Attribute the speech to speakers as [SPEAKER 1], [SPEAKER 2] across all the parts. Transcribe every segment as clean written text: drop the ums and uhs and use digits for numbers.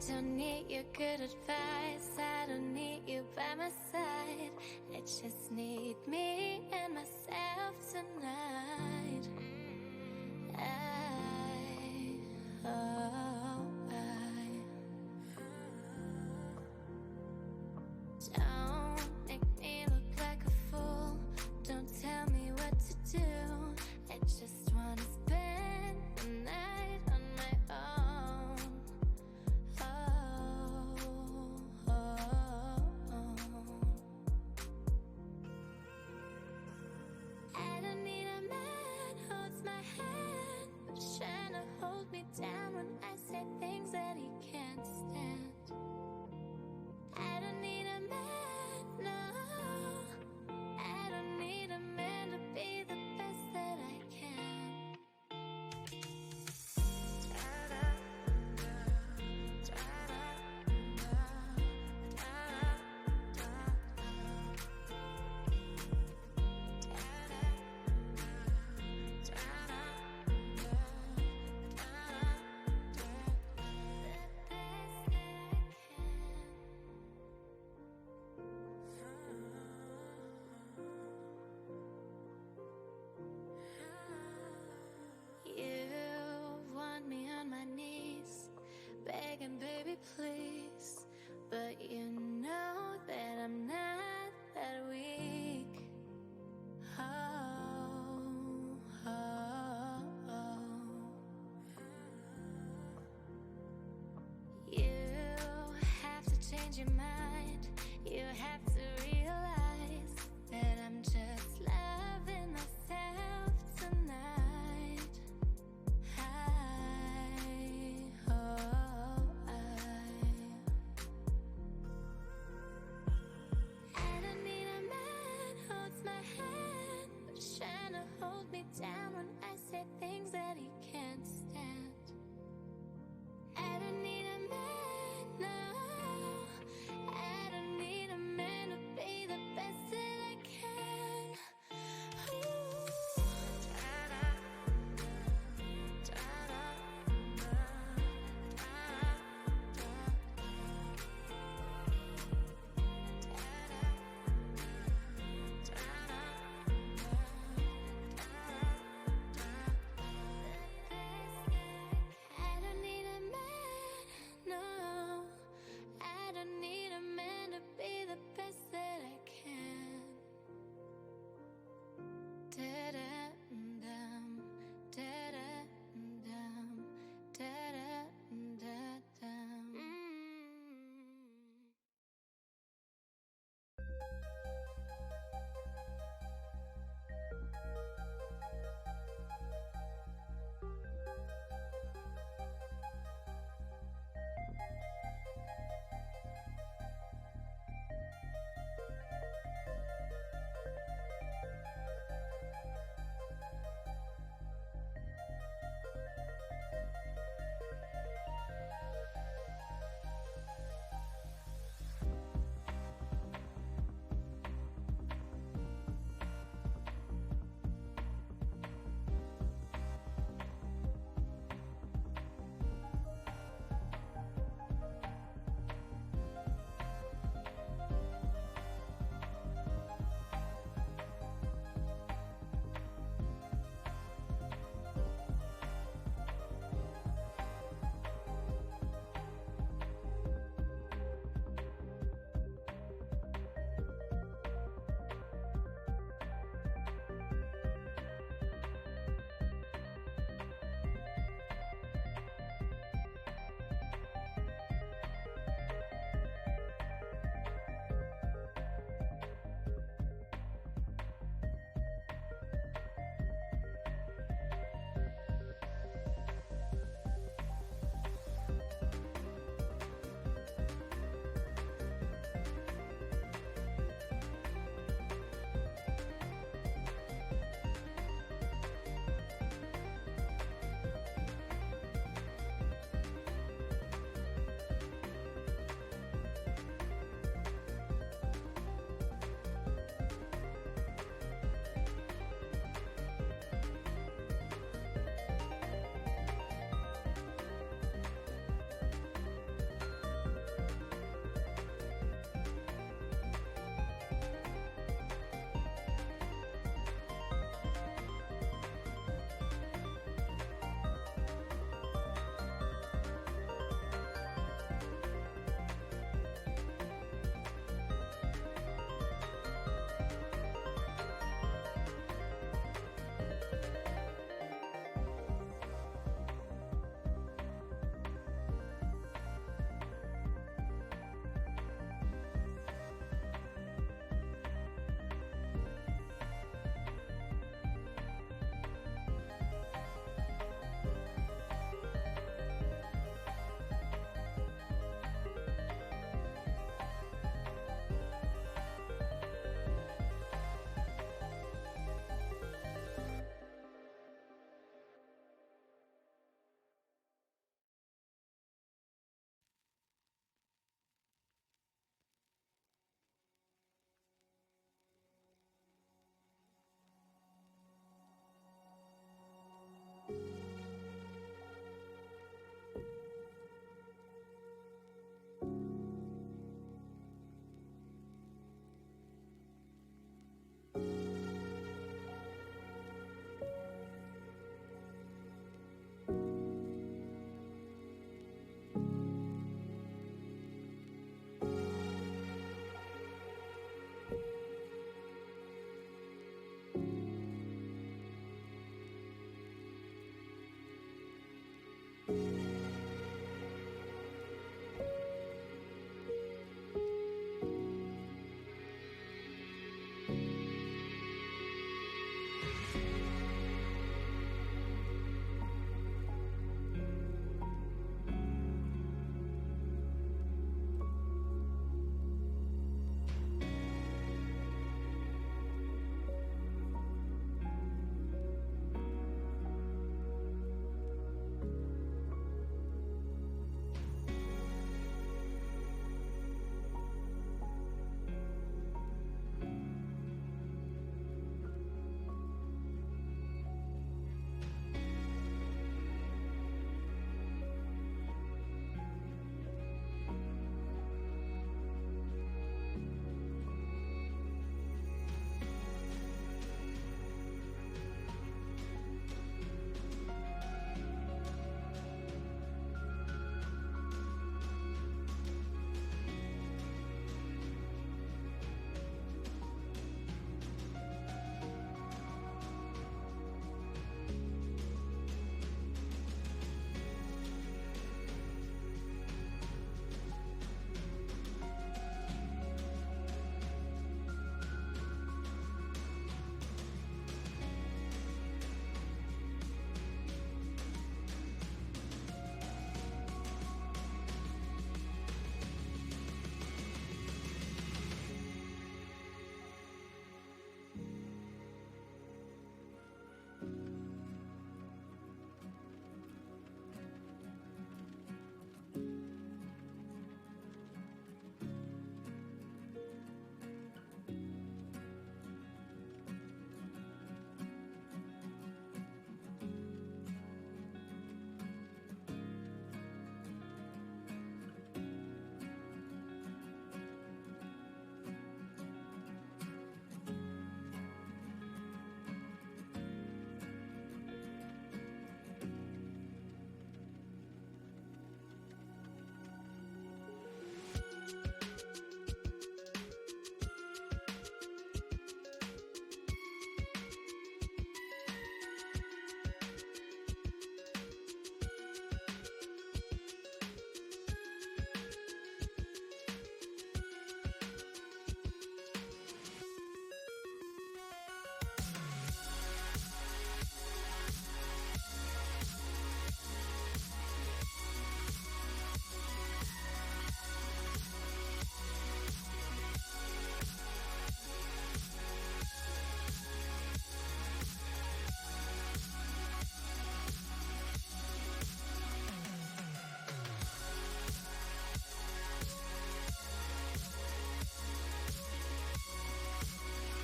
[SPEAKER 1] don't need your good advice. I don't need you by my side. I just need me and myself tonight. Don't make me look like a fool. Don't tell me what to do. I just wanna spend the night on my own. I don't need a man who holds my hand, who's trying to hold me down when I say things that he can't stand. I don't need a man, no. I don't need a man to be the best that I can. You want me on my knees, begging, baby, please. But you know that I'm not that weak. Oh, oh, oh. You have to change your mind. You have to realize that I'm just loving myself tonight. I don't need a man who holds my hand, who's trying to hold me down when I say things that he can't stand. I don't need a man, no. I don't need a man to be the best that I can. I don't need a man, no. I don't need a man to be the best that I can. Da-da-dum, da-da-dum, da-da-da-dum.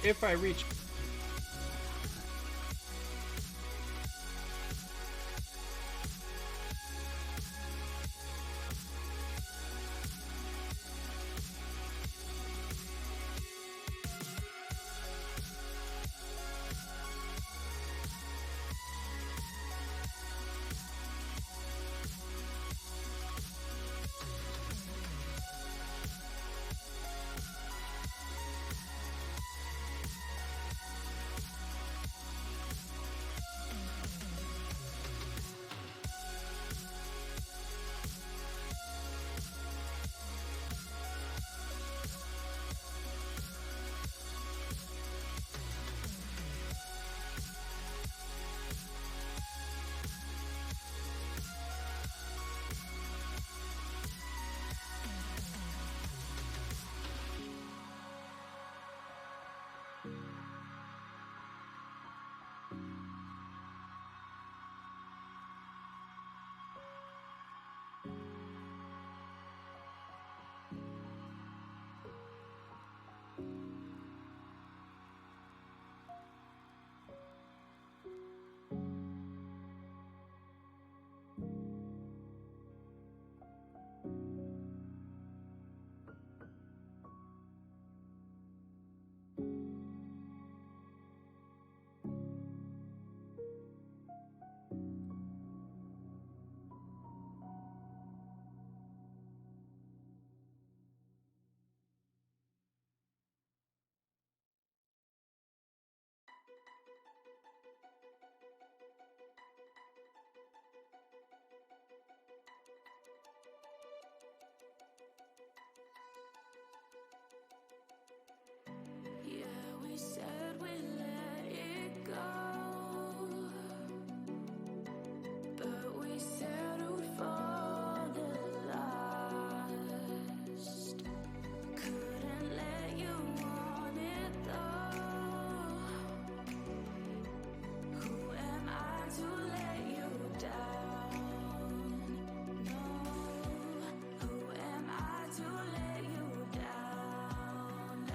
[SPEAKER 2] if I reach
[SPEAKER 1] we said we let it go, but we settled for the last. Couldn't let you want it though. Who am I to let you down? No, who am I to let you down?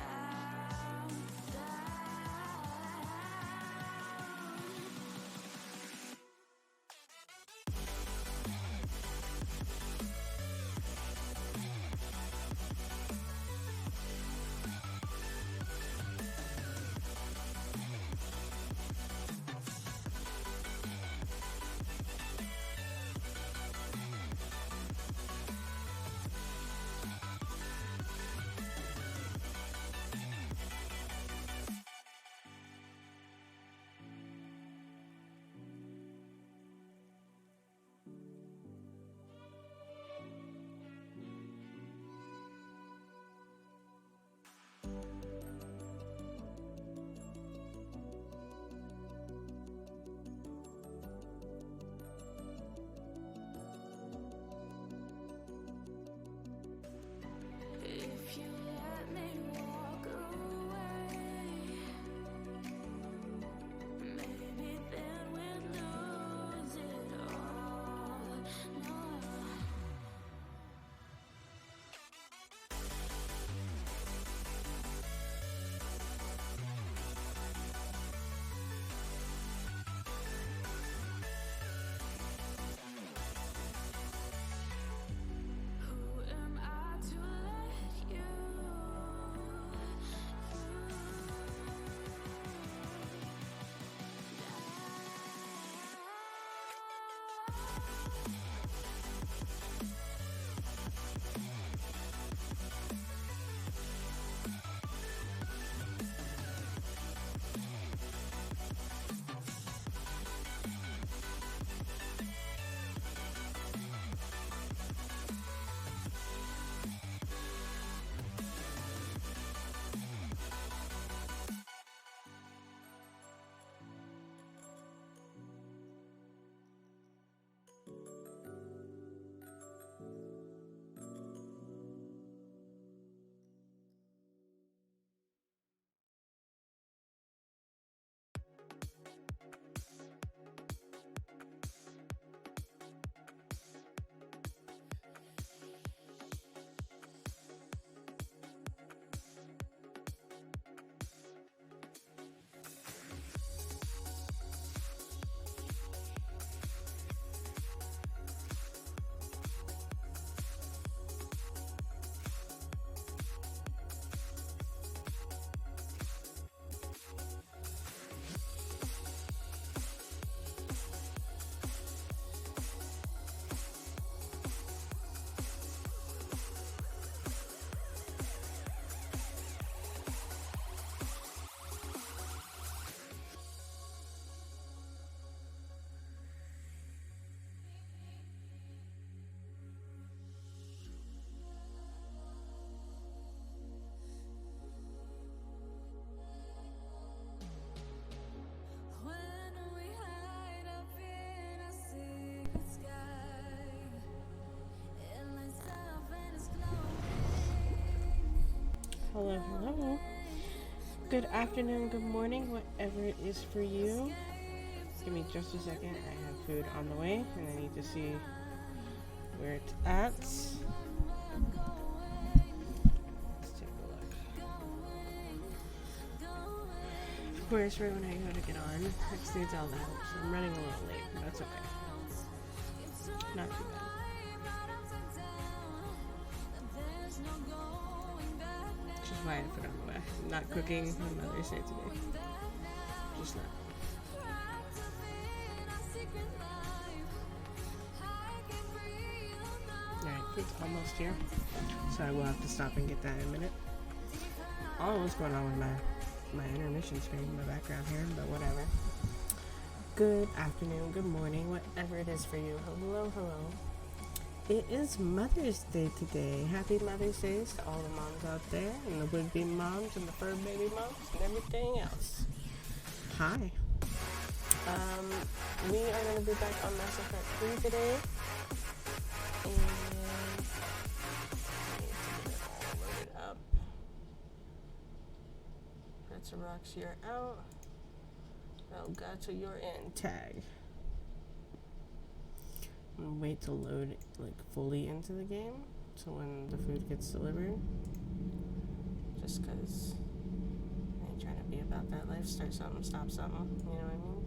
[SPEAKER 2] hello, hello. Good afternoon, good morning, whatever it is for you. Give me just a second. I have food on the way and I need to see where it's at. Let's take a look. Of course, right when I go to get on, X needs all the help, so I'm running a little late, but that's okay. Not too bad. Which is why I put on the way. I'm not cooking on Mother's Day today. Just not. Alright, food's almost here. So I will have to stop and get that in a minute. I don't know what's going on with my intermission screen in the background here, but whatever. Good afternoon, good morning, whatever it is for you. Hello, hello. It is Mother's Day today. Happy Mother's Day to all the moms out there, and the would-be moms, and the fur baby moms, and everything else. Hi. We are going to be back on Mass Effect 3 today. And I need to get it all loaded up. That's a rocks, you're out. Oh, gotcha, you're in. Tag. I'm gonna wait to load like fully into the game, so when the food gets delivered, just cause I ain't trying to be about that life, start something, stop something, you know what I mean?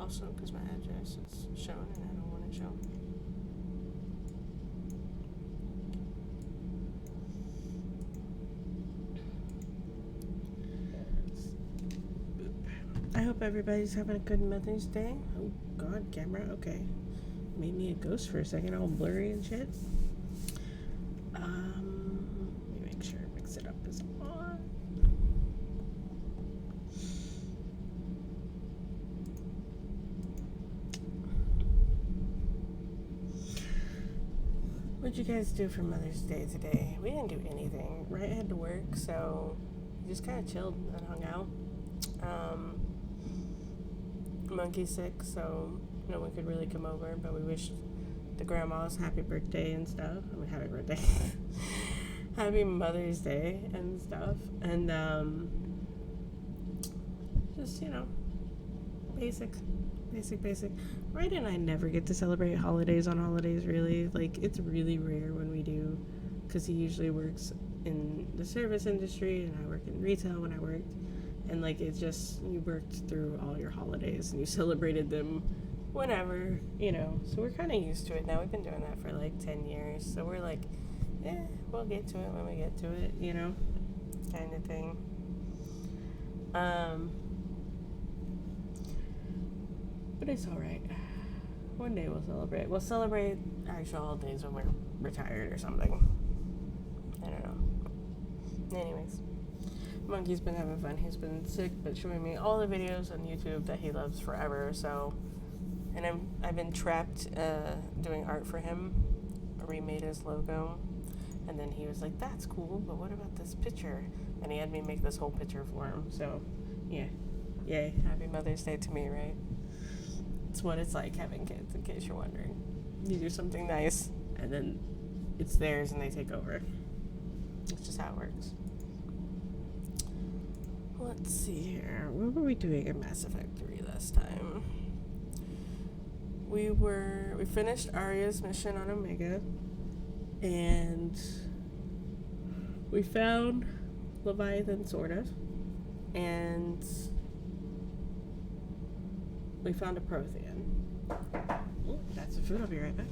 [SPEAKER 2] Also, cause my address is shown and I don't want it shown. I hope everybody's having a good Mother's Day. Oh God, camera, okay. Made me a ghost for a second, all blurry and shit. Let me make sure Mix It Up is on. What'd you guys do for Mother's Day today? We didn't do anything. Right, I had to work, so we just kind of chilled and hung out. Monkey's sick, so no one could really come over, but we wished the grandmas happy birthday and stuff. I mean, happy birthday. Happy Mother's Day and stuff. And, just, you know, basic. Right, and I never get to celebrate holidays on holidays, really. Like, it's really rare when we do, because he usually works in the service industry, and I work in retail when I worked. And, like, it's just, you worked through all your holidays, and you celebrated them whenever, you know. So we're kind of used to it now. We've been doing that for, like, 10 years. So we're like, we'll get to it when we get to it, you know, kind of thing. But it's all right. One day we'll celebrate. We'll celebrate actual holidays when we're retired or something. I don't know. Anyways. Monkey's been having fun. He's been sick, but showing me all the videos on YouTube that he loves forever. So, and I've been trapped doing art for him. I remade his logo, and then he was like, "That's cool, but what about this picture?" And he had me make this whole picture for him. So, yeah, yay! Happy Mother's Day to me, right? It's what it's like having kids. In case you're wondering, you do something nice, and then it's theirs, and they take over. It's just how it works. Let's see here. What were we doing in Mass Effect 3 last time? We finished Arya's mission on Omega, and we found Leviathan, sort of, and we found a Prothean. Oh, that's the food. I'll be right back.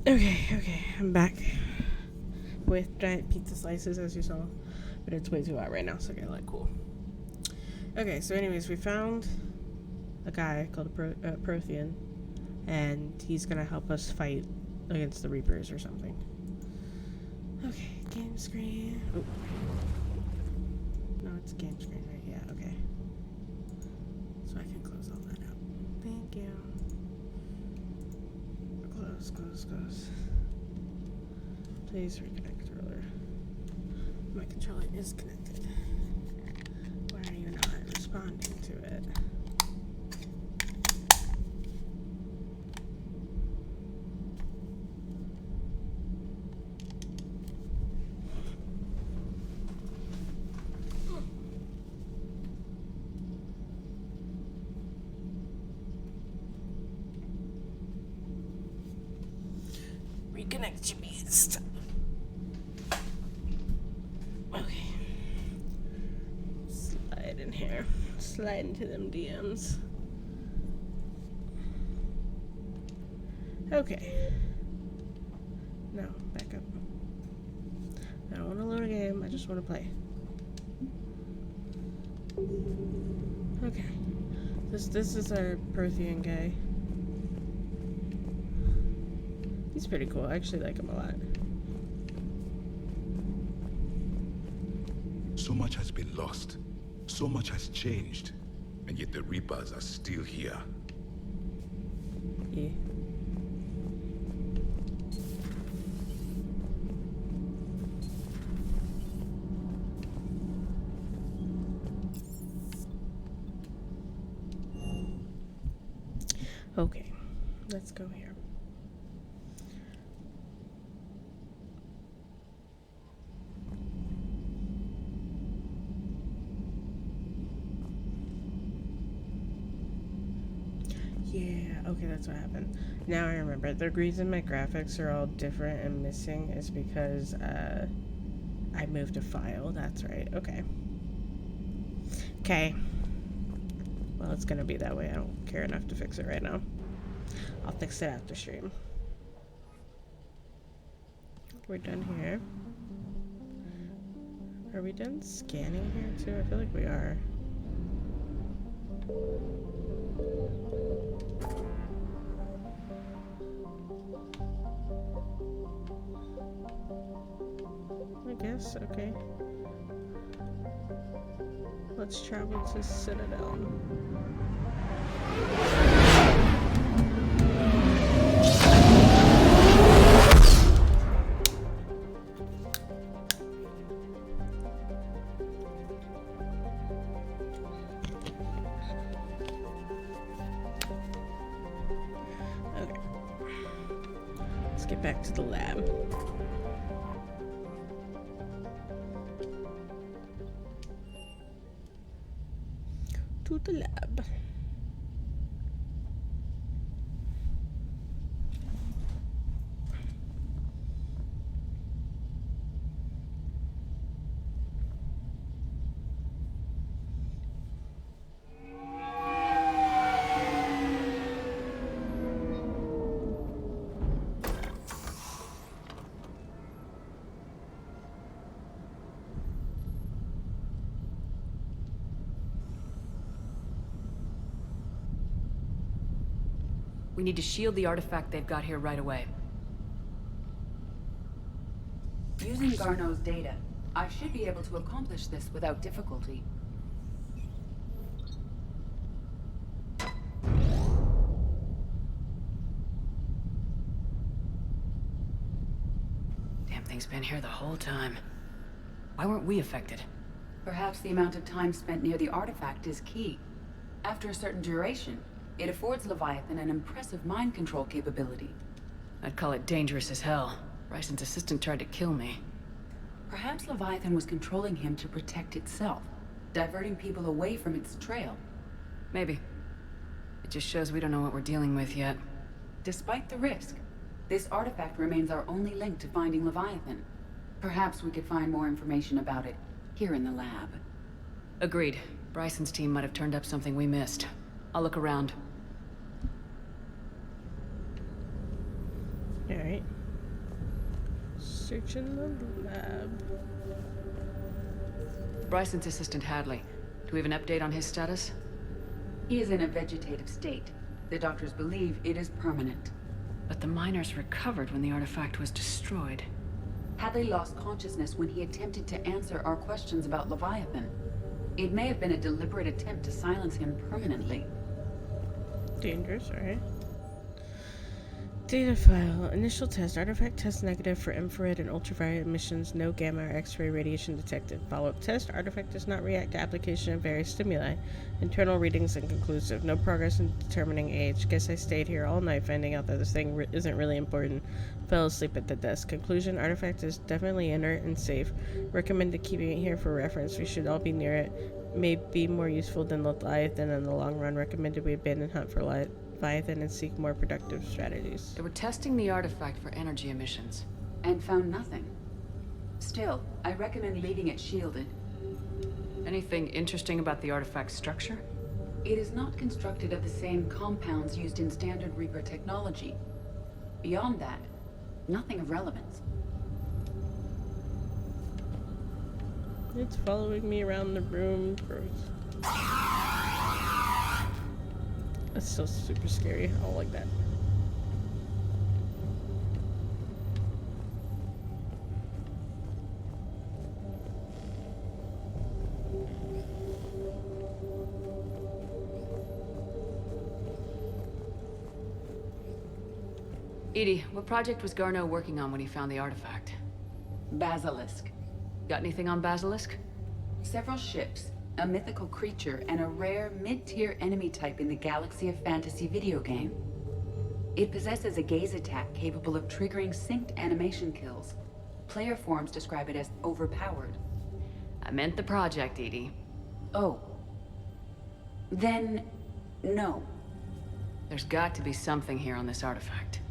[SPEAKER 2] Okay, I'm back with giant pizza slices, as you saw, but it's way too hot right now, so I gotta let it cool. Okay, so anyways, we found a guy called a Prothean, and he's gonna help us fight against the Reapers or something. Okay, game screen. Oh. No, it's game screen, right? Yeah, okay. So I can close all that out. Thank you. Close. Please reconnect controller. My controller is connected. Why are you not responding to it? Reconnect your beast. Okay. Slide in here. Slide into them DMs. Okay. No, back up. I don't want to load a game, I just want to play. Okay. This is our Prothean guy. He's pretty cool. I actually like him a lot.
[SPEAKER 3] So much has been lost. So much has changed. And yet the Reapers are still here.
[SPEAKER 2] Yeah. Okay, let's go here. Yeah, okay, that's what happened. Now I remember. The reason my graphics are all different and missing is because I moved a file. That's right. Okay. Okay. Well, it's gonna be that way. I don't care enough to fix it right now. I'll fix it after stream. We're done here. Are we done scanning here too? I feel like we are. I guess, okay. Let's travel to Citadel. Okay. Let's get back to the lab. To the lab.
[SPEAKER 4] We need to shield the artifact they've got here right away.
[SPEAKER 5] Using Garneau's data, I should be able to accomplish this without difficulty.
[SPEAKER 4] Damn thing's been here the whole time. Why weren't we affected?
[SPEAKER 5] Perhaps the amount of time spent near the artifact is key. After a certain duration, it affords Leviathan an impressive mind control capability.
[SPEAKER 4] I'd call it dangerous as hell. Bryson's assistant tried to kill me.
[SPEAKER 5] Perhaps Leviathan was controlling him to protect itself, diverting people away from its trail.
[SPEAKER 4] Maybe. It just shows we don't know what we're dealing with yet.
[SPEAKER 5] Despite the risk, this artifact remains our only link to finding Leviathan. Perhaps we could find more information about it here in the lab.
[SPEAKER 4] Agreed. Bryson's team might have turned up something we missed. I'll look around.
[SPEAKER 2] Alright. Research in the lab.
[SPEAKER 4] Bryson's assistant Hadley. Do we have an update on his status?
[SPEAKER 5] He is in a vegetative state. The doctors believe it is permanent.
[SPEAKER 4] But the miners recovered when the artifact was destroyed.
[SPEAKER 5] Hadley lost consciousness when he attempted to answer our questions about Leviathan. It may have been a deliberate attempt to silence him permanently.
[SPEAKER 2] Dangerous, alright. Data file. Initial test. Artifact test negative for infrared and ultraviolet emissions. No gamma or X-ray radiation detected. Follow-up test. Artifact does not react to application of various stimuli. Internal readings inconclusive. No progress in determining age. Guess I stayed here all night finding out that this thing isn't really important. Fell asleep at the desk. Conclusion. Artifact is definitely inert and safe. Recommended keeping it here for reference. We should all be near it. May be more useful than Leviathan in the long run. Recommended we abandon hunt for Leviathan and seek more productive strategies.
[SPEAKER 4] They were testing the artifact for energy emissions.
[SPEAKER 5] And found nothing. Still, I recommend leaving it shielded.
[SPEAKER 4] Anything interesting about the artifact's structure?
[SPEAKER 5] It is not constructed of the same compounds used in standard Reaper technology. Beyond that, nothing of relevance.
[SPEAKER 2] It's following me around the room. Gross. That's so super scary. I don't like that.
[SPEAKER 4] EDI, what project was Garneau working on when he found the artifact?
[SPEAKER 5] Basilisk.
[SPEAKER 4] Got anything on Basilisk?
[SPEAKER 5] Several ships, a mythical creature, and a rare mid-tier enemy type in the Galaxy of Fantasy video game. It possesses a gaze attack capable of triggering synced animation kills. Player forums describe it as overpowered.
[SPEAKER 4] I meant the project, EDI.
[SPEAKER 5] Oh. Then, no.
[SPEAKER 4] There's got to be something here on this artifact.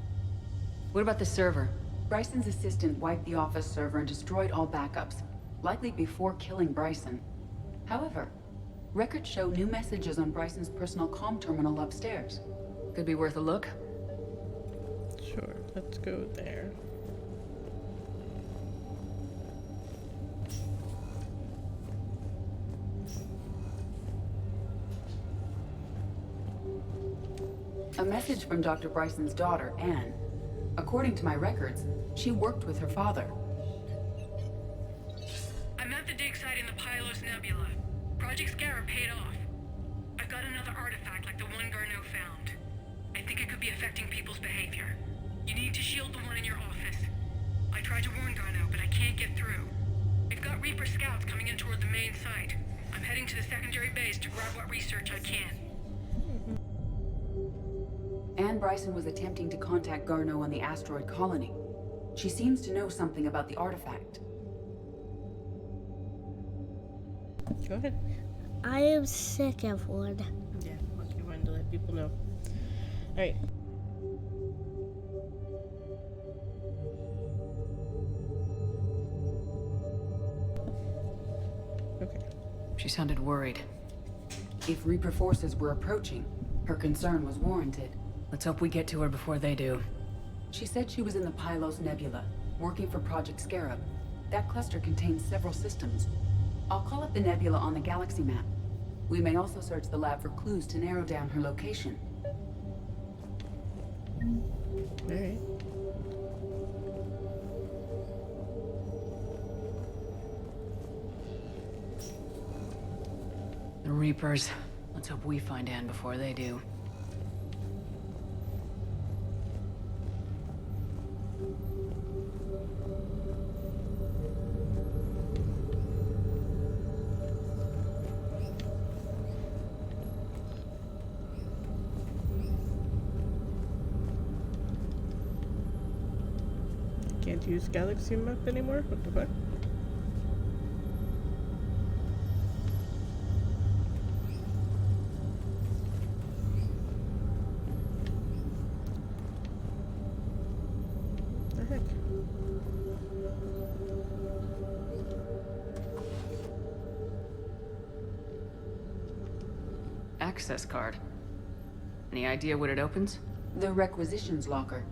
[SPEAKER 4] What about the server?
[SPEAKER 5] Bryson's assistant wiped the office server and destroyed all backups, likely before killing Bryson. However, records show new messages on Bryson's personal comm terminal upstairs.
[SPEAKER 4] Could be worth a look.
[SPEAKER 2] Sure, let's go there.
[SPEAKER 5] A message from Dr. Bryson's daughter, Anne. According to my records, she worked with her father.
[SPEAKER 6] I'm at the dig site in the Pylos Nebula. Project Scarab paid off. I've got another artifact like the one Garneau found. I think it could be affecting people's behavior. You need to shield the one in your office. I tried to warn Garneau, but I can't get through. We've got Reaper scouts coming in toward the main site. I'm heading to the secondary base to grab what research I can.
[SPEAKER 5] Anne Bryson was attempting to contact Garneau on the asteroid colony. She seems to know something about the artifact.
[SPEAKER 2] Go ahead.
[SPEAKER 7] I am sick, everyone.
[SPEAKER 2] Yeah, okay, wanted to let people know. Alright. Okay.
[SPEAKER 4] She sounded worried.
[SPEAKER 5] If Reaper forces were approaching, her concern was warranted.
[SPEAKER 4] Let's hope we get to her before they do.
[SPEAKER 5] She said she was in the Pylos Nebula, working for Project Scarab. That cluster contains several systems. I'll call up the nebula on the galaxy map. We may also search the lab for clues to narrow down her location.
[SPEAKER 2] Alright.
[SPEAKER 4] The Reapers. Let's hope we find Anne before they do.
[SPEAKER 2] Can't use galaxy map anymore? What the fuck? The heck?
[SPEAKER 4] Access card. Any idea what it opens?
[SPEAKER 5] The requisitions locker.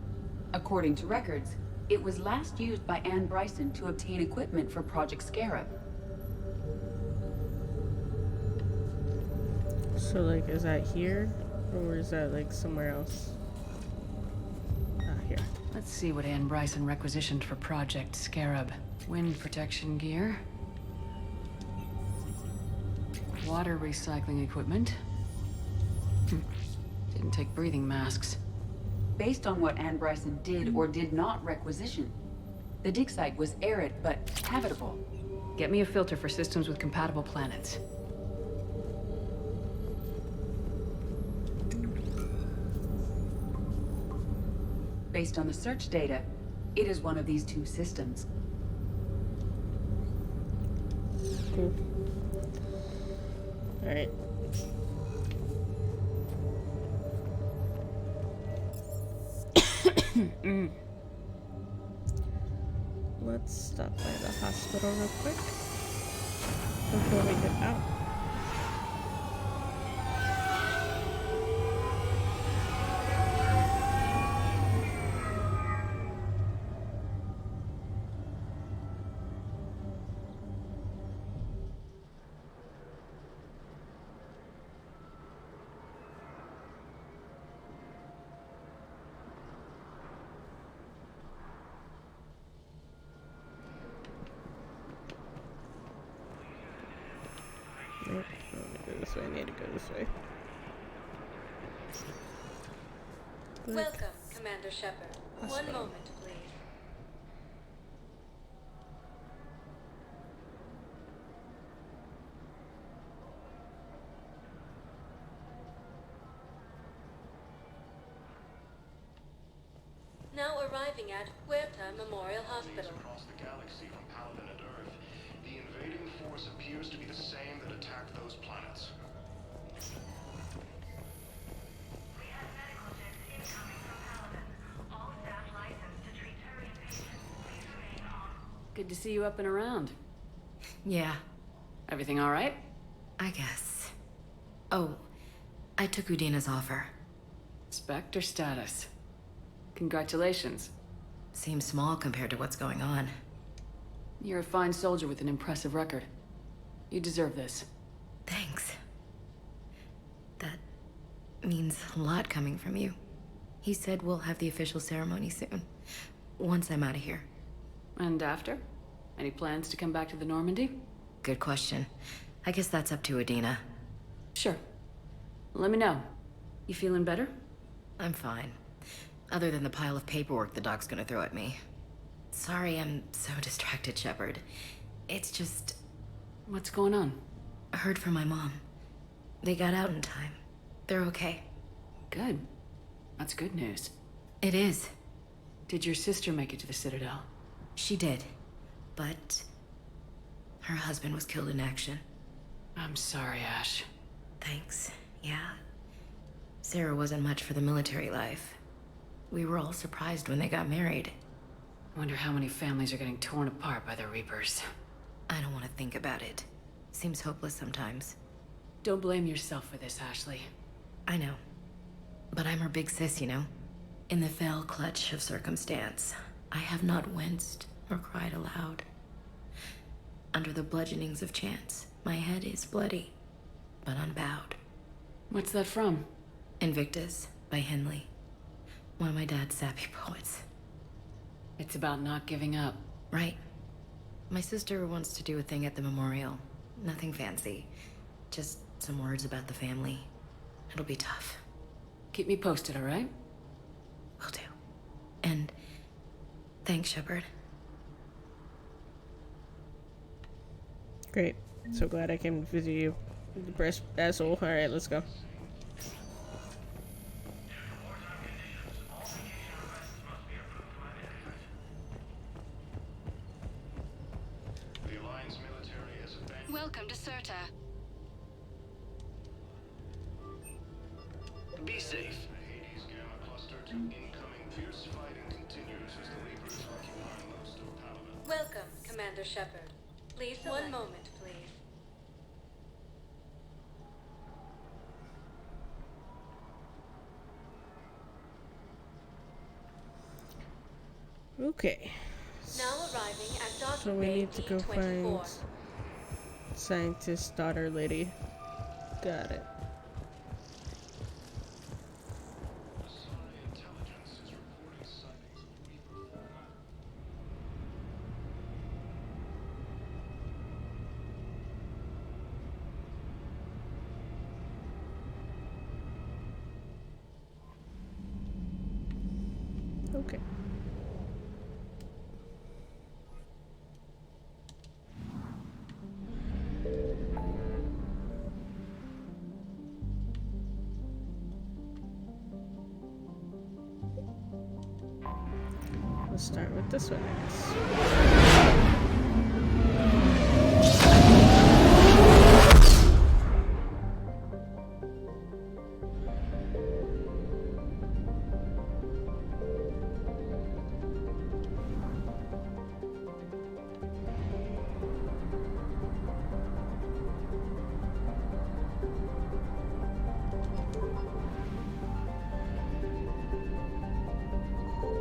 [SPEAKER 5] According to records, It was last used by Anne Bryson to obtain equipment for Project Scarab.
[SPEAKER 2] So, like, is that here? Or is that, like, somewhere else? Ah, here.
[SPEAKER 4] Let's see what Anne Bryson requisitioned for Project Scarab. Wind protection gear. Water recycling equipment. Didn't take breathing masks.
[SPEAKER 5] Based on what Anne Bryson did or did not requisition, the dig site was arid but habitable.
[SPEAKER 4] Get me a filter for systems with compatible planets.
[SPEAKER 5] Based on the search data, it is one of these two systems.
[SPEAKER 2] Cool. Alright. Let's stop by the hospital real quick before we get out. Nope, I want to go this way. I need to go this way.
[SPEAKER 8] Welcome, Commander Shepard. One moment, please. Now arriving at Huerta Memorial Hospital.
[SPEAKER 9] Across the galaxy from Paladin and Earth, the invading force appears to be the same that attacked those planets.
[SPEAKER 10] We have medical jets incoming from Paladin. All staff licensed to treat Turian patients. Please remain on.
[SPEAKER 4] Good to see you up and around.
[SPEAKER 11] Yeah,
[SPEAKER 4] Everything all right?
[SPEAKER 11] I guess. Oh, I took Udina's offer.
[SPEAKER 4] Spectre status. Congratulations.
[SPEAKER 11] Seems small compared to what's going on.
[SPEAKER 4] You're a fine soldier with an impressive record. You deserve this.
[SPEAKER 11] Thanks. That means a lot coming from you. He said we'll have the official ceremony soon. Once I'm out of here.
[SPEAKER 4] And after? Any plans to come back to the Normandy?
[SPEAKER 11] Good question. I guess that's up to Udina.
[SPEAKER 4] Sure. Let me know. You feeling better?
[SPEAKER 11] I'm fine. Other than the pile of paperwork the doc's gonna throw at me. Sorry I'm so distracted, Shepard. It's just...
[SPEAKER 4] What's going on?
[SPEAKER 11] I heard from my mom. They got out in time. They're okay.
[SPEAKER 4] Good. That's good news.
[SPEAKER 11] It is.
[SPEAKER 4] Did your sister make it to the Citadel?
[SPEAKER 11] She did. But... her husband was killed in action.
[SPEAKER 4] I'm sorry, Ash.
[SPEAKER 11] Thanks. Yeah. Sarah wasn't much for the military life. We were all surprised when they got married.
[SPEAKER 4] Wonder how many families are getting torn apart by the Reapers.
[SPEAKER 11] I don't want to think about it. Seems hopeless sometimes.
[SPEAKER 4] Don't blame yourself for this, Ashley.
[SPEAKER 11] I know. But I'm her big sis, you know? In the fell clutch of circumstance, I have not winced or cried aloud. Under the bludgeonings of chance, my head is bloody, but unbowed.
[SPEAKER 4] What's that from?
[SPEAKER 11] Invictus by Henley. One of my dad's sappy poets.
[SPEAKER 4] It's about not giving up.
[SPEAKER 11] Right. My sister wants to do a thing at the memorial. Nothing fancy. Just some words about the family. It'll be tough.
[SPEAKER 4] Keep me posted, all right?
[SPEAKER 11] Will do. And thanks, Shepard.
[SPEAKER 2] Great. So glad I came to visit you. Depressed asshole. Alright, let's go.
[SPEAKER 9] The Alliance military has abandoned
[SPEAKER 8] Welcome to Serta.
[SPEAKER 9] Be safe. The Hades Gamma Cluster to incoming fierce fighting continues as the Reapers occupy most of Paladin.
[SPEAKER 8] Welcome, Commander Shepard. Please, one moment, please.
[SPEAKER 2] Okay.
[SPEAKER 8] Now arriving at
[SPEAKER 2] So
[SPEAKER 8] docking
[SPEAKER 2] we
[SPEAKER 8] bay
[SPEAKER 2] need to go find
[SPEAKER 8] D24.
[SPEAKER 2] scientist daughter lady. Got it.
[SPEAKER 9] Psi Intelligence is reporting sightings of Reaper 4.
[SPEAKER 2] Okay. We'll start with this one, I guess.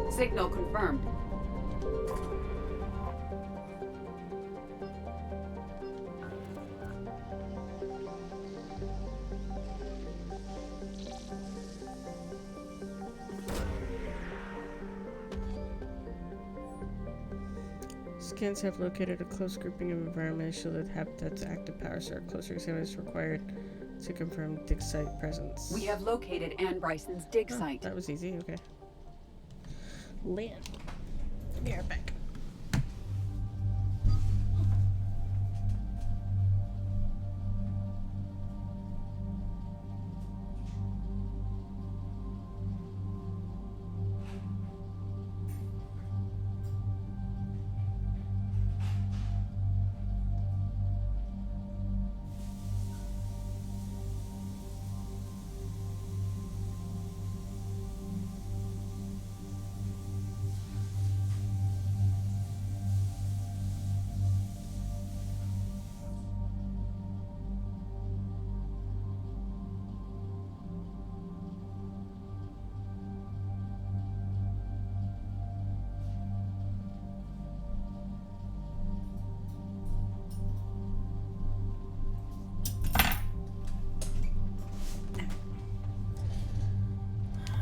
[SPEAKER 5] Signal confirmed.
[SPEAKER 2] Scans have located a close grouping of environmental shielded habitats. Active power source. Closer examination is required to confirm dig site presence.
[SPEAKER 5] We have located Anne Bryson's dig
[SPEAKER 2] Oh,
[SPEAKER 5] site.
[SPEAKER 2] that was easy. Okay. Land. Be right back.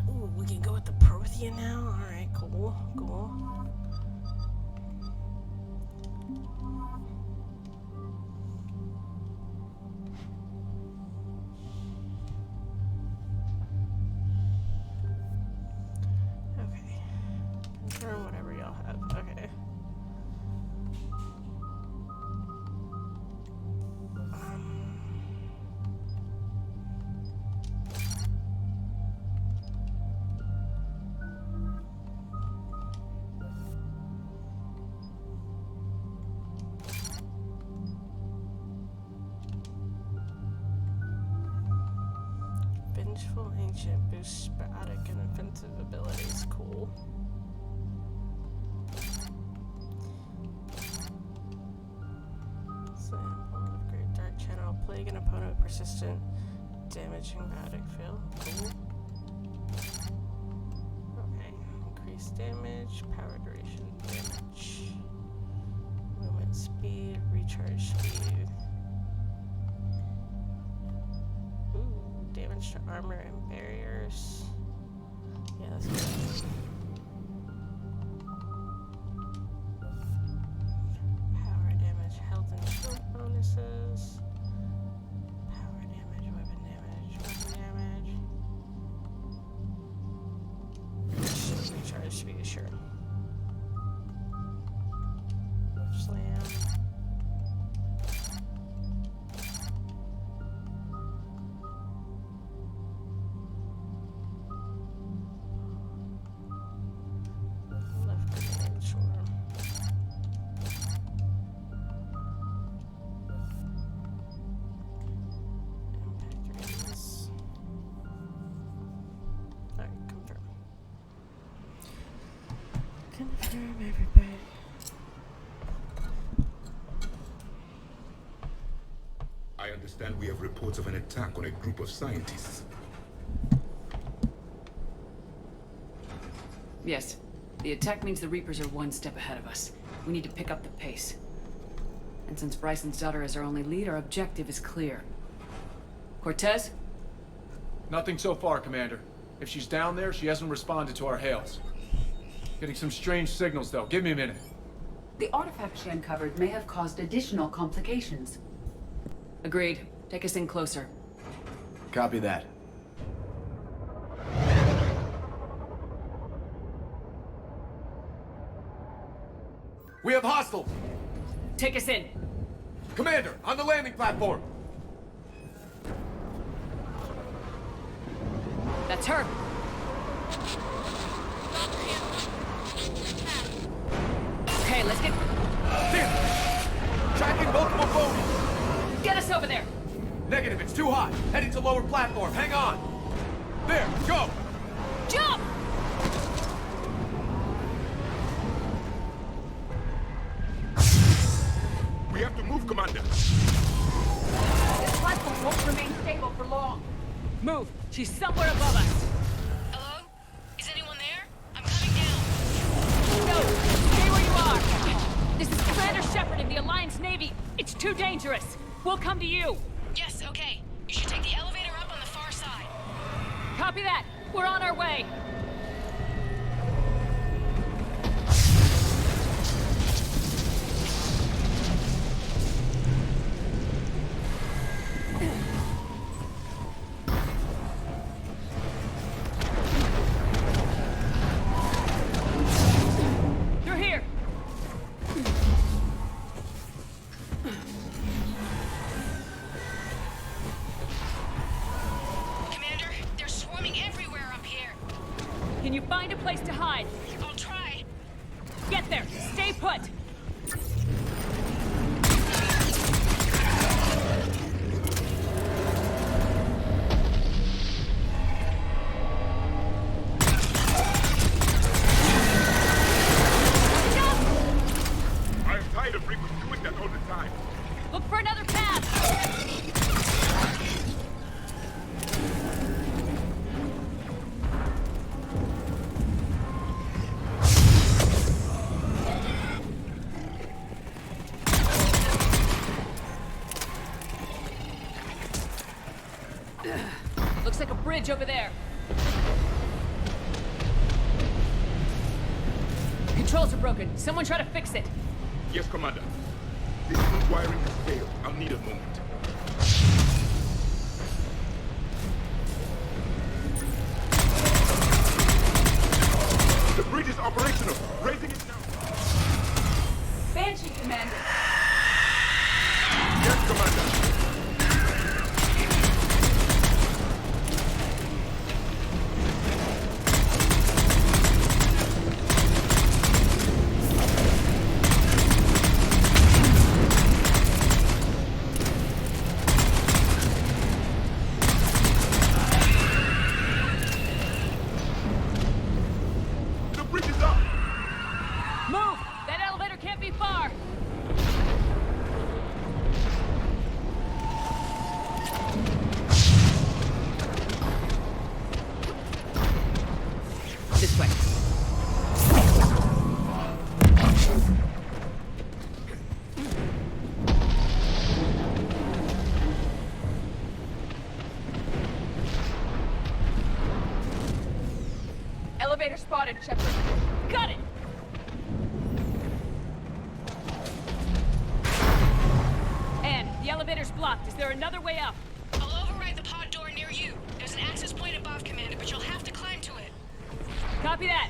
[SPEAKER 2] Ooh, we can go with the Prothean now. All right, cool, cool. Okay. Confirm whatever y'all have. Okay. Vengeful Ancient boosts sporadic and offensive abilities. Cool. Sample of Great Dark Channel. Plague an opponent with persistent damaging biotic field. Cool. Okay. Increased damage, power duration, damage. Movement speed, recharge speed. Ooh, damage to armor and barriers. Yeah, that's good. Power damage, health and shield bonuses. Power damage, weapon damage. Shield recharge speed, sure. Slam. Left grenade, sure. Impact radius. Alright, confirm. Confirm, everybody.
[SPEAKER 3] I understand we have reports of an attack on a group of scientists.
[SPEAKER 4] Yes. The attack means the Reapers are one step ahead of us. We need to pick up the pace. And since Bryson's daughter is our only lead, our objective is clear. Cortez?
[SPEAKER 12] Nothing so far, Commander. If she's down there, she hasn't responded to our hails. Getting some strange signals, though. Give me a minute.
[SPEAKER 5] The artifact she uncovered may have caused additional complications.
[SPEAKER 4] Agreed. Take us in closer.
[SPEAKER 12] Copy that. We have hostiles!
[SPEAKER 4] Take us in!
[SPEAKER 12] Commander, on the landing platform!
[SPEAKER 4] That's her! Okay, let's get...
[SPEAKER 12] Damn! Tracking multiple foes!
[SPEAKER 4] Get us over there!
[SPEAKER 12] Negative, it's too hot. Heading to lower platform. Hang on! There, go!
[SPEAKER 4] Jump!
[SPEAKER 3] We have to move, Commander.
[SPEAKER 5] This platform won't remain stable for long.
[SPEAKER 4] Move! She's somewhere above us!
[SPEAKER 8] Hello? Is anyone there? I'm coming down.
[SPEAKER 4] No! Stay where you are! This is Commander Shepard in the Alliance Navy. It's too dangerous. We'll come to you.
[SPEAKER 8] Yes, okay. You should take the elevator up on the far side.
[SPEAKER 4] Copy that. We're on our way. You're here.
[SPEAKER 8] Commander, they're swarming everywhere up here.
[SPEAKER 4] Can you find a place to hide?
[SPEAKER 8] I'll try.
[SPEAKER 4] Get there. Stay put.
[SPEAKER 3] I'm tired of Rick doing that all the time.
[SPEAKER 4] Look for another path. Looks like a bridge over there. Controls are broken. Someone try to fix it.
[SPEAKER 3] Yes, Commander. This root wiring has failed. I'll need a moment. The bridge is operational. Raising it now.
[SPEAKER 5] Banshee, Commander.
[SPEAKER 3] Yes, Commander. The bridge is up.
[SPEAKER 4] Move! That elevator can't be far. This way.
[SPEAKER 5] Elevator spotted, Shepard.
[SPEAKER 4] Got it! Anne, the elevator's blocked. Is there another way up?
[SPEAKER 8] I'll override the pod door near you. There's an access point above, Commander, but you'll have to climb to it.
[SPEAKER 4] Copy that.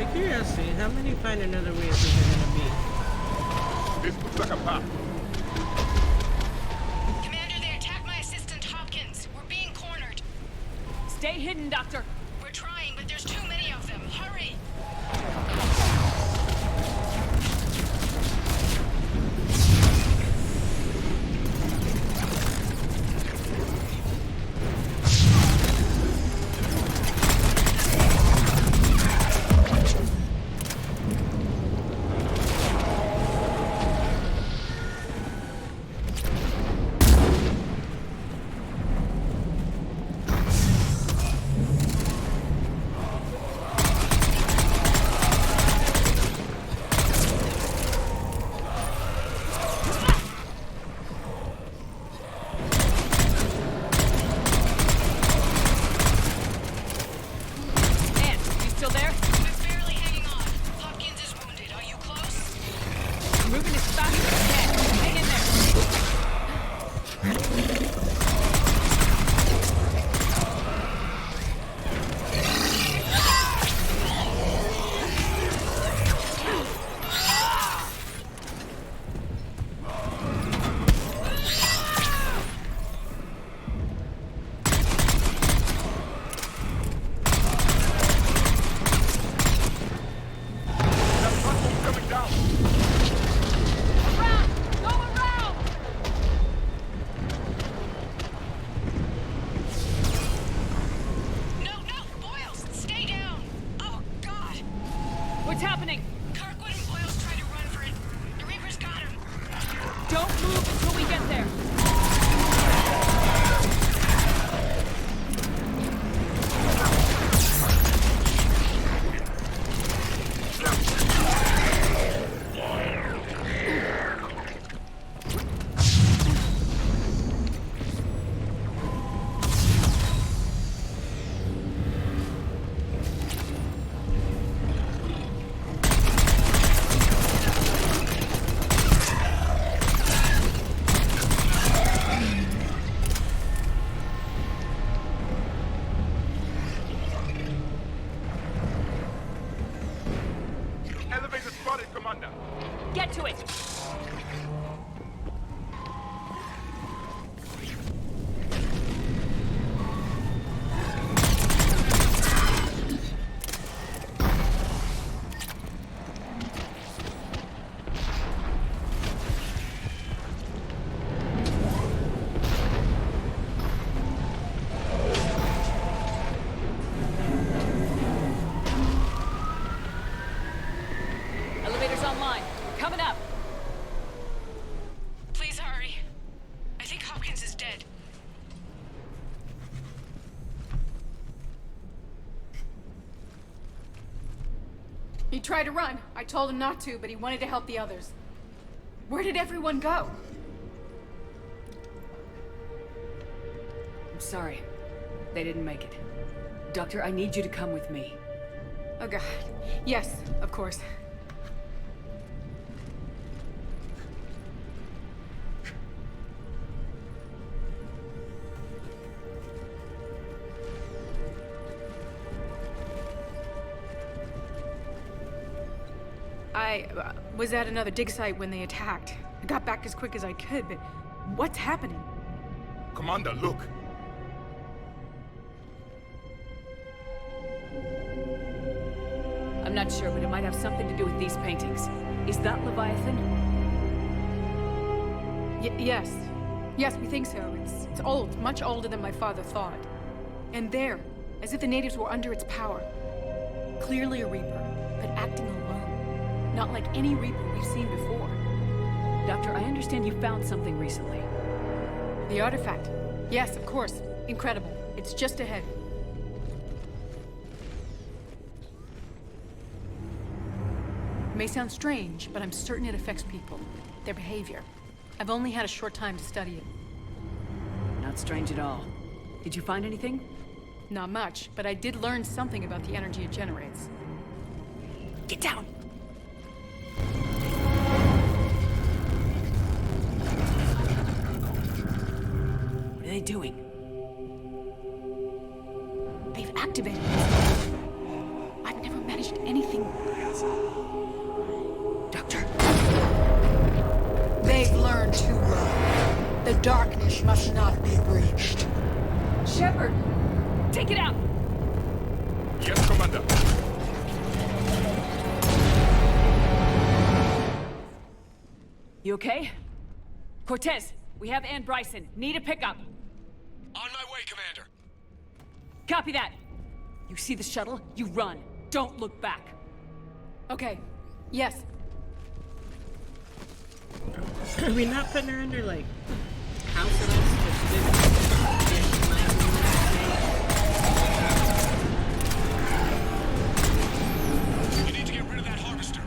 [SPEAKER 2] Out of curiosity, how many find another way is there gonna be?
[SPEAKER 3] This looks like a path.
[SPEAKER 8] Commander, they attacked my assistant Hopkins. We're being cornered.
[SPEAKER 4] Stay hidden, Doctor.
[SPEAKER 8] We're trying, but there's too many of them. Hurry!
[SPEAKER 4] What's happening?
[SPEAKER 8] Kirkwood and Boyle's trying to run for it. The Reaper's got him.
[SPEAKER 4] Don't move until we get there. Get to it! Elevator's online. Coming up.
[SPEAKER 8] Please hurry. I think Hopkins is dead.
[SPEAKER 6] He tried to run. I told him not to, but he wanted to help the others. Where did everyone go?
[SPEAKER 4] I'm sorry. They didn't make it. Doctor, I need you to come with me.
[SPEAKER 6] Oh god. Yes, of course. I was at another dig site when they attacked. I got back as quick as I could, but what's happening?
[SPEAKER 3] Commander, look.
[SPEAKER 4] I'm not sure, but it might have something to do with these paintings. Is that Leviathan?
[SPEAKER 6] Yes. Yes, we think so. It's old, much older than my father thought. And there, as if the natives were under its power. Clearly a Reaper, but acting alone. Not like any Reaper we've seen before.
[SPEAKER 4] Doctor, I understand you found something recently.
[SPEAKER 6] The artifact. Yes, of course. Incredible. It's just ahead. May sound strange, but I'm certain it affects people. Their behavior. I've only had a short time to study it.
[SPEAKER 4] Not strange at all. Did you find anything?
[SPEAKER 6] Not much, but I did learn something about the energy it generates.
[SPEAKER 4] Get down! What are they doing?
[SPEAKER 6] They've activated it. I've never managed anything
[SPEAKER 8] Doctor. They've learned too well. The darkness must not be breached.
[SPEAKER 4] Shepard! Take it out!
[SPEAKER 3] Yes, Commander.
[SPEAKER 4] You okay? Cortez, we have Ann Bryson. Need a pickup.
[SPEAKER 12] On my way, Commander.
[SPEAKER 4] Copy that. You see the shuttle? You run. Don't look back.
[SPEAKER 8] Okay. Yes.
[SPEAKER 2] Are we not putting her under, like, house arrest? But she didn't.
[SPEAKER 12] You need to get rid of that harvester.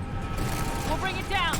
[SPEAKER 4] We'll bring it down.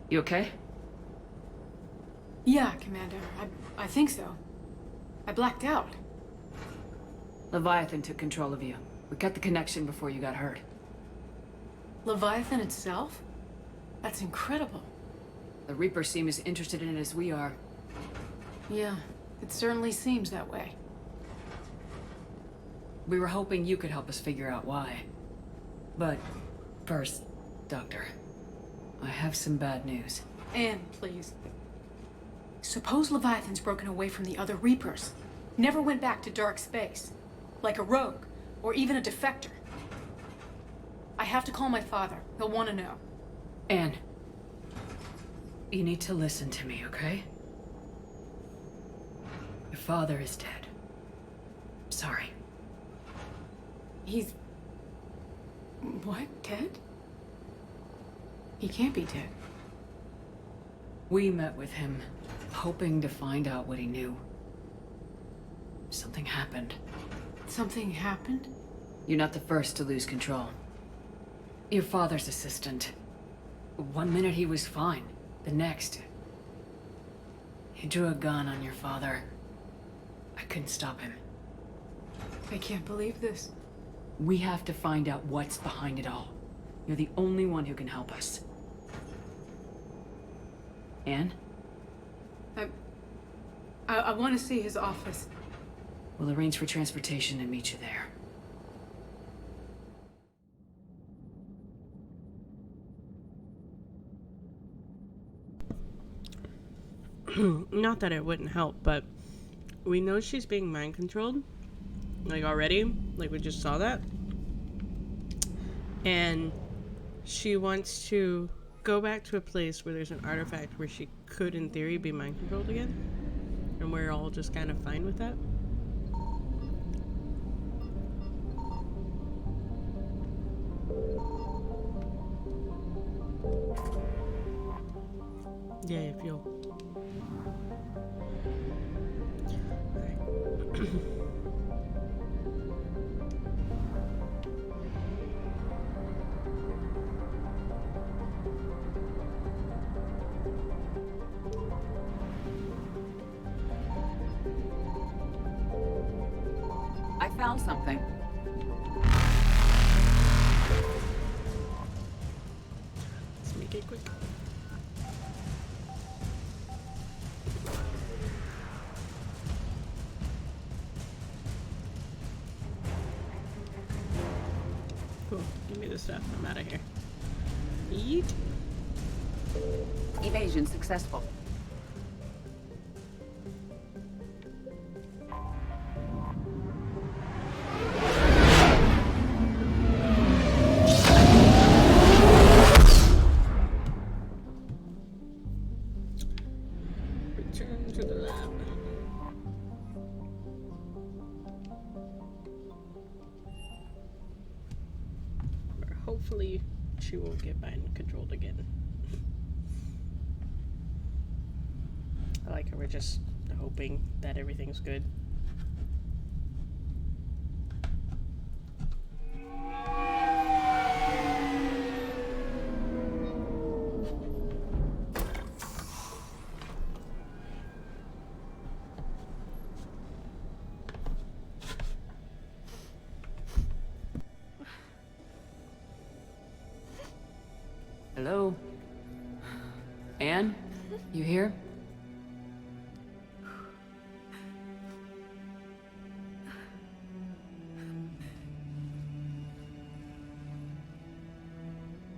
[SPEAKER 4] You okay?
[SPEAKER 8] Yeah, Commander. I think so. I blacked out.
[SPEAKER 4] Leviathan took control of you. We cut the connection before you got hurt.
[SPEAKER 8] Leviathan itself? That's incredible.
[SPEAKER 4] The Reapers seem as interested in it as we are.
[SPEAKER 8] Yeah, it certainly seems that way.
[SPEAKER 4] We were hoping you could help us figure out why. But first, Doctor, I have some bad news.
[SPEAKER 8] Anne, please. Suppose Leviathan's broken away from the other Reapers. Never went back to dark space. Like a rogue, or even a defector. I have to call my father. He'll want to know.
[SPEAKER 4] Anne, you need to listen to me, okay? Your father is dead. Sorry.
[SPEAKER 8] He's... what? Dead? He can't be dead.
[SPEAKER 4] We met with him, hoping to find out what he knew. Something happened.
[SPEAKER 8] Something happened?
[SPEAKER 4] You're not the first to lose control. Your father's assistant. One minute he was fine. The next... he drew a gun on your father. I couldn't stop him.
[SPEAKER 8] I can't believe this.
[SPEAKER 4] We have to find out what's behind it all. You're the only one who can help us. Anne?
[SPEAKER 8] I want to see his office.
[SPEAKER 4] We'll arrange for transportation and meet you there.
[SPEAKER 2] Not that it wouldn't help, but we know she's being mind controlled. Like already. Like we just saw that. And she wants to go back to a place where there's an artifact where she could, in theory, be mind controlled again. And we're all just kind of fine with that. Yeah, fuel.
[SPEAKER 5] I found something.
[SPEAKER 2] Let's make it quick. Cool. Give me the stuff. I'm out of here. Eat.
[SPEAKER 5] Evasion successful.
[SPEAKER 2] Return to the lab. Hopefully, she won't get mind controlled again. I like how we're just hoping that everything's good.
[SPEAKER 4] Hello? Anne? You here?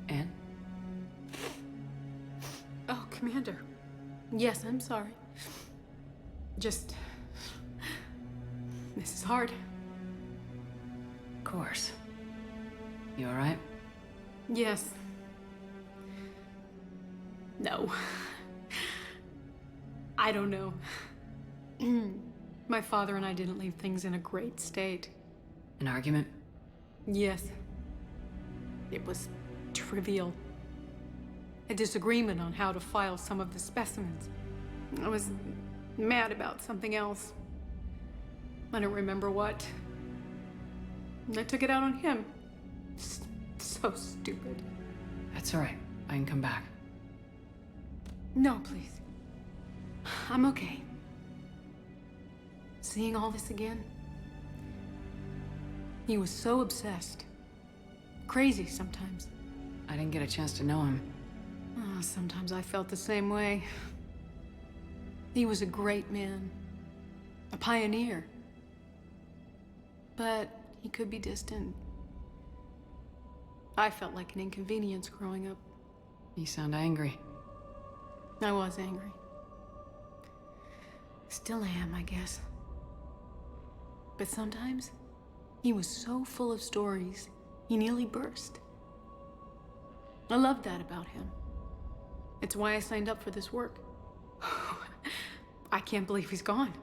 [SPEAKER 4] Anne?
[SPEAKER 8] Oh, Commander. Yes, I'm sorry. Just... This is hard.
[SPEAKER 4] Of course. You alright?
[SPEAKER 8] Yes. No. I don't know. My father and I didn't leave things in a great state.
[SPEAKER 4] An argument?
[SPEAKER 8] Yes. It was trivial. A disagreement on how to file some of the specimens. I was mad about something else. I don't remember what. And I took it out on him. So stupid.
[SPEAKER 4] That's alright. I can come back.
[SPEAKER 8] No, please. I'm okay. Seeing all this again? He was so obsessed. Crazy sometimes.
[SPEAKER 4] I didn't get a chance to know him.
[SPEAKER 8] Oh, sometimes I felt the same way. He was a great man. A pioneer. But he could be distant. I felt like an inconvenience growing up.
[SPEAKER 4] You sound angry.
[SPEAKER 8] I was angry. Still am, I guess. But sometimes, he was so full of stories, he nearly burst. I loved that about him. It's why I signed up for this work. I can't believe he's gone.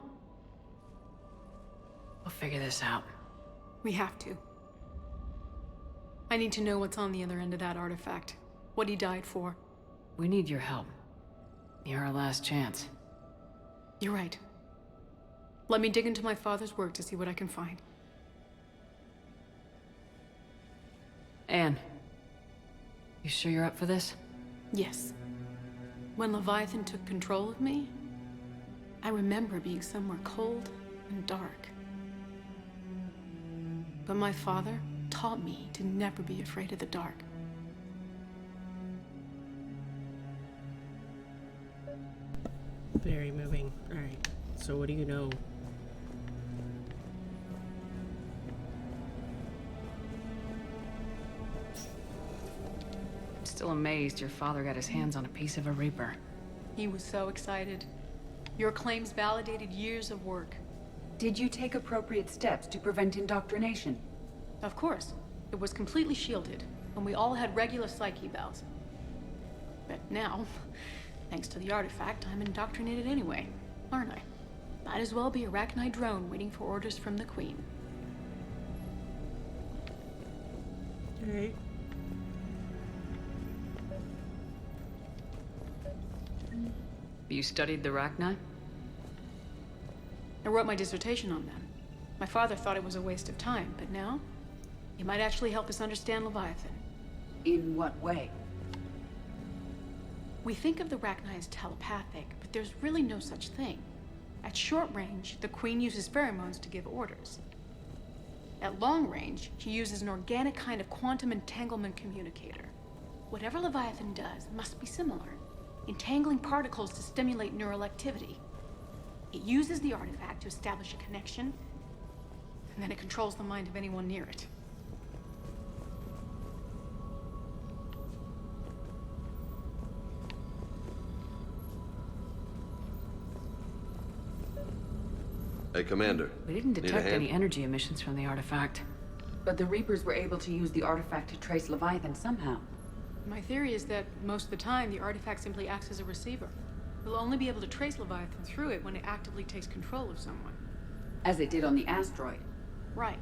[SPEAKER 4] We'll figure this out.
[SPEAKER 8] We have to. I need to know what's on the other end of that artifact. What he died for.
[SPEAKER 4] We need your help. You're our last chance.
[SPEAKER 8] You're right. Let me dig into my father's work to see what I can find.
[SPEAKER 4] Anne, you sure you're up for this?
[SPEAKER 8] Yes. When Leviathan took control of me, I remember being somewhere cold and dark. But my father taught me to never be afraid of the dark.
[SPEAKER 2] Very moving. Alright, so what do you know?
[SPEAKER 4] I'm still amazed your father got his hands on a piece of a Reaper.
[SPEAKER 8] He was so excited. Your claims validated years of work.
[SPEAKER 5] Did you take appropriate steps to prevent indoctrination?
[SPEAKER 8] Of course. It was completely shielded, and we all had regular psych evals. But now, thanks to the artifact, I'm indoctrinated anyway, aren't I? Might as well be a Arachnite drone waiting for orders from the Queen.
[SPEAKER 2] Alright.
[SPEAKER 4] You studied the Rachni?
[SPEAKER 8] I wrote my dissertation on them. My father thought it was a waste of time, but now, it might actually help us understand Leviathan.
[SPEAKER 5] In what way?
[SPEAKER 8] We think of the Rachni as telepathic, but there's really no such thing. At short range, the Queen uses pheromones to give orders. At long range, she uses an organic kind of quantum entanglement communicator. Whatever Leviathan does must be similar, entangling particles to stimulate neural activity. It uses the artifact to establish a connection, and then it controls the mind of anyone near it.
[SPEAKER 13] Hey, Commander.
[SPEAKER 4] We didn't
[SPEAKER 13] Need a
[SPEAKER 4] detect
[SPEAKER 13] hand?
[SPEAKER 4] any energy emissions from the artifact.
[SPEAKER 5] But the Reapers were able to use the artifact to trace Leviathan somehow.
[SPEAKER 8] My theory is that most of the time, the artifact simply acts as a receiver. We'll only be able to trace Leviathan through it when it actively takes control of someone.
[SPEAKER 5] As it did on the asteroid.
[SPEAKER 8] Right.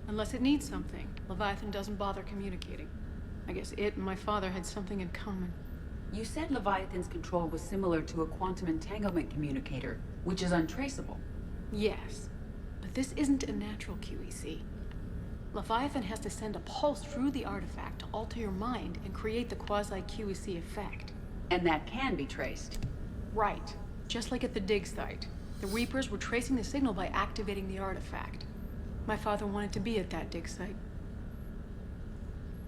[SPEAKER 8] Unless it needs something, Leviathan doesn't bother communicating. I guess it and my father had something in common.
[SPEAKER 5] You said Leviathan's control was similar to a quantum entanglement communicator, which is untraceable.
[SPEAKER 8] Yes, but this isn't a natural QEC. Leviathan has to send a pulse through the artifact to alter your mind and create the quasi-QEC effect.
[SPEAKER 5] And that can be traced.
[SPEAKER 8] Right. Just like at the dig site. The Reapers were tracing the signal by activating the artifact. My father wanted to be at that dig site.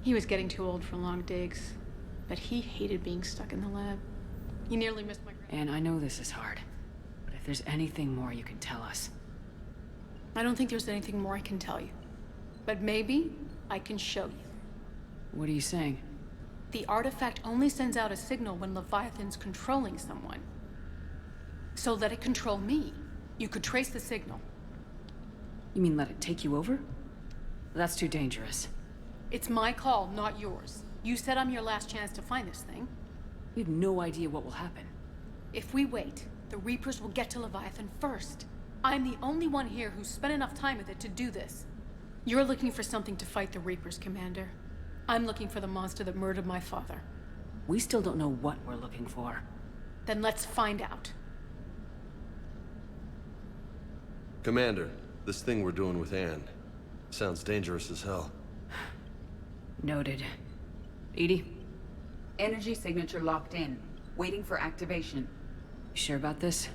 [SPEAKER 8] He was getting too old for long digs, but he hated being stuck in the lab. He nearly missed my...
[SPEAKER 4] And I know this is hard, but if there's anything more you can tell us.
[SPEAKER 8] I don't think there's anything more I can tell you. But maybe I can show you.
[SPEAKER 4] What are you saying?
[SPEAKER 8] The artifact only sends out a signal when Leviathan's controlling someone. So let it control me. You could trace the signal.
[SPEAKER 4] You mean let it take you over? That's too dangerous.
[SPEAKER 8] It's my call, not yours. You said I'm your last chance to find this thing.
[SPEAKER 4] We have no idea what will happen.
[SPEAKER 8] If we wait, the Reapers will get to Leviathan first. I'm the only one here who's spent enough time with it to do this. You're looking for something to fight the Reapers, Commander. I'm looking for the monster that murdered my father.
[SPEAKER 4] We still don't know what we're looking for.
[SPEAKER 8] Then let's find out.
[SPEAKER 13] Commander, this thing we're doing with Anne sounds dangerous as hell.
[SPEAKER 4] Noted. Edie?
[SPEAKER 5] Energy signature locked in. Waiting for activation.
[SPEAKER 4] You sure about this?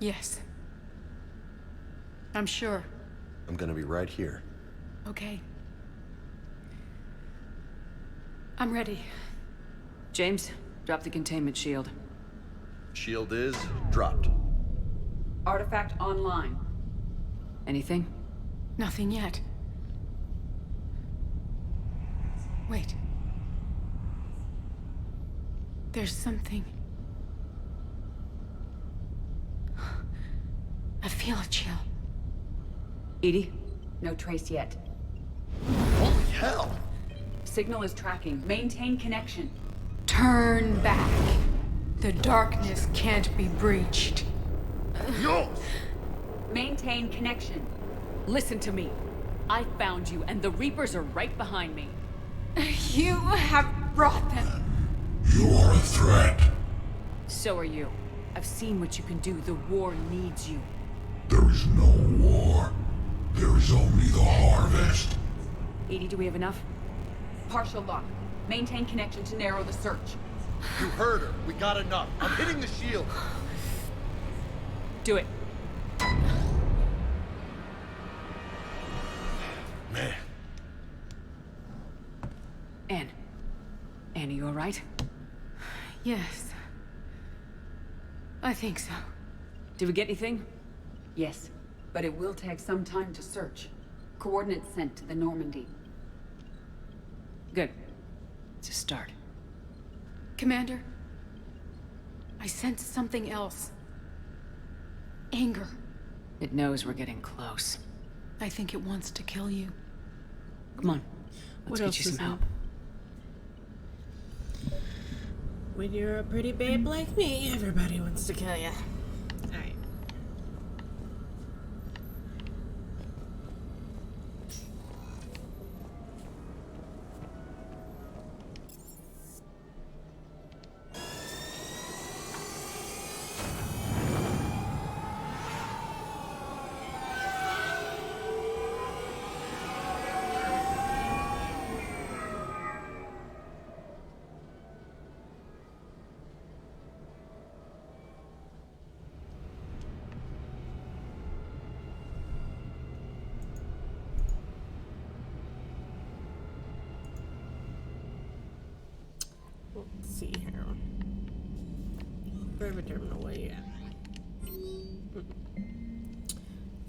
[SPEAKER 8] Yes. I'm sure.
[SPEAKER 13] I'm gonna be right here.
[SPEAKER 8] Okay. I'm ready.
[SPEAKER 4] James, drop the containment shield.
[SPEAKER 13] Shield is dropped.
[SPEAKER 5] Artifact online.
[SPEAKER 4] Anything?
[SPEAKER 8] Nothing yet. Wait. There's something. I feel a chill.
[SPEAKER 4] Edie?
[SPEAKER 5] No trace yet.
[SPEAKER 13] Holy hell!
[SPEAKER 5] Signal is tracking. Maintain connection.
[SPEAKER 8] Turn back. The darkness can't be breached.
[SPEAKER 13] No!
[SPEAKER 5] Maintain connection.
[SPEAKER 4] Listen to me. I found you, and the Reapers are right behind me.
[SPEAKER 8] You have brought them.
[SPEAKER 3] You are a threat.
[SPEAKER 4] So are you. I've seen what you can do. The war needs you.
[SPEAKER 3] There is no war. There is only the harvest.
[SPEAKER 4] Edie, do we have enough?
[SPEAKER 5] Partial lock. Maintain connection to narrow the search.
[SPEAKER 13] You heard her. We got enough. I'm hitting the shield.
[SPEAKER 4] Do it.
[SPEAKER 13] Man.
[SPEAKER 4] Anne. Anne, are you alright?
[SPEAKER 8] Yes. I think so.
[SPEAKER 4] Did we get anything?
[SPEAKER 5] Yes, but it will take some time to search. Coordinates sent to the Normandy.
[SPEAKER 4] Good. It's a start.
[SPEAKER 8] Commander, I sense something else. Anger.
[SPEAKER 4] It knows we're getting close.
[SPEAKER 8] I think it wants to kill you.
[SPEAKER 4] Come on. Let's
[SPEAKER 2] What
[SPEAKER 4] get
[SPEAKER 2] else
[SPEAKER 4] you some
[SPEAKER 2] is
[SPEAKER 4] help.
[SPEAKER 2] When you're a pretty babe like me, everybody wants to kill you. Alright. Private terminal, what you got?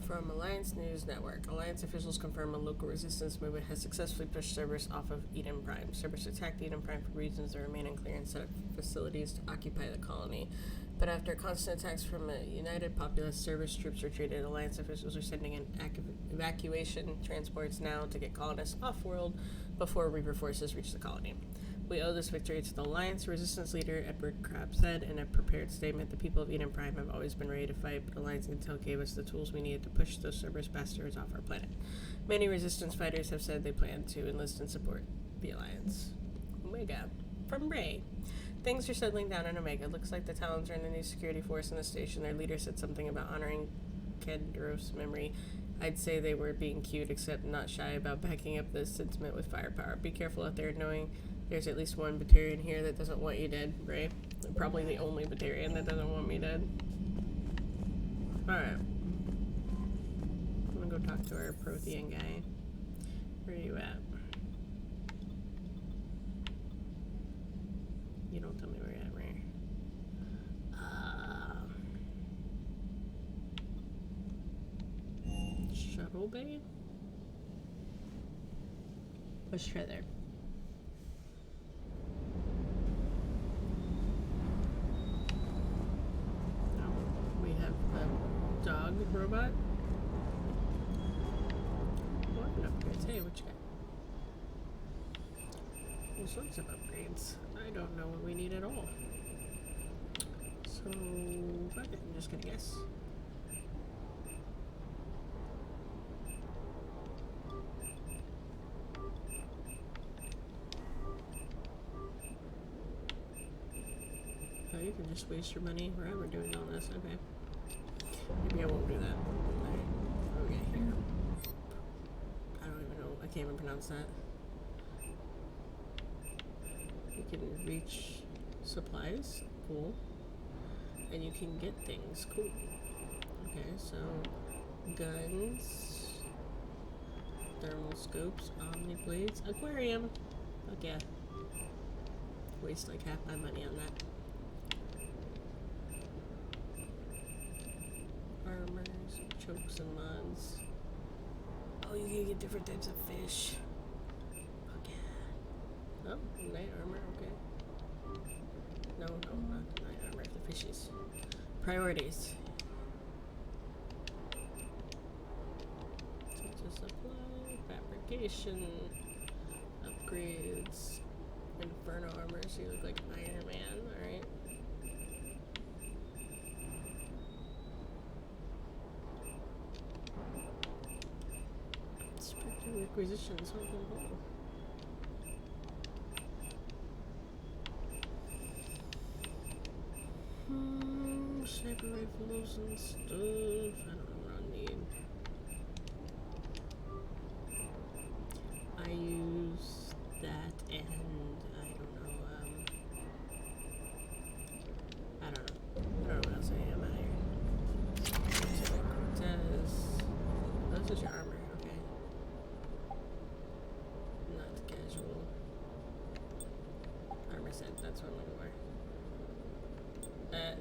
[SPEAKER 2] From Alliance News Network. Alliance officials confirm a local resistance movement has successfully pushed Cerberus off of Eden Prime. Cerberus attacked Eden Prime for reasons that remain unclear and set up facilities to occupy the colony. But after constant attacks from a united populace, Cerberus troops retreated. Alliance officials are sending in evacuation transports now to get colonists off-world before Reaper forces reach the colony. We owe this victory to the Alliance, Resistance leader Edward Crabb said in a prepared statement. The people of Eden Prime have always been ready to fight, but Alliance intel gave us the tools we needed to push those Cerberus bastards off our planet. Many Resistance fighters have said they plan to enlist and support the Alliance. Omega. From Ray. Things are settling down in Omega. Looks like the Talons are in a new security force in the station. Their leader said something about honoring Kendros' memory. I'd say they were being cute, except not shy about backing up this sentiment with firepower. Be careful out there, knowing there's at least one Batarian here that doesn't want you dead, right? Probably the only Batarian that doesn't want me dead. Alright. I'm gonna go talk to our Prothean guy. Where are you at? You don't tell me where you're at, right? Shuttle bay? Let's try there. Dog robot. What upgrades? Hey, what you got? All sorts of upgrades. I don't know what we need at all. So, fuck it, I'm just gonna guess. Oh, you can just waste your money forever doing all this. Okay. Maybe I won't do that. Alright. Okay, here. I don't even know. I can't even pronounce that. You can reach supplies. Cool. And you can get things. Cool. Okay, so guns, thermal scopes, omni blades, aquarium. Okay. Waste like half my money on that. Armors, chokes, and mods. Oh, you can get different types of fish. Okay. Oh, night armor, okay. No, not night armor, the fishes. Priorities. Such as supply, fabrication, upgrades, inferno armor, so you look like Iron Man, alright. Requisitions, sniper rifles and stuff. I don't know what I need. I use that and I don't know what else I am out here. Cortez. That's just your armor. Armor set, that's what I'm looking for.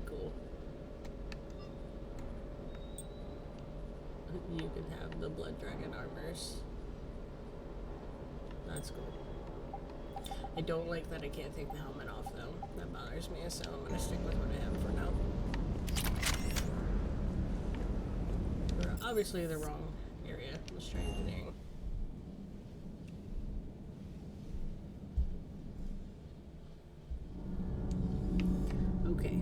[SPEAKER 2] Cool. You can have the Blood Dragon armors. That's cool. I don't like that I can't take the helmet off though. That bothers me, so I'm gonna stick with what I have for now. We're obviously the wrong area. Let's try engineering. Okay.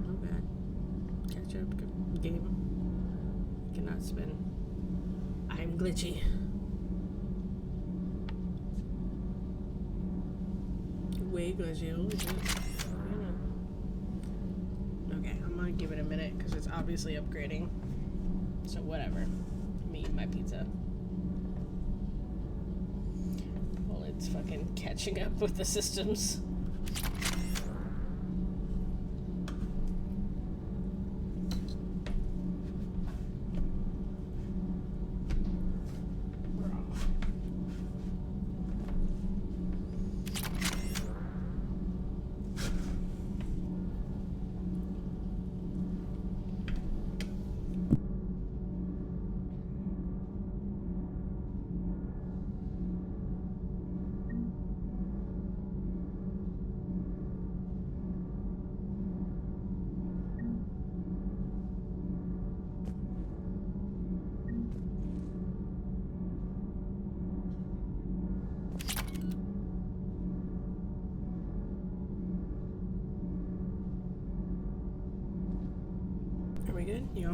[SPEAKER 2] Not bad. Catch up game. Cannot spin. I'm glitchy. Way glitchy. Okay, I'm gonna give it a minute because it's obviously upgrading. So whatever. Let me eat my pizza. Well, it's fucking catching up with the systems.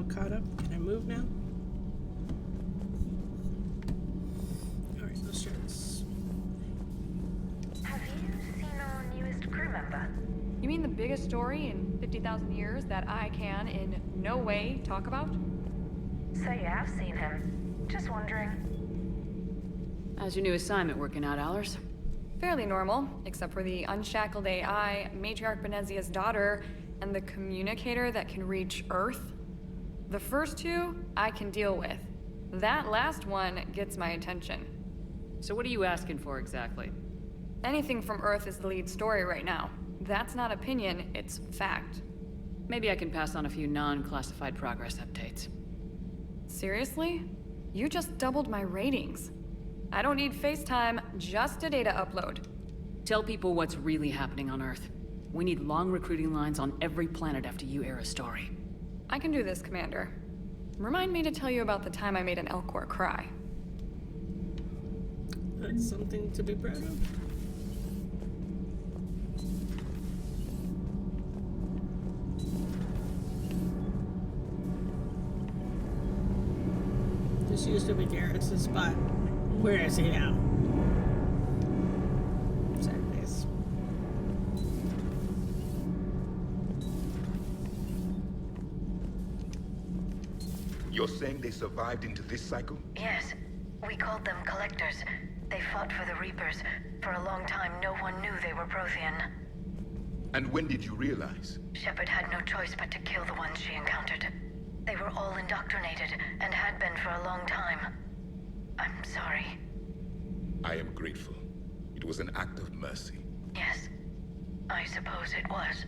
[SPEAKER 2] all caught up. Can I move now? Alright, let's try this.
[SPEAKER 10] Have you seen our newest crew member?
[SPEAKER 14] You mean the biggest story in 50,000 years that I can in no way talk about?
[SPEAKER 10] So you have seen him. Just wondering.
[SPEAKER 4] How's your new assignment working out, Allers?
[SPEAKER 14] Fairly normal, except for the unshackled AI, Matriarch Benezia's daughter, and the communicator that can reach Earth. The first two, I can deal with. That last one gets my attention.
[SPEAKER 4] So what are you asking for exactly?
[SPEAKER 14] Anything from Earth is the lead story right now. That's not opinion, it's fact.
[SPEAKER 4] Maybe I can pass on a few non-classified progress updates.
[SPEAKER 14] Seriously? You just doubled my ratings. I don't need FaceTime, just a data upload.
[SPEAKER 4] Tell people what's really happening on Earth. We need long recruiting lines on every planet after you air a story.
[SPEAKER 14] I can do this, Commander. Remind me to tell you about the time I made an Elcor cry.
[SPEAKER 2] That's something to be proud of. This used to be Garrett's spot. Where is he now? Sad face.
[SPEAKER 3] You're saying they survived into this cycle?
[SPEAKER 10] Yes. We called them Collectors. They fought for the Reapers. For a long time, no one knew they were Prothean.
[SPEAKER 3] And when did you realize?
[SPEAKER 10] Shepard had no choice but to kill the ones she encountered. They were all indoctrinated, and had been for a long time. I'm sorry.
[SPEAKER 3] I am grateful. It was an act of mercy.
[SPEAKER 10] Yes. I suppose it was.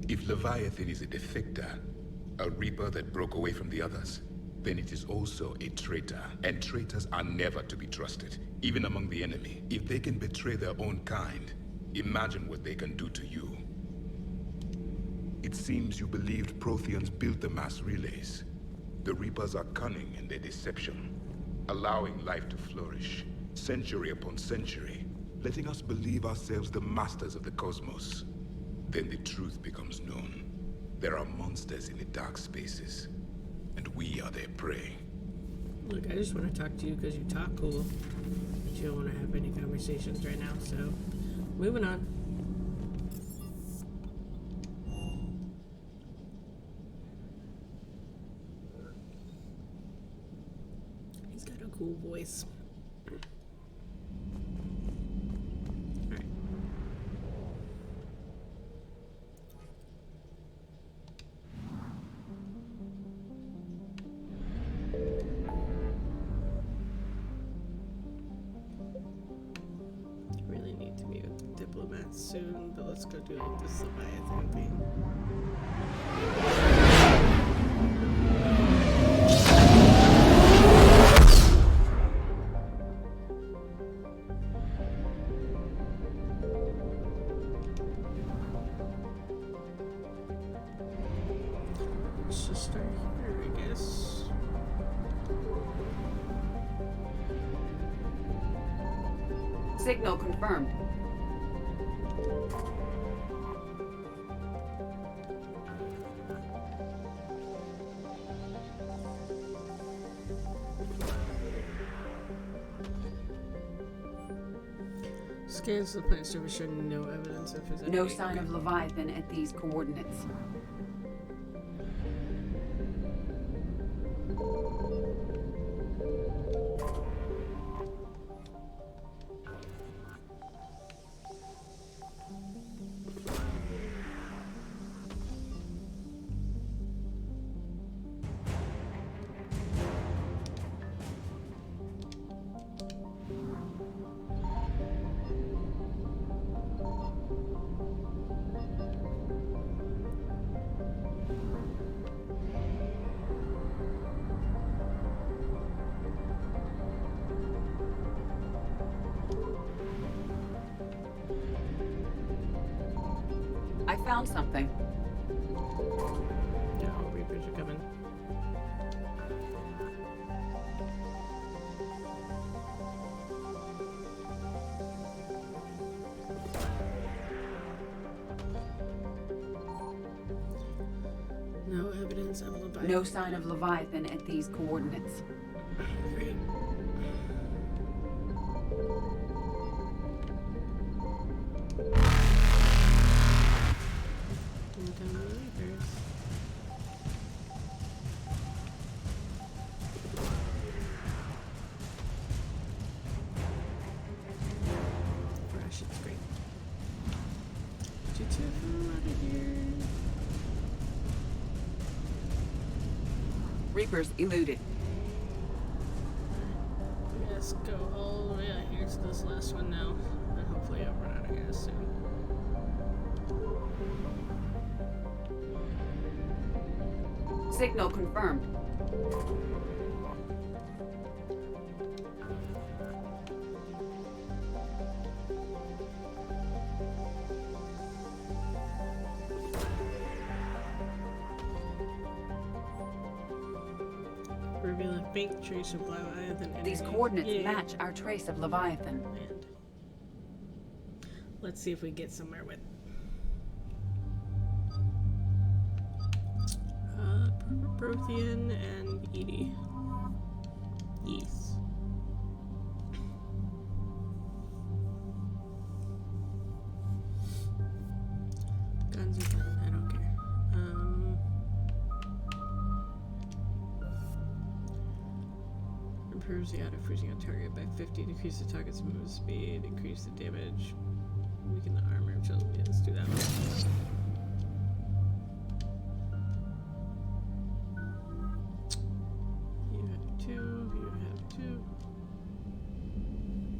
[SPEAKER 3] If Leviathan is a defector, a Reaper that broke away from the others, then it is also a traitor. And traitors are never to be trusted, even among the enemy. If they can betray their own kind, imagine what they can do to you. It seems you believed Protheans built the mass relays. The Reapers are cunning in their deception, allowing life to flourish, century upon century, letting us believe ourselves the masters of the cosmos. Then the truth becomes known. There are monsters in the dark spaces, and we are their prey.
[SPEAKER 2] Look, I just want to talk to you because you talk cool, but you don't want to have any conversations right now, so moving on. He's got a cool voice. Really need to meet with the diplomats soon, but let's go do like this Leviathan thing. Let's just start here, I guess.
[SPEAKER 5] Signal confirmed.
[SPEAKER 2] Scans the plant surface showing no evidence of his
[SPEAKER 5] No
[SPEAKER 2] enemy.
[SPEAKER 5] sign of Leviathan at these coordinates. I found something.
[SPEAKER 2] No, Reapers are coming. No evidence of Leviathan. fine.
[SPEAKER 5] No sign of Leviathan at these coordinates.
[SPEAKER 2] Great. Ration's great. Get you out of here.
[SPEAKER 5] Reapers eluded.
[SPEAKER 2] Let's go all the way out here to this last one now. And hopefully I'll run out of gas soon.
[SPEAKER 5] Signal confirmed.
[SPEAKER 2] Reveal a faint trace of Leviathan energy.
[SPEAKER 5] These coordinates
[SPEAKER 2] Yay.
[SPEAKER 5] match our trace of Leviathan.
[SPEAKER 2] And let's see if we get somewhere with Prothean and Edie. Yes. Guns are fun, I don't care. Improves the auto freezing on target by 50, decrease the target's movement speed, increase the damage, weaken the armor. Yeah, let's do that one. You have two, you have two.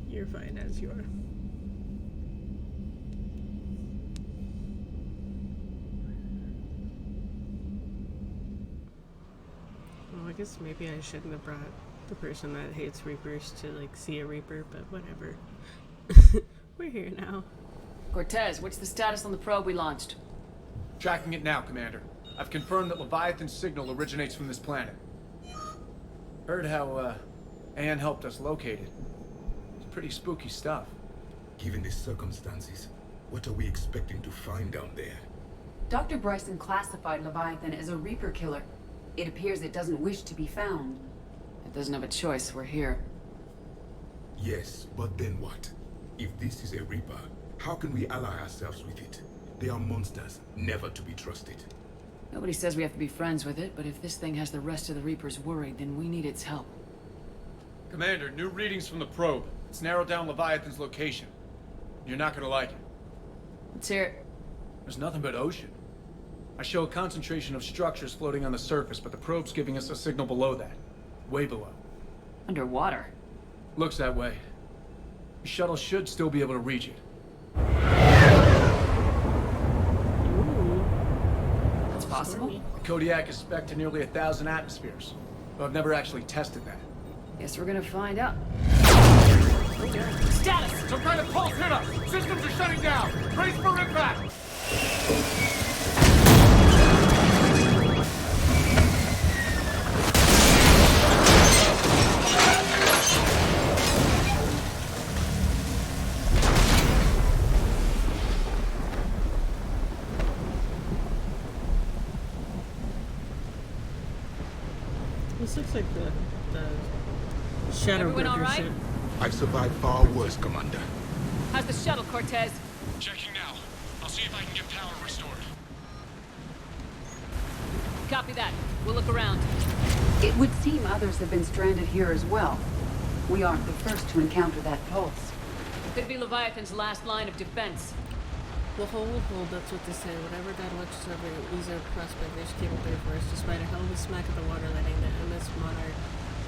[SPEAKER 2] You're fine as you are. Well, I guess maybe I shouldn't have brought the person that hates Reapers to, like, see a Reaper, but whatever. We're here now.
[SPEAKER 4] Cortez, what's the status on the probe we launched?
[SPEAKER 12] Tracking it now, Commander. I've confirmed that Leviathan's signal originates from this planet. Heard how, Anne helped us locate it. It's pretty spooky stuff.
[SPEAKER 3] Given the circumstances, what are we expecting to find down there?
[SPEAKER 5] Dr. Bryson classified Leviathan as a Reaper killer. It appears it doesn't wish to be found.
[SPEAKER 4] It doesn't have a choice, we're here.
[SPEAKER 3] Yes, but then what? If this is a Reaper, how can we ally ourselves with it? They are monsters, never to be trusted.
[SPEAKER 4] Nobody says we have to be friends with it, but if this thing has the rest of the Reapers worried, then we need its help.
[SPEAKER 12] Commander, new readings from the probe. It's narrowed down Leviathan's location. You're not gonna like it.
[SPEAKER 4] Let's hear it.
[SPEAKER 12] There's nothing but ocean. I show a concentration of structures floating on the surface, but the probe's giving us a signal below that. Way below.
[SPEAKER 4] Underwater?
[SPEAKER 12] Looks that way. The shuttle should still be able to reach it.
[SPEAKER 4] That's possible.
[SPEAKER 12] The Kodiak is spec'd to nearly 1,000 atmospheres, but I've never actually tested that.
[SPEAKER 4] Guess we're gonna find out.
[SPEAKER 12] Status! Some kind of pulse hit us! Systems are shutting down! Brace for impact!
[SPEAKER 2] This looks like the Shadow
[SPEAKER 14] Everyone all
[SPEAKER 2] Broker
[SPEAKER 14] right?
[SPEAKER 2] ship.
[SPEAKER 3] I've survived far worse, Commander.
[SPEAKER 14] How's the shuttle, Cortez?
[SPEAKER 9] Checking now. I'll see if I can get power restored.
[SPEAKER 14] Copy that. We'll look around.
[SPEAKER 5] It would seem others have been stranded here as well. We aren't the first to encounter that pulse.
[SPEAKER 4] Could be Leviathan's last line of defense.
[SPEAKER 2] Well, hold, that's what they say. Whatever that watches over Uzo Prospectors came through for us, despite a hell of a smack at the water letting the MS Monarch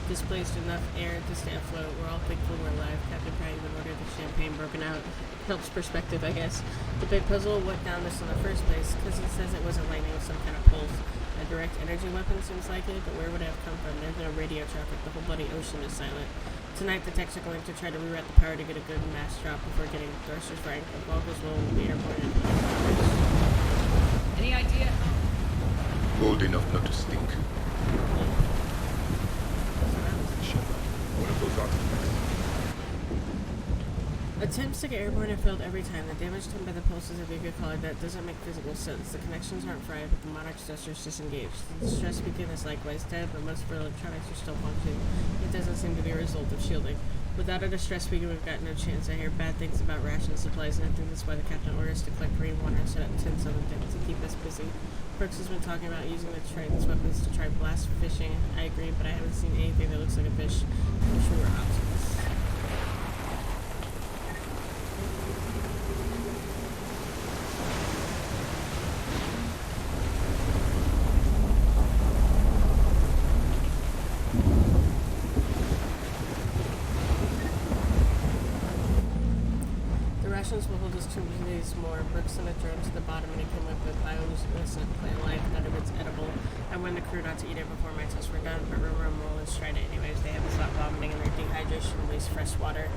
[SPEAKER 2] displaced enough air to stay afloat. We're all thankful we're alive. Captain Pratt even ordered the champagne broken out. Helps perspective, I guess. The big puzzle, what down this in the first place? Because it says it wasn't lightning with some kind of pulse. A direct energy weapon seems like it, but where would it have come from? There's no radio traffic. The whole bloody ocean is silent. Tonight, the techs are going to try to reroute the power to get a good mass drop before getting thrusters right. If all goes well, we'll be airborne.
[SPEAKER 4] Any idea?
[SPEAKER 3] Bold enough not to stink. One of those artifacts.
[SPEAKER 2] A Attempts to get airborne have failed every time. The damage done by the pulses, if you could call it that, doesn't make physical sense. The connections aren't fried, but the Monarch's thrusters disengaged. The stress beacon is likewise dead, but most of our electronics are still functioning. It doesn't seem to be a result of shielding. Without a distress beacon, we've got no chance. I hear bad things about ration supplies, and I think that's why the captain orders to collect green water and set up tents on the deck to keep us busy. Brooks has been talking about using the Triton's weapons to try blast fishing. I agree, but I haven't seen anything that looks like a fish. I'm sure we're optimists. Will hold us 2 days more. Brooks sent a drone to the bottom and it came up with bioluminescent plant life. None of it's edible. I warned the crew not to eat it before my tests were done, but rumor and Rollins tried it anyways. They haven't stopped vomiting and their dehydration wastes fresh water.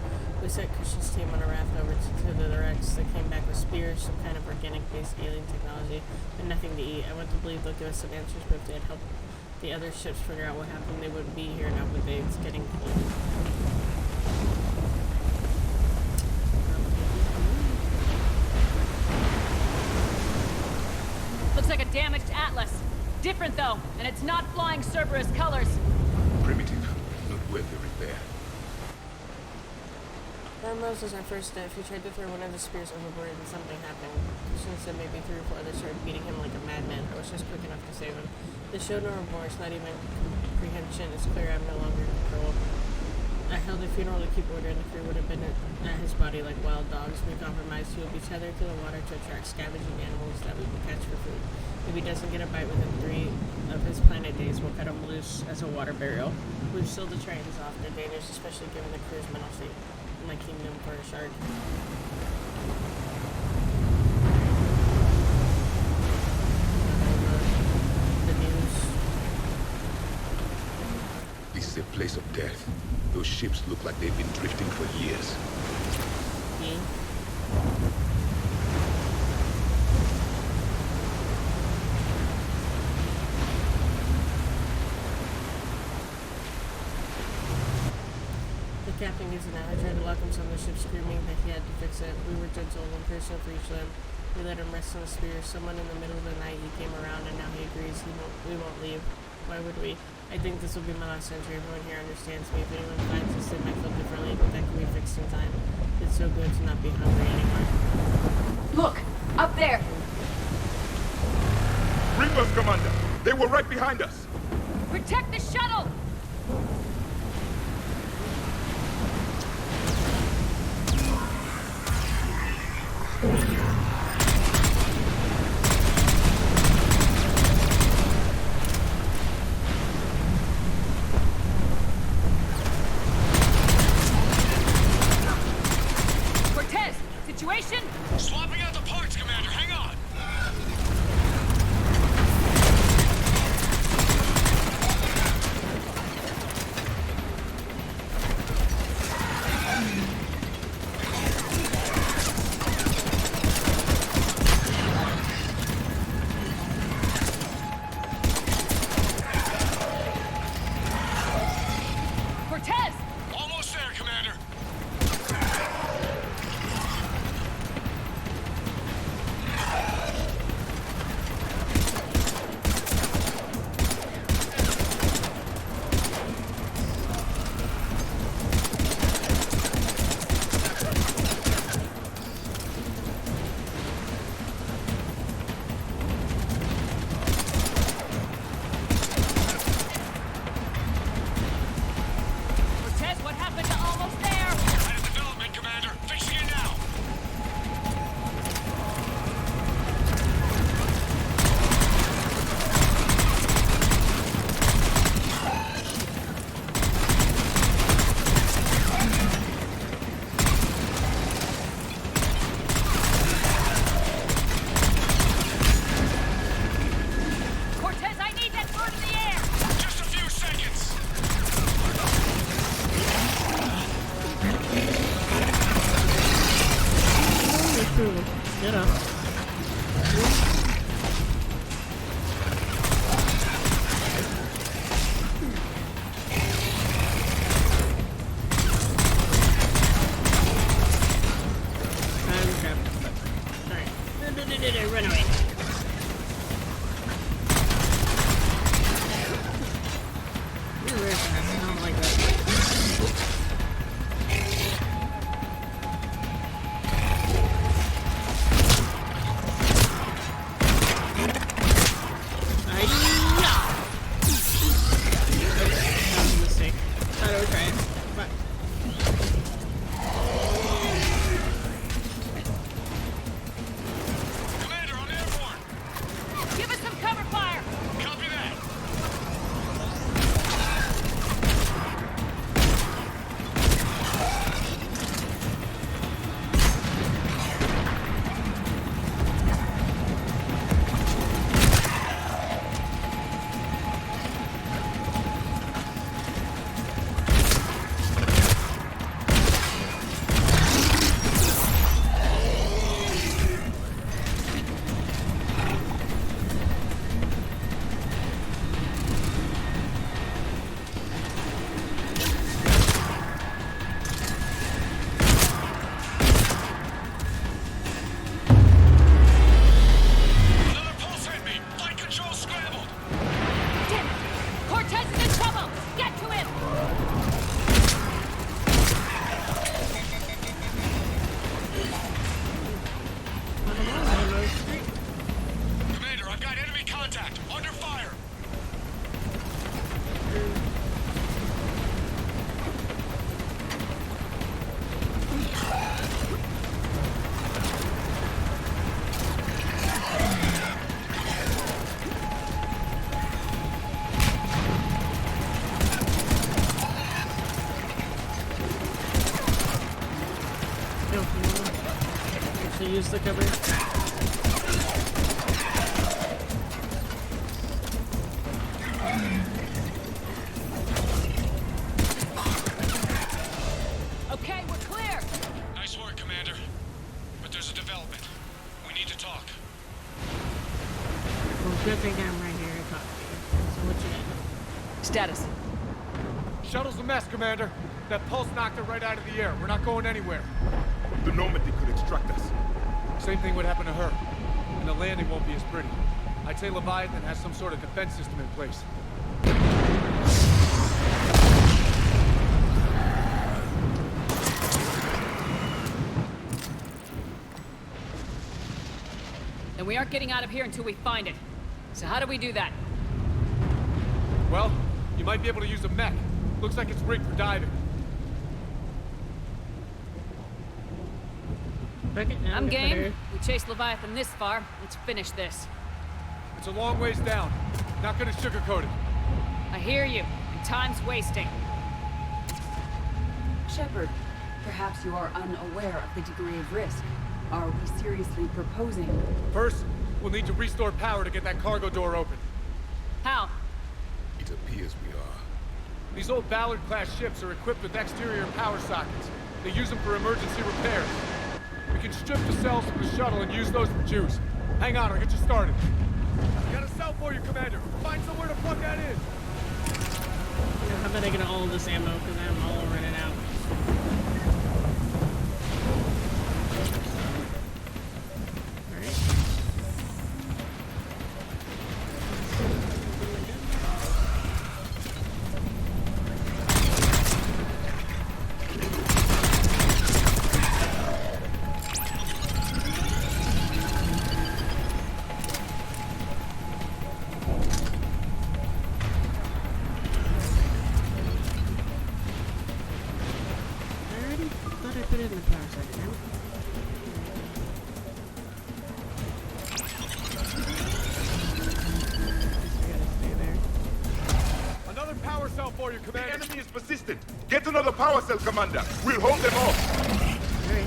[SPEAKER 2] We sent Christian's team on a raft over to the wrecks. They came back with spears, some kind of organic-based alien technology, but nothing to eat. I want to believe they'll give us some answers, but if they had helped the other ships figure out what happened, they wouldn't be here now, would they? It's getting cold.
[SPEAKER 15] Looks like a damaged Atlas. Different though, and it's not flying Cerberus colors.
[SPEAKER 3] Primitive, not worth the repair.
[SPEAKER 2] Thermos was our first step. He tried to throw one of the spears overboard and something happened. Christian said maybe 3 or 4 others started beating him like a madman. I was just quick enough to save him. This showed no remorse, not even comprehension. It's clear I'm no longer in control. I held a funeral to keep order, and the crew would have been at his body like wild dogs. We compromised. He will be tethered to the water to attract scavenging animals that we will catch for food. If he doesn't get a bite within 3 of his planet days, we'll cut him loose as a water burial. We've sealed the Tritons off. They're dangerous, especially given the crew's mental state. In my kingdom for a shark. The news.
[SPEAKER 3] This is a place of death. Those ships look like they've been drifting for years.
[SPEAKER 2] Yeah. The captain gets it now. I tried to lock him on the ship, screaming that he had to fix it. We were gentle, 1 person for each of them. We let him rest on the spear. Someone in the middle of the night, he came around, and now he agrees we won't leave. Why would we? I think this will be my last century. Everyone here understands me. If anyone finds this, they might feel differently, but that can be fixed in time. It's so good to not be hungry anymore.
[SPEAKER 15] Look! Up there!
[SPEAKER 3] Reapers, Commander! They were right behind us!
[SPEAKER 15] Protect the shuttle!
[SPEAKER 9] Swapping out the parts, Commander. Hang on.
[SPEAKER 2] use the cover.
[SPEAKER 15] Okay, we're clear.
[SPEAKER 12] Nice work, Commander. But there's a development. We need to talk.
[SPEAKER 2] Well, good thing I'm right here to talk to you. So what you got?
[SPEAKER 15] Status.
[SPEAKER 12] Shuttle's a mess, Commander. That pulse knocked it right out of the air. We're not going anywhere.
[SPEAKER 3] The Normandy could extract us.
[SPEAKER 12] Same thing would happen to her. And the landing won't be as pretty. I'd say Leviathan has some sort of defense system in place.
[SPEAKER 15] And we aren't getting out of here until we find it. So how do we do that?
[SPEAKER 12] Well, you might be able to use a mech. Looks like it's rigged for diving.
[SPEAKER 15] I'm game. We chased Leviathan this far. Let's finish this.
[SPEAKER 12] It's a long ways down. Not gonna sugarcoat it.
[SPEAKER 15] I hear you. And time's wasting.
[SPEAKER 5] Shepard, perhaps you are unaware of the degree of risk. Are we seriously proposing?
[SPEAKER 12] First, we'll need to restore power to get that cargo door open.
[SPEAKER 15] How?
[SPEAKER 3] It appears we are.
[SPEAKER 12] These old Ballard-class ships are equipped with exterior power sockets. They use them for emergency repairs. We can strip the cells from the shuttle and use those for juice. Hang on, I'll get you started. I got a cell for you, Commander. Find somewhere to plug that in.
[SPEAKER 2] How about I get all of this ammo because I'm all running out.
[SPEAKER 12] For you, Commander.
[SPEAKER 3] The enemy is persistent. Get another power cell, Commander. We'll hold them off.
[SPEAKER 2] Right.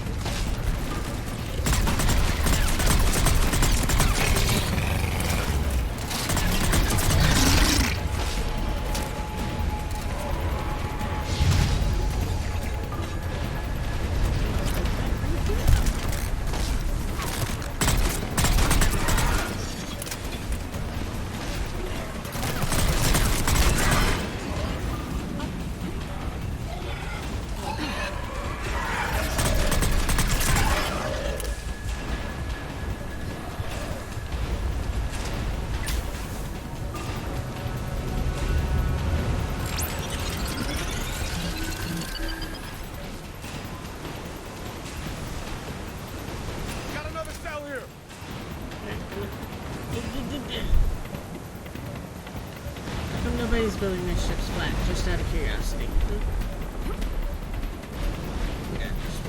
[SPEAKER 2] Nobody's building their ships flat, just out of curiosity. Yeah, just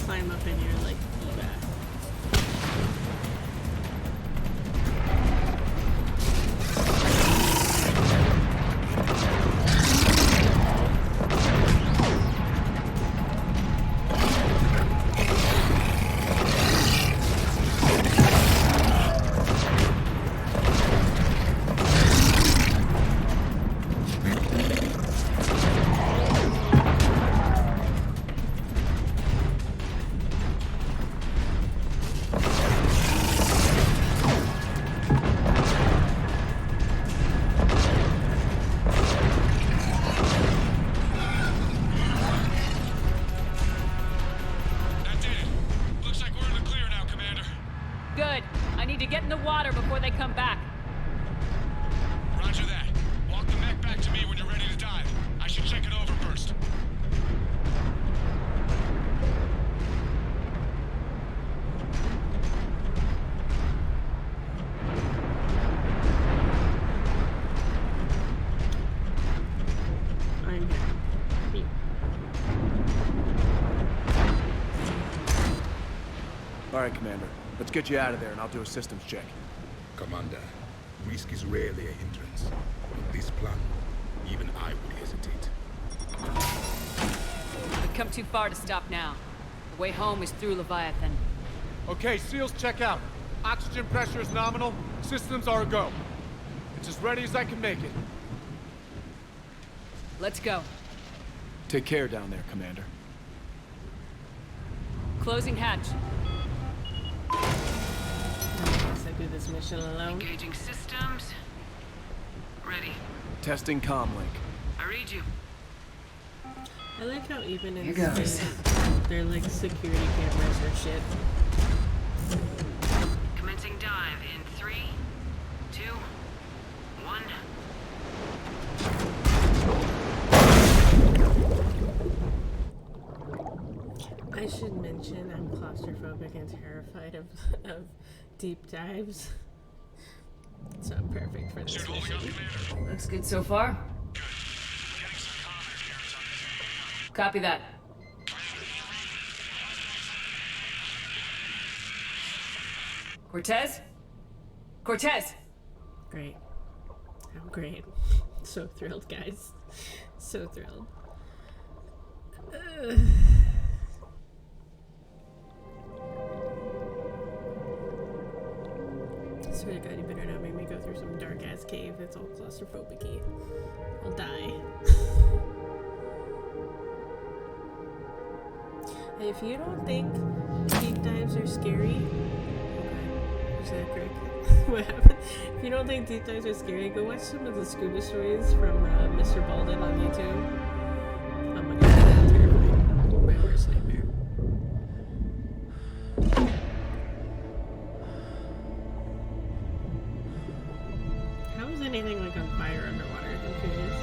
[SPEAKER 2] climb up in here like that.
[SPEAKER 12] Alright, Commander. Let's get you out of there and I'll do a systems check.
[SPEAKER 3] Commander, risk is rarely a hindrance. On this plan, even I would hesitate.
[SPEAKER 15] We've come too far to stop now. The way home is through Leviathan.
[SPEAKER 12] Okay, SEALs check out. Oxygen pressure is nominal. Systems are a go. It's as ready as I can make it.
[SPEAKER 15] Let's go.
[SPEAKER 12] Take care down there, Commander.
[SPEAKER 15] Closing hatch.
[SPEAKER 2] I guess I do this mission alone.
[SPEAKER 6] Engaging systems. Ready.
[SPEAKER 12] Testing comlink.
[SPEAKER 6] I read you.
[SPEAKER 2] I like how even in
[SPEAKER 5] Here goes.
[SPEAKER 2] space, they're like security cameras or shit.
[SPEAKER 6] Commencing dive in 3, 2, 1.
[SPEAKER 2] I should mention I'm claustrophobic and terrified of deep dives. So I'm perfect for this mission.
[SPEAKER 4] Looks good so far. Copy that. Cortez? Cortez!
[SPEAKER 2] Great. I'm great. So thrilled, guys. So thrilled. I swear to God, you better not make me go through some dark ass cave that's all claustrophobic-y. I'll die. If you don't think deep dives are scary, okay, is that correct? What happened? If you don't think deep dives are scary, go watch some of the scuba stories from Mr. Baldwin on YouTube. Oh my God, that's terrifying. My worst nightmare. How is anything like on fire underwater? I'm curious.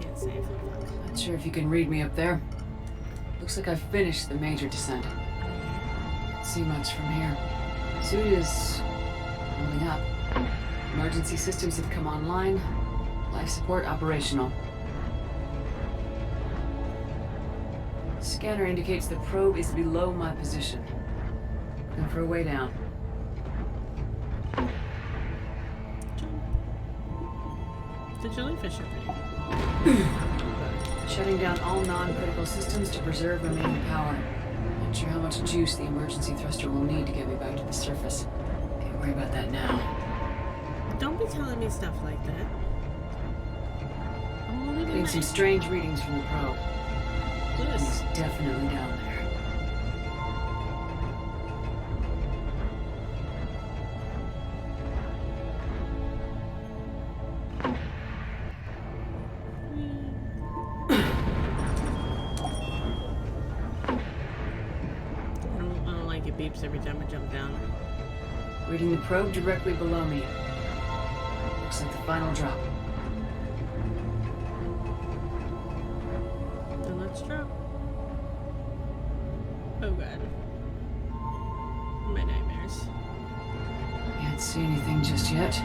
[SPEAKER 2] Can't save them.
[SPEAKER 4] Not sure if you can read me up there. Looks like I've finished the major descent. Can't see much from here. Suit is holding up. Emergency systems have come online. Life support operational. Scanner indicates the probe is below my position. Looking for a way down.
[SPEAKER 2] The jellyfish are pretty.
[SPEAKER 4] Shutting down all non-critical systems to preserve remaining power. Not sure how much juice the emergency thruster will need to get me back to the surface. Can't worry about that now.
[SPEAKER 2] Don't be telling me stuff like that. I'm only
[SPEAKER 4] Getting some strange readings from the probe.
[SPEAKER 2] Yes.
[SPEAKER 4] It's definitely down there.
[SPEAKER 2] I don't like it beeps every time I jump down.
[SPEAKER 4] Reading the probe directly below me. Looks like the final drop.
[SPEAKER 2] Then let's drop. Oh God. My nightmares.
[SPEAKER 4] Can't see anything just yet.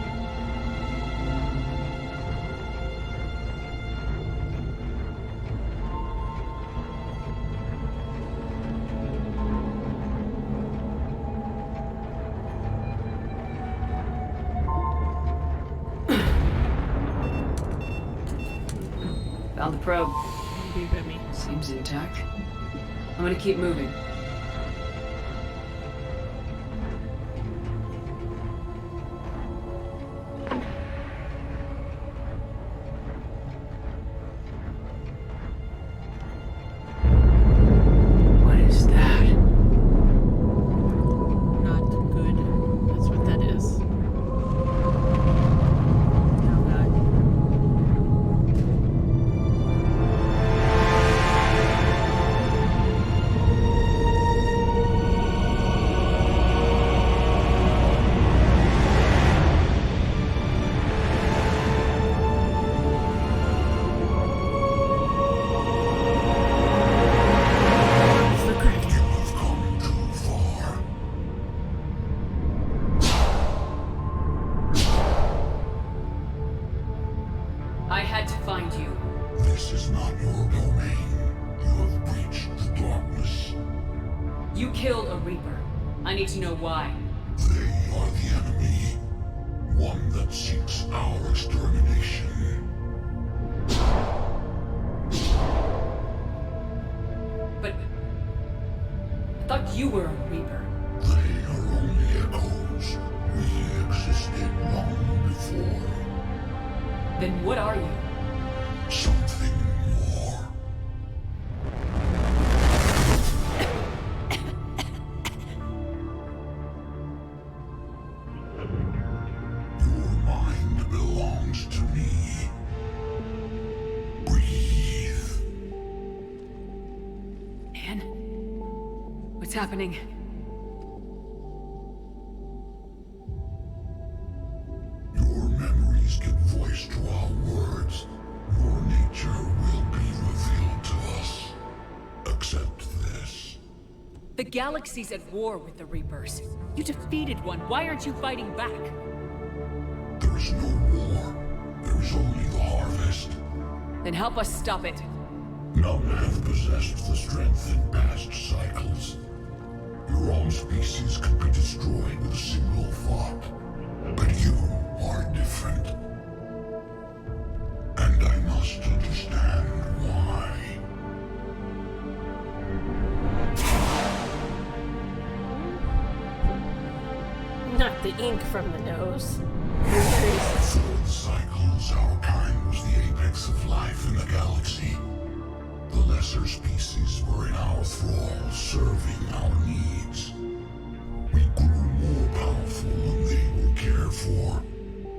[SPEAKER 4] Found the probe.
[SPEAKER 2] Beep at me.
[SPEAKER 4] Seems intact. I'm gonna keep moving. What is that?
[SPEAKER 2] Not good. That's what that is. Oh God.
[SPEAKER 4] killed a Reaper. I need to know why.
[SPEAKER 16] They are the enemy. One that seeks our extermination.
[SPEAKER 4] But I thought you were a Reaper.
[SPEAKER 16] They are only echoes. We existed long before.
[SPEAKER 4] Then what are you?
[SPEAKER 16] Something more. Your mind belongs to me. Breathe.
[SPEAKER 4] Anne? What's happening?
[SPEAKER 16] Your memories give voice to our words. Your nature will be revealed to us. Accept this.
[SPEAKER 15] The galaxy's at war with the Reapers. You defeated one. Why aren't you fighting back?
[SPEAKER 16] There is no war. There is only the harvest.
[SPEAKER 15] Then help us stop it.
[SPEAKER 16] None have possessed the strength in past cycles. Your own species could be destroyed with a single thought. But you are different. And I must understand why.
[SPEAKER 2] Not the ink from the nose.
[SPEAKER 16] Through the cycles, our kind was the apex of life in the galaxy. The lesser species were in our thrall, serving our needs. We grew more powerful and they were cared for,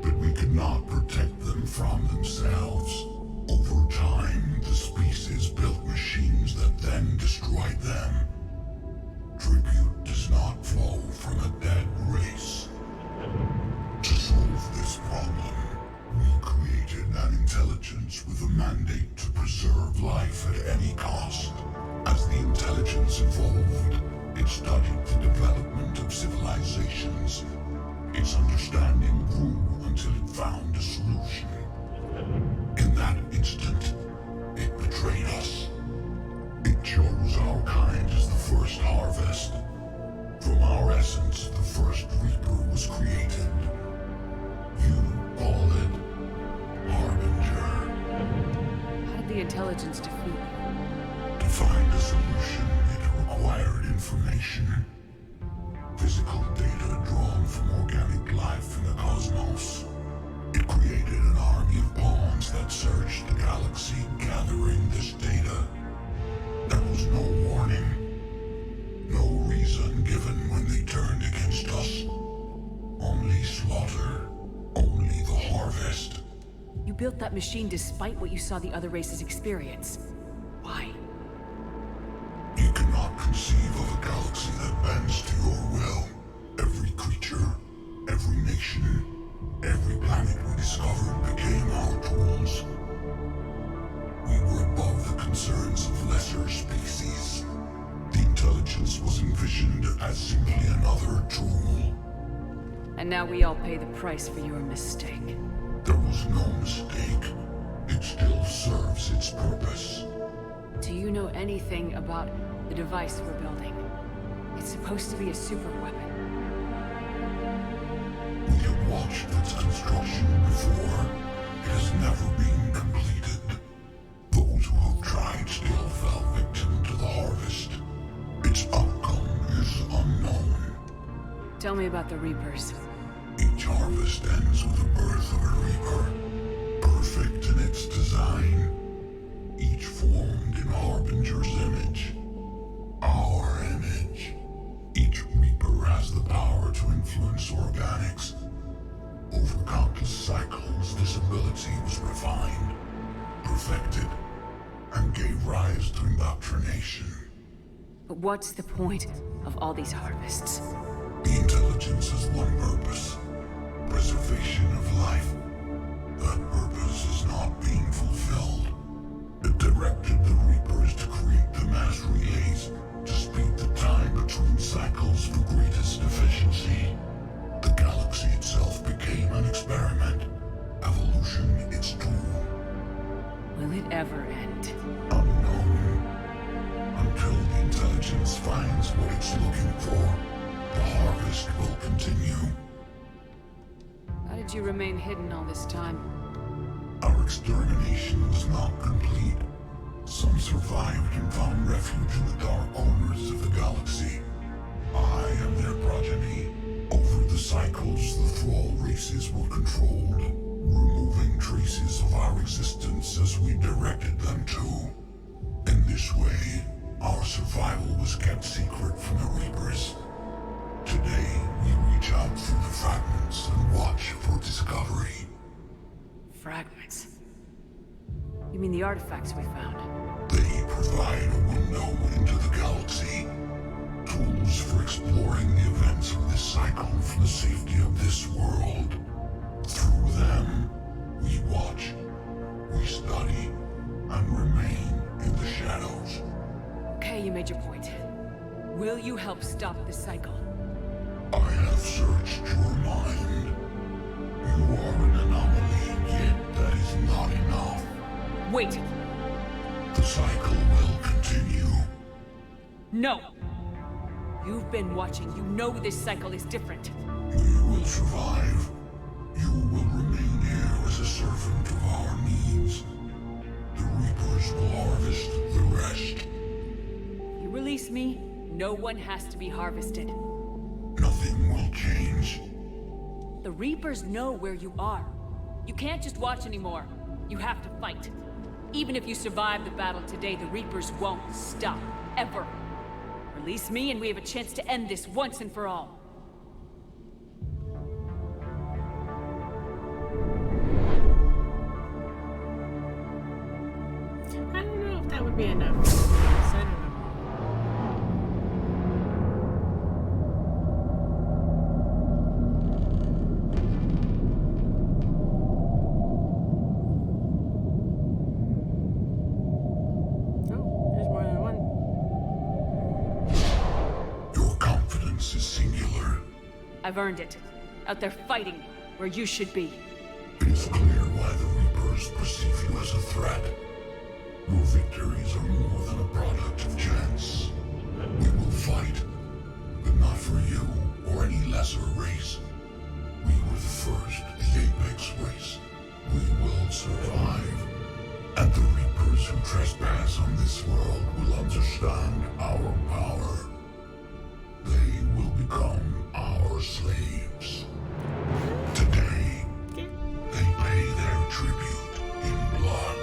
[SPEAKER 16] but we could not protect them from themselves. Over time, the species built machines that then destroyed them. Tribute does not flow from a dead race. To solve this problem, we created an intelligence with a mandate to preserve life at any cost. As the intelligence evolved, it studied the development of civilizations. Its understanding grew until it found a solution. In that instant, it betrayed us. It chose our kind as the first harvest. From our essence, the first Reaper was created. You call it Harbinger.
[SPEAKER 4] How did the intelligence defeat you?
[SPEAKER 16] To find a solution, it required information. Physical data drawn from organic life in the cosmos. It created an army of pawns that searched the galaxy, gathering this data. There was no warning. No reason given when they turned against us. Only slaughter. Only the harvest.
[SPEAKER 4] You built that machine despite what you saw the other races experience. Why?
[SPEAKER 16] You cannot conceive of a galaxy that bends to your will. Every creature, every nation, every planet we discovered became our tools. We were above the concerns of lesser species. The intelligence was envisioned as simply another tool.
[SPEAKER 4] And now we all pay the price for your mistake.
[SPEAKER 16] There was no mistake. It still serves its purpose.
[SPEAKER 4] Do you know anything about the device we're building? It's supposed to be a super weapon.
[SPEAKER 16] We have watched its construction before. It has never been completed. Those who have tried still fell victim to the harvest. Its outcome is unknown.
[SPEAKER 4] Tell me about the Reapers.
[SPEAKER 16] Each harvest ends with the birth of a Reaper. Perfect in its design. Each formed in Harbinger's image. Our image. Each Reaper has the power to influence organics. Over countless cycles, this ability was refined, perfected, and gave rise to indoctrination.
[SPEAKER 4] But what's the point of all these harvests?
[SPEAKER 16] The intelligence has one purpose. Preservation of life. That purpose is not being fulfilled. It directed the Reapers to create the mass relays to speed the time between cycles for greatest efficiency. The galaxy itself became an experiment. Evolution its tool.
[SPEAKER 4] Will it ever end?
[SPEAKER 16] Unknown. Until the intelligence finds what it's looking for the harvest will continue.
[SPEAKER 14] How did you remain hidden all this time?
[SPEAKER 16] Our extermination was not complete. Some survived and found refuge in the dark corners of the galaxy. I am their progeny. Over the cycles, the Thrall races were controlled, removing traces of our existence as we directed them to. In this way, our survival was kept secret from the Reapers. Today, we reach out through the fragments and watch for discovery.
[SPEAKER 15] Fragments? You mean the artifacts we found?
[SPEAKER 16] They provide a window into the galaxy. Tools for exploring the events of this cycle from the safety of this world. Through them, we watch, we study, and remain in the shadows.
[SPEAKER 15] Okay, you made your point. Will you help stop this cycle?
[SPEAKER 16] I have searched your mind. You are an anomaly, yet that is not enough.
[SPEAKER 15] Wait!
[SPEAKER 16] The cycle will continue.
[SPEAKER 15] No! You've been watching. You know this cycle is different.
[SPEAKER 16] We will survive. You will remain here as a servant of our needs. The Reapers will harvest the rest.
[SPEAKER 15] You release me, no one has to be harvested.
[SPEAKER 16] Nothing will change.
[SPEAKER 15] The Reapers know where you are. You can't just watch anymore. You have to fight. Even if you survive the battle today, the Reapers won't stop. Ever. Release me and we have a chance to end this once and for all.
[SPEAKER 2] I don't know if that would be enough. I don't know. Oh, there's more than one.
[SPEAKER 16] Your confidence is singular.
[SPEAKER 15] I've earned it. Out there fighting where you should be.
[SPEAKER 16] It is clear why the Reapers perceive you as a threat. Your victories are more than a product of chance. We will fight, but not for you or any lesser race. We were the first, the Apex race. We will survive. And the Reapers who trespass on this world will understand our power. They will become our slaves. Today, they pay their tribute in blood.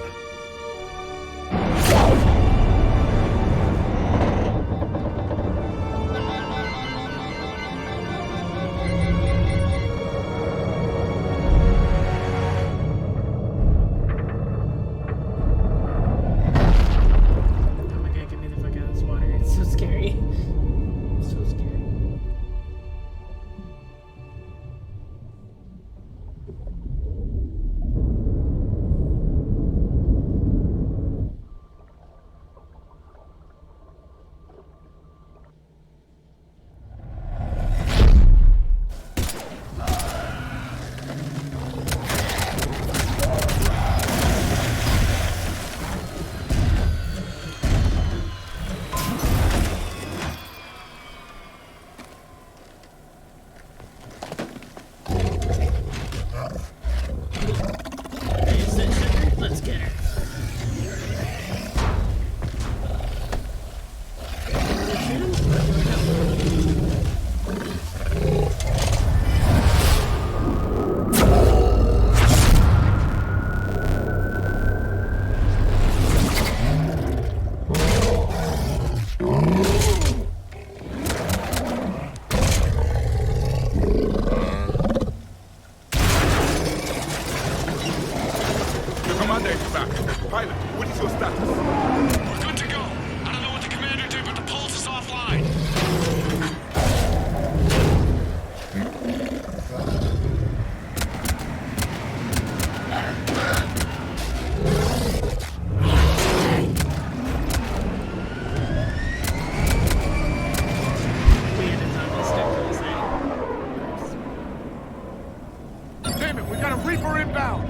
[SPEAKER 2] Oh my god, get me the fuck out of this water. It's so scary. So scary. Let's get her.
[SPEAKER 3] Your commander is back. Pilot, what is your status?
[SPEAKER 12] We're good to go. I don't know what the commander did, but the pulse is offline. Damn it, we got a Reaper inbound.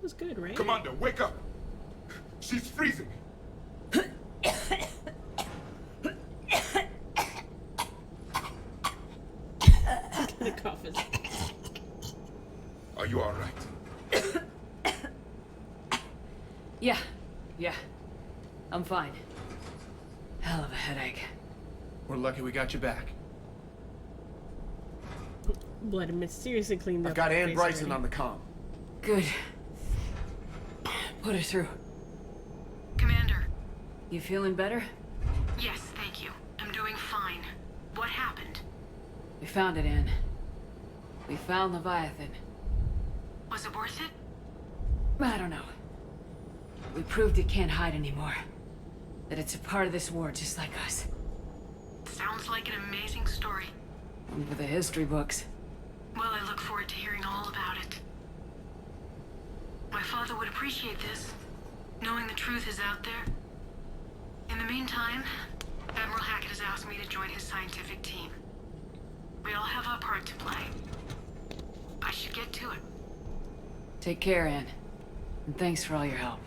[SPEAKER 2] That was good, right?
[SPEAKER 3] Commander, wake up! She's freezing!
[SPEAKER 2] The cough is...
[SPEAKER 3] Are you all right?
[SPEAKER 4] Yeah. I'm fine. Hell of a headache.
[SPEAKER 12] We're lucky we got you back.
[SPEAKER 2] Blood and mysteriously cleaned up.
[SPEAKER 12] I've got
[SPEAKER 2] her
[SPEAKER 12] Ann
[SPEAKER 2] face
[SPEAKER 12] Bryson
[SPEAKER 2] already.
[SPEAKER 12] on the comm.
[SPEAKER 4] Good. Put her through.
[SPEAKER 6] Commander.
[SPEAKER 4] You feeling better?
[SPEAKER 6] Yes, thank you. I'm doing fine. What happened?
[SPEAKER 4] We found it, Ann. We found Leviathan.
[SPEAKER 6] Was it worth it?
[SPEAKER 4] I don't know. We proved it can't hide anymore. That it's a part of this war just like us.
[SPEAKER 6] Sounds like an amazing story.
[SPEAKER 4] One for the history books.
[SPEAKER 6] Well, I look forward to hearing all about it. My father would appreciate this, knowing the truth is out there. In the meantime, Admiral Hackett has asked me to join his scientific team. We all have our part to play. I should get to it.
[SPEAKER 4] Take care, Ann. And thanks for all your help.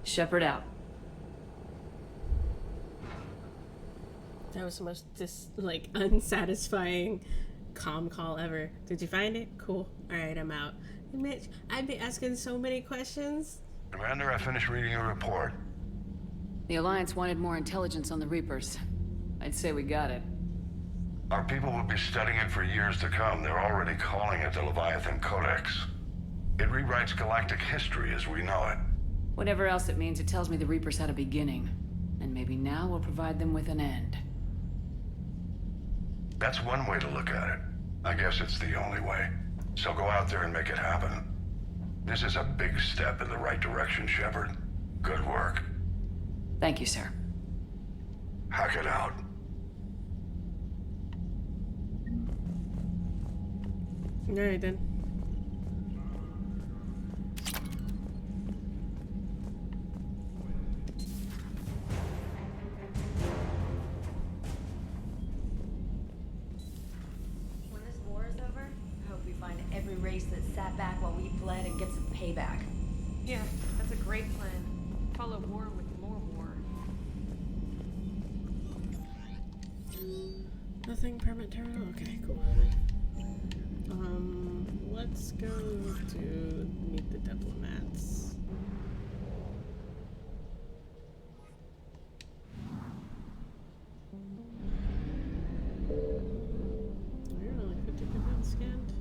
[SPEAKER 4] Shepard out.
[SPEAKER 2] That was the most unsatisfying comm call ever. Did you find it? Cool. Alright, I'm out. And Mitch, I'd be asking so many questions.
[SPEAKER 16] Commander, I finished reading your report.
[SPEAKER 4] The Alliance wanted more intelligence on the Reapers. I'd say we got it.
[SPEAKER 16] Our people will be studying it for years to come. They're already calling it the Leviathan Codex. It rewrites galactic history as we know it.
[SPEAKER 4] Whatever else it means, it tells me the Reapers had a beginning. And maybe now we'll provide them with an end.
[SPEAKER 16] That's one way to look at it. I guess it's the only way. So go out there and make it happen. This is a big step in the right direction, Shepard. Good work.
[SPEAKER 4] Thank you, sir.
[SPEAKER 16] Hackett out.
[SPEAKER 2] Alright then.
[SPEAKER 17] When this war is over, I hope we find every race that sat back while we bled and get some payback.
[SPEAKER 8] Yeah, that's a great plan. Follow war with more war.
[SPEAKER 2] Nothing permit terminal? Okay, cool. Let's go to meet the diplomats. We're only 50% scanned.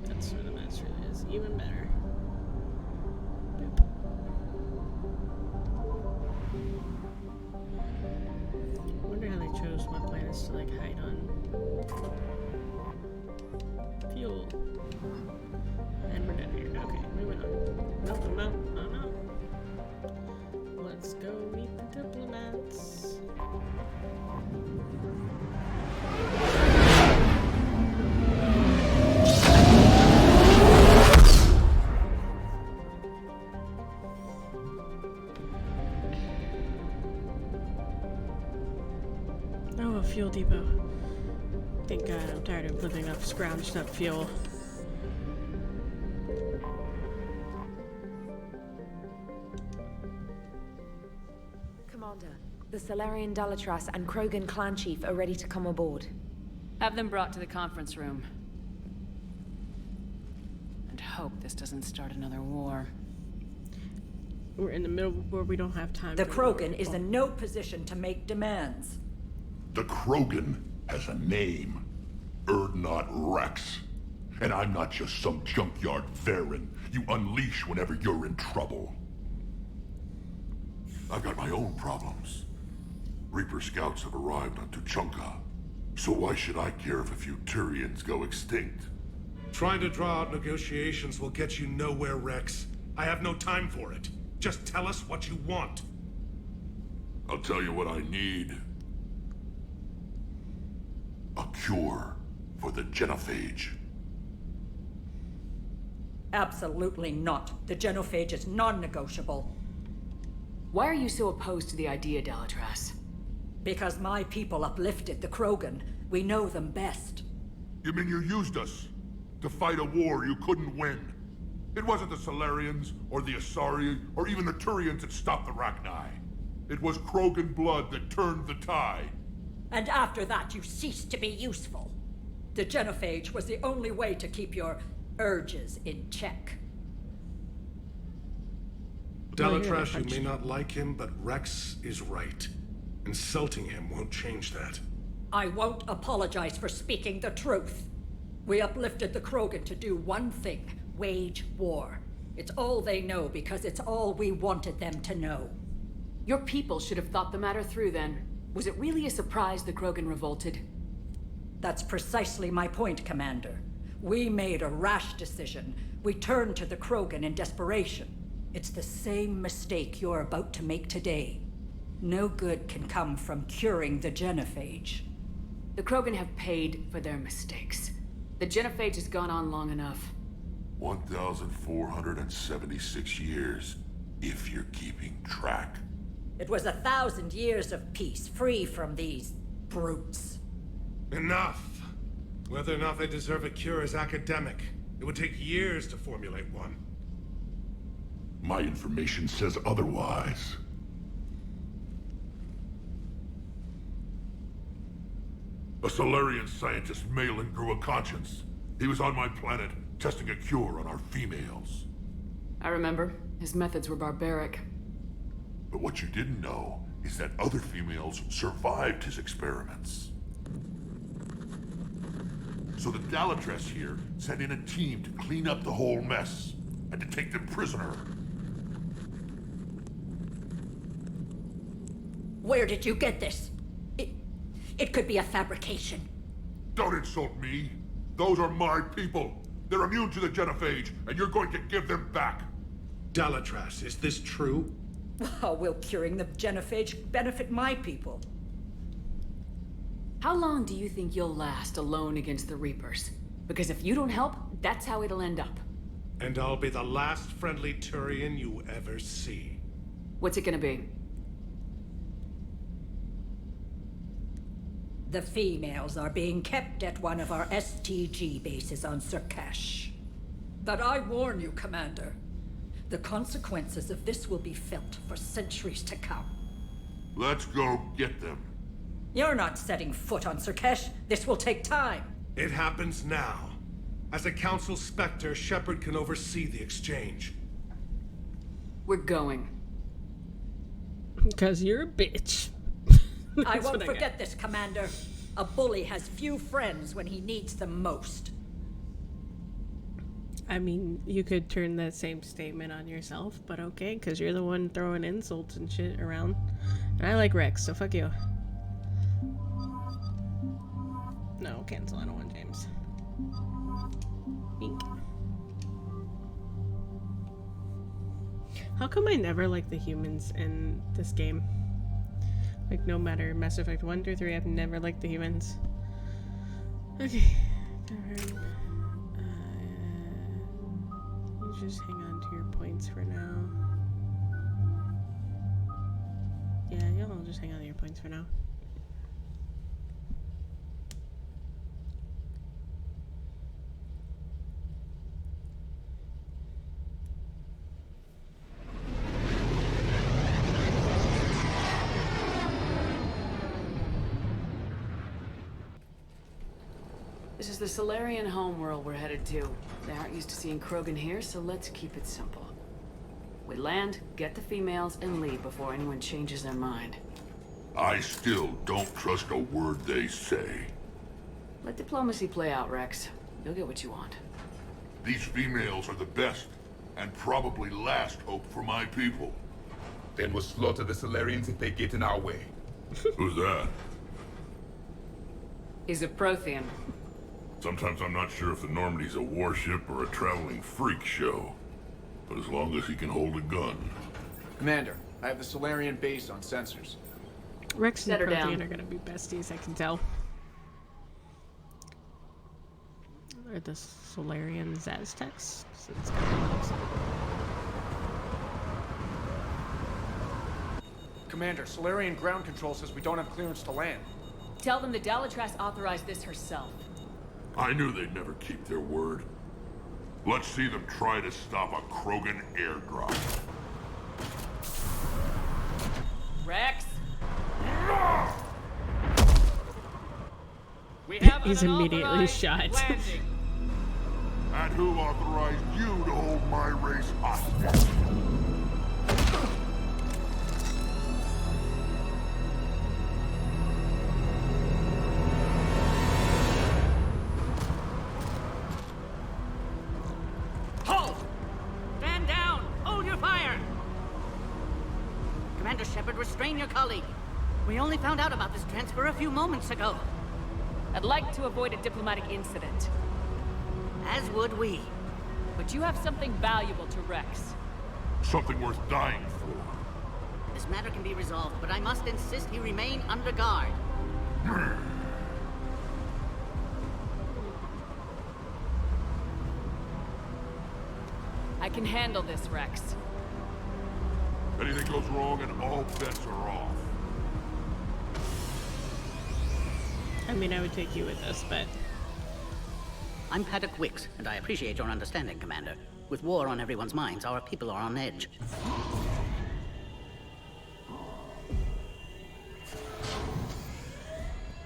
[SPEAKER 2] That's where the master is. Even better. Boop. I wonder how they chose what planets to hide on. Fuel. And we're dead here. Okay, moving on. Nope, no, no, no. Let's go meet the diplomats. Oh, a fuel depot. Thank God, I'm tired of living off scrounged up fuel.
[SPEAKER 18] Commander, the Salarian Dalatras and Krogan clan chief are ready to come aboard.
[SPEAKER 4] Have them brought to the conference room. And hope this doesn't start another war.
[SPEAKER 2] We're in the middle where we don't have time.
[SPEAKER 19] The Krogan is in no position to make demands.
[SPEAKER 16] The Krogan has a name. Urdnot Rex. And I'm not just some junkyard Varen you unleash whenever you're in trouble. I've got my own problems. Reaper scouts have arrived on Tuchanka. So why should I care if a few Turians go extinct?
[SPEAKER 9] Trying to draw out negotiations will get you nowhere, Rex. I have no time for it. Just tell us what you want.
[SPEAKER 16] I'll tell you what I need. A cure for the genophage.
[SPEAKER 19] Absolutely not. The genophage is non-negotiable.
[SPEAKER 4] Why are you so opposed to the idea, Dalatras?
[SPEAKER 19] Because my people uplifted the Krogan. We know them best.
[SPEAKER 16] You mean you used us to fight a war you couldn't win? It wasn't the Salarians, or the Asari, or even the Turians that stopped the Rachni. It was Krogan blood that turned the tide.
[SPEAKER 19] And after that, you ceased to be useful. The genophage was the only way to keep your urges in check.
[SPEAKER 20] Dalatrash, you may not like him, but Rex is right. Insulting him won't change that.
[SPEAKER 19] I won't apologize for speaking the truth. We uplifted the Krogan to do one thing: wage war. It's all they know because it's all we wanted them to know.
[SPEAKER 15] Your people should have thought the matter through then. Was it really a surprise the Krogan revolted?
[SPEAKER 19] That's precisely my point, Commander. We made a rash decision. We turned to the Krogan in desperation. It's the same mistake you're about to make today. No good can come from curing the genophage.
[SPEAKER 15] The Krogan have paid for their mistakes. The genophage has gone on long enough.
[SPEAKER 16] 1,476 years, if you're keeping track.
[SPEAKER 19] It was 1,000 years of peace, free from these brutes.
[SPEAKER 20] Enough! Whether or not they deserve a cure is academic. It would take years to formulate one.
[SPEAKER 16] My information says otherwise. A Solarian scientist, Malin, grew a conscience. He was on my planet, testing a cure on our females.
[SPEAKER 15] I remember. His methods were barbaric.
[SPEAKER 16] But what you didn't know is that other females survived his experiments. So the Dalatrash here sent in a team to clean up the whole mess, and to take them prisoner.
[SPEAKER 19] Where did you get this? It could be a fabrication.
[SPEAKER 16] Don't insult me. Those are my people. They're immune to the genophage, and you're going to give them back.
[SPEAKER 20] Dalatrash, is this true?
[SPEAKER 19] How will curing the genophage benefit my people?
[SPEAKER 15] How long do you think you'll last alone against the Reapers? Because if you don't help, that's how it'll end up.
[SPEAKER 20] And I'll be the last friendly Turian you ever see.
[SPEAKER 15] What's it gonna be?
[SPEAKER 19] The females are being kept at one of our STG bases on Surkash. But I warn you, Commander. The consequences of this will be felt for centuries to come.
[SPEAKER 16] Let's go get them.
[SPEAKER 19] You're not setting foot on Surkash. This will take time.
[SPEAKER 20] It happens now. As a Council Spectre, Shepard can oversee the exchange.
[SPEAKER 15] We're going.
[SPEAKER 2] Because you're a bitch.
[SPEAKER 19] I won't forget this, Commander. A bully has few friends when he needs them most.
[SPEAKER 2] I mean, you could turn that same statement on yourself, but okay, because you're the one throwing insults and shit around. And I like Rex, so fuck you. No, cancel. I don't want James. Bink. How come I never like the humans in this game? Like, no matter Mass Effect 1 through 3, I've never liked the humans. Okay. You just hang on to your points for now. Yeah, you'll just hang on to your points for now.
[SPEAKER 15] This is the Solarian homeworld we're headed to. They aren't used to seeing Krogan here, so let's keep it simple. We land, get the females, and leave before anyone changes their mind.
[SPEAKER 16] I still don't trust a word they say.
[SPEAKER 15] Let diplomacy play out, Rex. You'll get what you want.
[SPEAKER 16] These females are the best, and probably last hope for my people.
[SPEAKER 3] Then we'll slaughter the Solarians if they get in our way.
[SPEAKER 16] Who's that?
[SPEAKER 15] He's a Prothean.
[SPEAKER 16] Sometimes I'm not sure if the Normandy's a warship or a traveling freak show. But as long as he can hold a gun.
[SPEAKER 12] Commander, I have the Solarian base on sensors.
[SPEAKER 2] Rex and Prothean are gonna be besties, I can tell. Are the Solarians Aztecs? It's kind of close.
[SPEAKER 12] Commander, Solarian ground control says we don't have clearance to land.
[SPEAKER 15] Tell them the Dalatrash authorized this herself.
[SPEAKER 16] I knew they'd never keep their word. Let's see them try to stop a Krogan airdrop.
[SPEAKER 15] Rex? We have
[SPEAKER 2] He's
[SPEAKER 15] an
[SPEAKER 2] immediately
[SPEAKER 15] unauthorized
[SPEAKER 2] shot.
[SPEAKER 15] landing.
[SPEAKER 16] And who authorized you to hold my race hostage?
[SPEAKER 21] Halt! Stand down! Hold your fire! Commander Shepard, restrain your colleague. We only found out about this transfer a few moments ago.
[SPEAKER 15] I'd like to avoid a diplomatic incident.
[SPEAKER 21] As would we.
[SPEAKER 15] But you have something valuable to Rex.
[SPEAKER 16] Something worth dying for.
[SPEAKER 21] This matter can be resolved, but I must insist he remain under guard.
[SPEAKER 15] I can handle this, Rex.
[SPEAKER 16] Anything goes wrong and all bets are off.
[SPEAKER 2] I mean, I would take you with this, but...
[SPEAKER 21] I'm Paddock Wicks, and I appreciate your understanding, Commander. With war on everyone's minds, our people are on edge.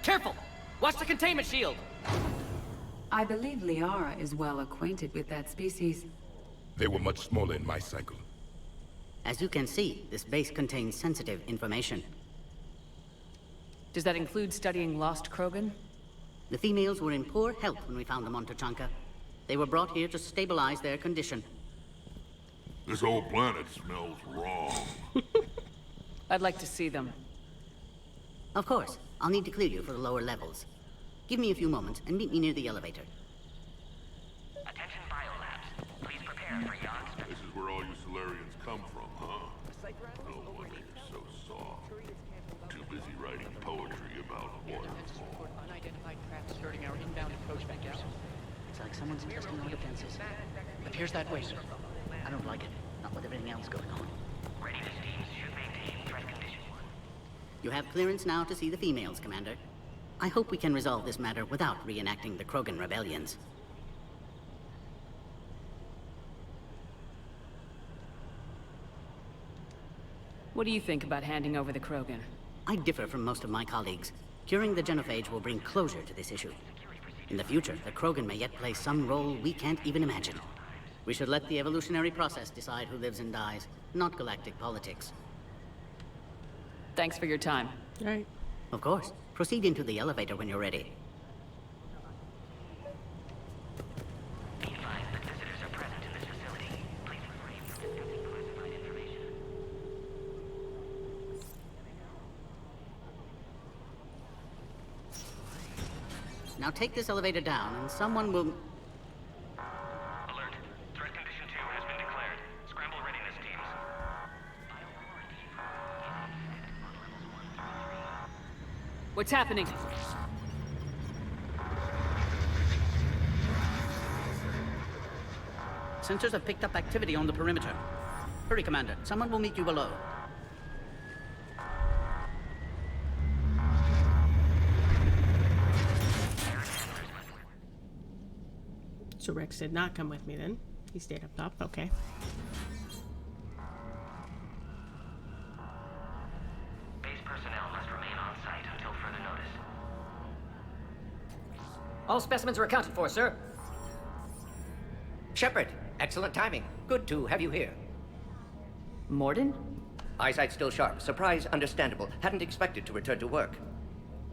[SPEAKER 21] Careful! Watch the containment shield!
[SPEAKER 5] I believe Liara is well acquainted with that species.
[SPEAKER 3] They were much smaller in my cycle.
[SPEAKER 21] As you can see, this base contains sensitive information.
[SPEAKER 15] Does that include studying lost Krogan?
[SPEAKER 21] The females were in poor health when we found them on Tuchanka. They were brought here to stabilize their condition.
[SPEAKER 16] This whole planet smells wrong.
[SPEAKER 15] I'd like to see them.
[SPEAKER 21] Of course. I'll need to clear you for the lower levels. Give me a few moments and meet me near the elevator.
[SPEAKER 10] Attention biolabs. Please prepare for yachts.
[SPEAKER 16] This is where all you Solarians come from, huh? No wonder you're so soft. Too busy writing poetry about waterfall.
[SPEAKER 21] Unidentified craft skirting our inbound approach vectors. It's like someone's testing our defenses. Appears that way, sir. I don't like it. Not with everything else going on.
[SPEAKER 10] Readiness teams should maintain threat condition.
[SPEAKER 21] You have clearance now to see the females, Commander. I hope we can resolve this matter without reenacting the Krogan rebellions.
[SPEAKER 15] What do you think about handing over the Krogan?
[SPEAKER 21] I differ from most of my colleagues. Curing the genophage will bring closure to this issue. In the future, the Krogan may yet play some role we can't even imagine. We should let the evolutionary process decide who lives and dies, not galactic politics.
[SPEAKER 15] Thanks for your time.
[SPEAKER 2] All right.
[SPEAKER 21] Of course. Proceed into the elevator when you're ready.
[SPEAKER 10] Be advised that visitors are present in this facility. Please refrain from discussing classified information.
[SPEAKER 21] Now take this elevator down and someone will...
[SPEAKER 10] Alert. Threat condition 2 has been declared. Scramble readiness teams.
[SPEAKER 15] What's happening?
[SPEAKER 21] Sensors have picked up activity on the perimeter. Hurry, Commander. Someone will meet you below.
[SPEAKER 2] So Rex did not come with me then. He stayed up top. Okay.
[SPEAKER 10] Base personnel must remain on site until further notice.
[SPEAKER 21] All specimens are accounted for, sir.
[SPEAKER 22] Shepard, excellent timing. Good to have you here.
[SPEAKER 15] Mordin?
[SPEAKER 22] Eyesight still sharp. Surprise understandable. Hadn't expected to return to work.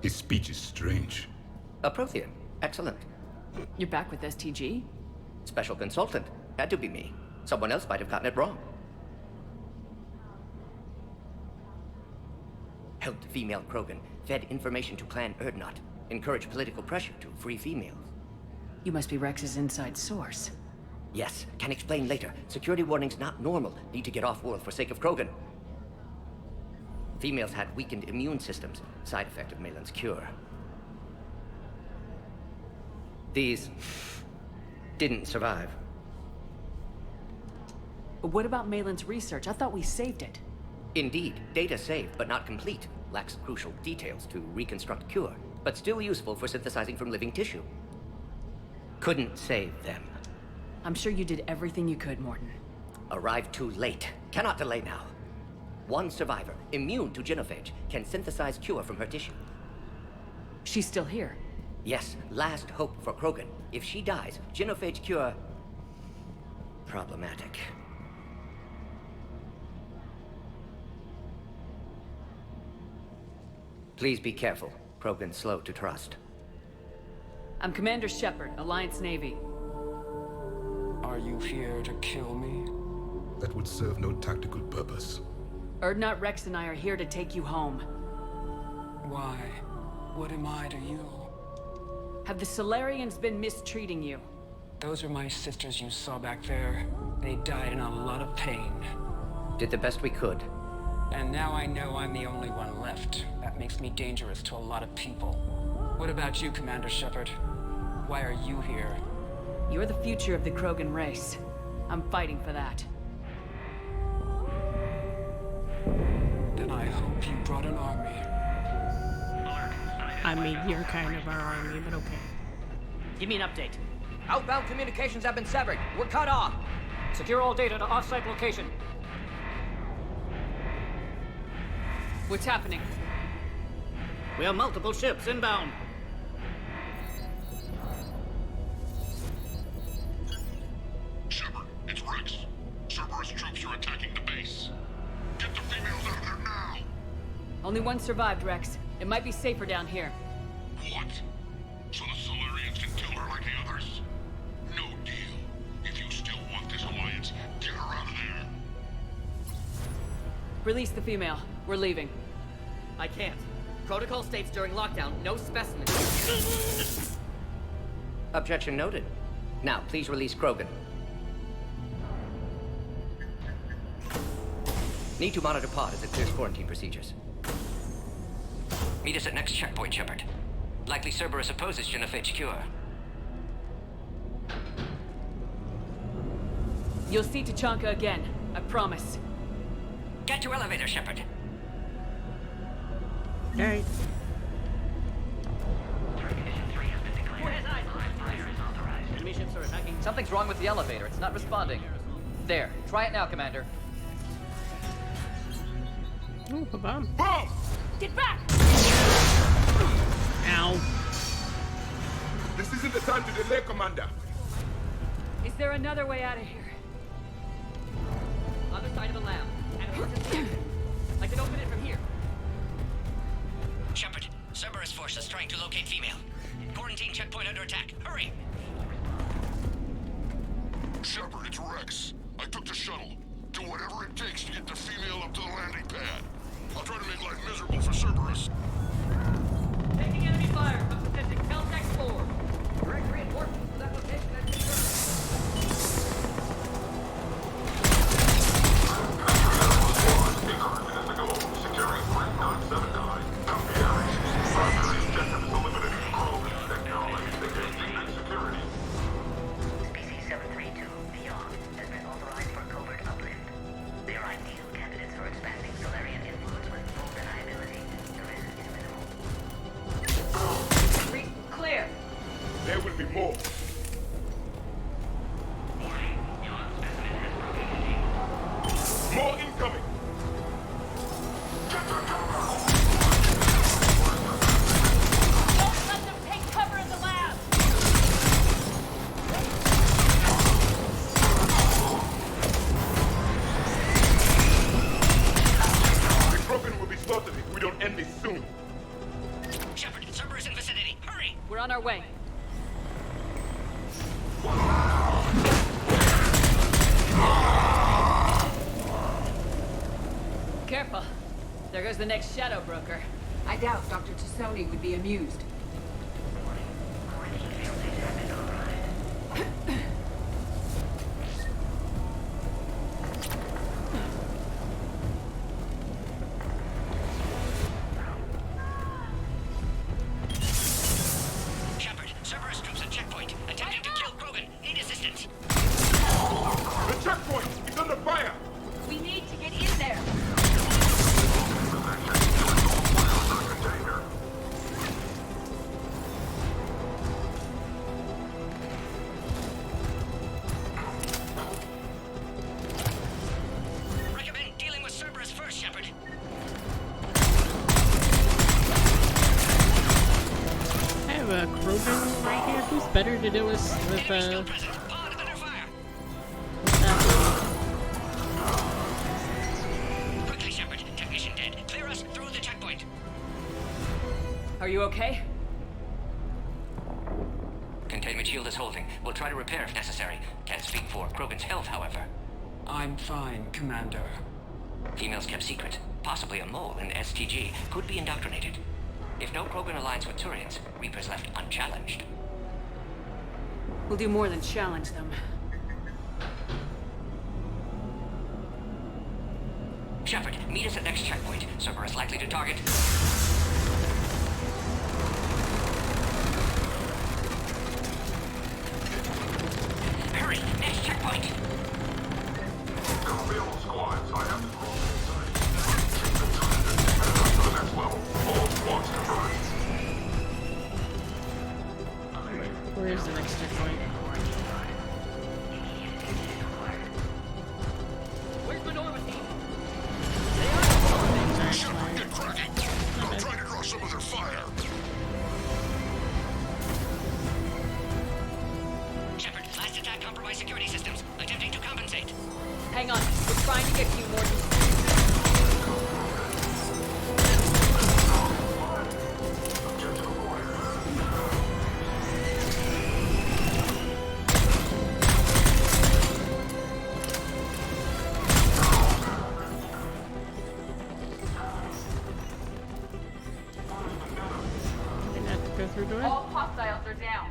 [SPEAKER 3] His speech is strange.
[SPEAKER 22] A Prothean. Excellent.
[SPEAKER 15] You're back with STG?
[SPEAKER 22] Special consultant. Had to be me. Someone else might have gotten it wrong. Helped female Krogan. Fed information to Clan Erdnot. Encouraged political pressure to free females.
[SPEAKER 4] You must be Rex's inside source.
[SPEAKER 22] Yes, can explain later. Security warnings not normal. Need to get off-world for sake of Krogan. Females had weakened immune systems. Side effect of Malin's cure. These didn't survive.
[SPEAKER 4] What about Malin's research? I thought we saved it.
[SPEAKER 22] Indeed, data saved, but not complete. Lacks crucial details to reconstruct cure, but still useful for synthesizing from living tissue. Couldn't save them.
[SPEAKER 4] I'm sure you did everything you could, Morton.
[SPEAKER 22] Arrived too late. Cannot delay now. One survivor, immune to genophage, can synthesize cure from her tissue.
[SPEAKER 4] She's still here.
[SPEAKER 22] Yes, last hope for Krogan. If she dies, genophage cure... problematic. Please be careful. Krogan's slow to trust.
[SPEAKER 4] I'm Commander Shepard, Alliance Navy.
[SPEAKER 1] Are you here to kill me?
[SPEAKER 3] That would serve no tactical purpose.
[SPEAKER 4] Urdnot Rex and I are here to take you home.
[SPEAKER 1] Why? What am I to you?
[SPEAKER 4] Have the Solarians been mistreating you?
[SPEAKER 1] Those are my sisters you saw back there. They died in a lot of pain.
[SPEAKER 22] Did the best we could.
[SPEAKER 1] And now I know I'm the only one left. That makes me dangerous to a lot of people. What about you, Commander Shepard? Why are you here?
[SPEAKER 4] You're the future of the Krogan race. I'm fighting for that.
[SPEAKER 1] Then I hope you brought an army.
[SPEAKER 2] I mean, you're kind of our army, but okay.
[SPEAKER 7] Give me an update.
[SPEAKER 22] Outbound communications have been severed. We're cut off.
[SPEAKER 7] Secure all data to off-site location.
[SPEAKER 4] What's happening?
[SPEAKER 21] We have multiple ships inbound.
[SPEAKER 16] Shepard, it's Rex. Cerberus troops are attacking the base. Get the females out of there now!
[SPEAKER 4] Only one survived, Rex. It might be safer down here.
[SPEAKER 16] What? So the Solarians can kill her like the others? No deal. If you still want this alliance, get her out of there.
[SPEAKER 4] Release the female. We're leaving.
[SPEAKER 7] I can't. Protocol states during lockdown, no specimens.
[SPEAKER 22] Objection noted. Now, please release Krogan. Need to monitor pod as it clears quarantine procedures. Meet us at next checkpoint, Shepard. Likely Cerberus opposes genophage cure.
[SPEAKER 4] You'll see Tachanka again. I promise.
[SPEAKER 22] Get to elevator, Shepard.
[SPEAKER 2] Alright.
[SPEAKER 7] Enemy ships are attacking. Something's wrong with the elevator. It's not responding. There. Try it now, Commander.
[SPEAKER 2] Ooh, a bomb.
[SPEAKER 16] Bomb!
[SPEAKER 8] Get back!
[SPEAKER 2] Ow.
[SPEAKER 3] This isn't the time to delay, Commander.
[SPEAKER 4] Is there another way out of here?
[SPEAKER 7] Other side of the lab. And emergency exit. I can open it from here.
[SPEAKER 22] Shepard, Cerberus forces trying to locate female. Quarantine checkpoint under attack. Hurry!
[SPEAKER 16] Shepard, it's Rex. I took the shuttle. Do whatever it takes to get the female up to the landing pad. I'll try to make life miserable for Cerberus.
[SPEAKER 7] Taking enemy fire. I'm positioning Caltech 4. Direct reinforcements to that location at
[SPEAKER 16] Securing Flight 979. Primary objective is eliminating Krogan technology that gain deep security.
[SPEAKER 10] Species 732, Beyond, has been authorized for covert uplift. They are ideal candidates for expanding Solarian influence with full deniability. The risk is minimal.
[SPEAKER 14] Clear.
[SPEAKER 3] There will be more. More incoming.
[SPEAKER 8] Don't let them take cover in the lab!
[SPEAKER 3] The Krogan will be slaughtered if we don't end this soon.
[SPEAKER 22] Shepard, Cerberus in vicinity. Hurry!
[SPEAKER 4] We're on our way. Careful. There goes the next shadow broker.
[SPEAKER 5] I doubt Dr. Tassoni would be amused.
[SPEAKER 22] Shepard, Cerberus troops at checkpoint. Attempting to kill Krogan. Need assistance.
[SPEAKER 3] The checkpoint is under fire.
[SPEAKER 8] We need to get in there!
[SPEAKER 2] Who's better to do with
[SPEAKER 22] Quickly, Shepard. Technician dead. Clear us through the checkpoint.
[SPEAKER 15] Are you okay?
[SPEAKER 22] Containment shield is holding. We'll try to repair if necessary. Can't speak for Krogan's health, however.
[SPEAKER 1] I'm fine, Commander.
[SPEAKER 22] Females kept secret. Possibly a mole in STG. Could be indoctrinated. If no Krogan aligns with Turians, Reapers left unchallenged.
[SPEAKER 15] We'll do more than challenge them.
[SPEAKER 22] Shepard, meet us at next checkpoint. Cerberus likely to target. Hurry! Next checkpoint!
[SPEAKER 16] Field squads, I have to cross inside. Keep the turret to the next level. All squads converge.
[SPEAKER 2] Where's the next checkpoint?
[SPEAKER 7] Where's the Norma team?
[SPEAKER 16] Shepard, get cracking. I'm trying to draw some of their fire.
[SPEAKER 22] Shepard, last attack compromised security systems. Attempting to compensate.
[SPEAKER 15] Hang on, we're trying to get to you, Morgan.
[SPEAKER 2] Didn't have to go through door.
[SPEAKER 15] All hostiles are down.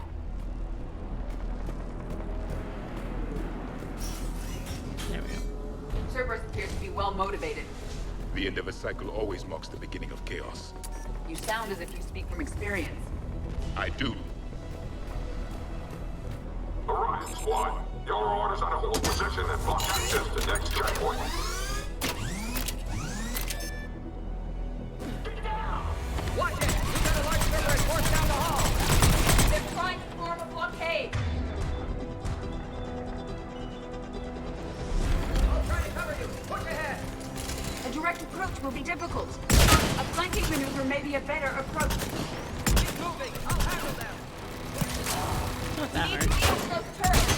[SPEAKER 2] There we go.
[SPEAKER 5] Cerberus appears to be well motivated.
[SPEAKER 3] The end of a cycle always marks the beginning of chaos.
[SPEAKER 5] You sound as if you speak from experience.
[SPEAKER 3] I do.
[SPEAKER 16] Orion squad, your orders are to hold position and block access to next checkpoint.
[SPEAKER 7] Watch it! We've got a large Cerberus force down the hall!
[SPEAKER 5] They're trying to form a blockade!
[SPEAKER 7] I'll try to cover you! Push ahead!
[SPEAKER 5] A direct approach will be difficult. A flanking maneuver may be a better approach.
[SPEAKER 7] Keep moving! I'll handle them!
[SPEAKER 2] Not that
[SPEAKER 5] Need
[SPEAKER 2] hard.
[SPEAKER 5] to use those turrets.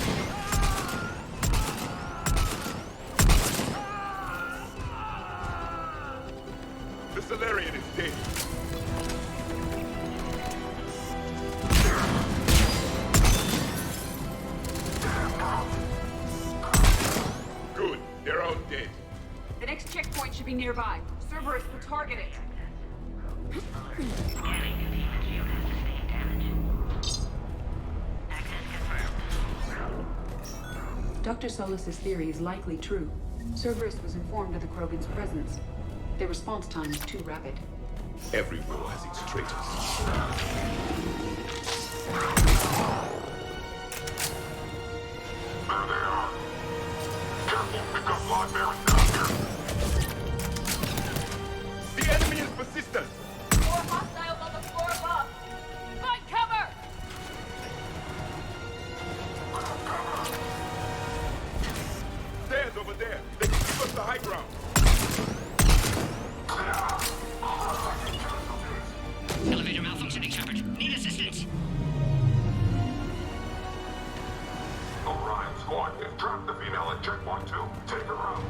[SPEAKER 3] The Salarian is dead. Good. They're all dead.
[SPEAKER 5] The next checkpoint should be nearby. Cerberus will target it. Dr. Solus's theory is likely true. Cerberus was informed of the Krogan's presence. Their response time is too rapid.
[SPEAKER 3] Every war has its traitors.
[SPEAKER 16] There they are. Careful, pick up blood bearing down here.
[SPEAKER 3] The enemy is persistent.
[SPEAKER 5] More hostiles on the floor above.
[SPEAKER 15] Find cover!
[SPEAKER 3] Stairs over there. They can give us the high ground.
[SPEAKER 22] Elevator malfunctioning, Shepard. Need assistance.
[SPEAKER 16] Orion squad, they've trapped the female at checkpoint 2. Take her out.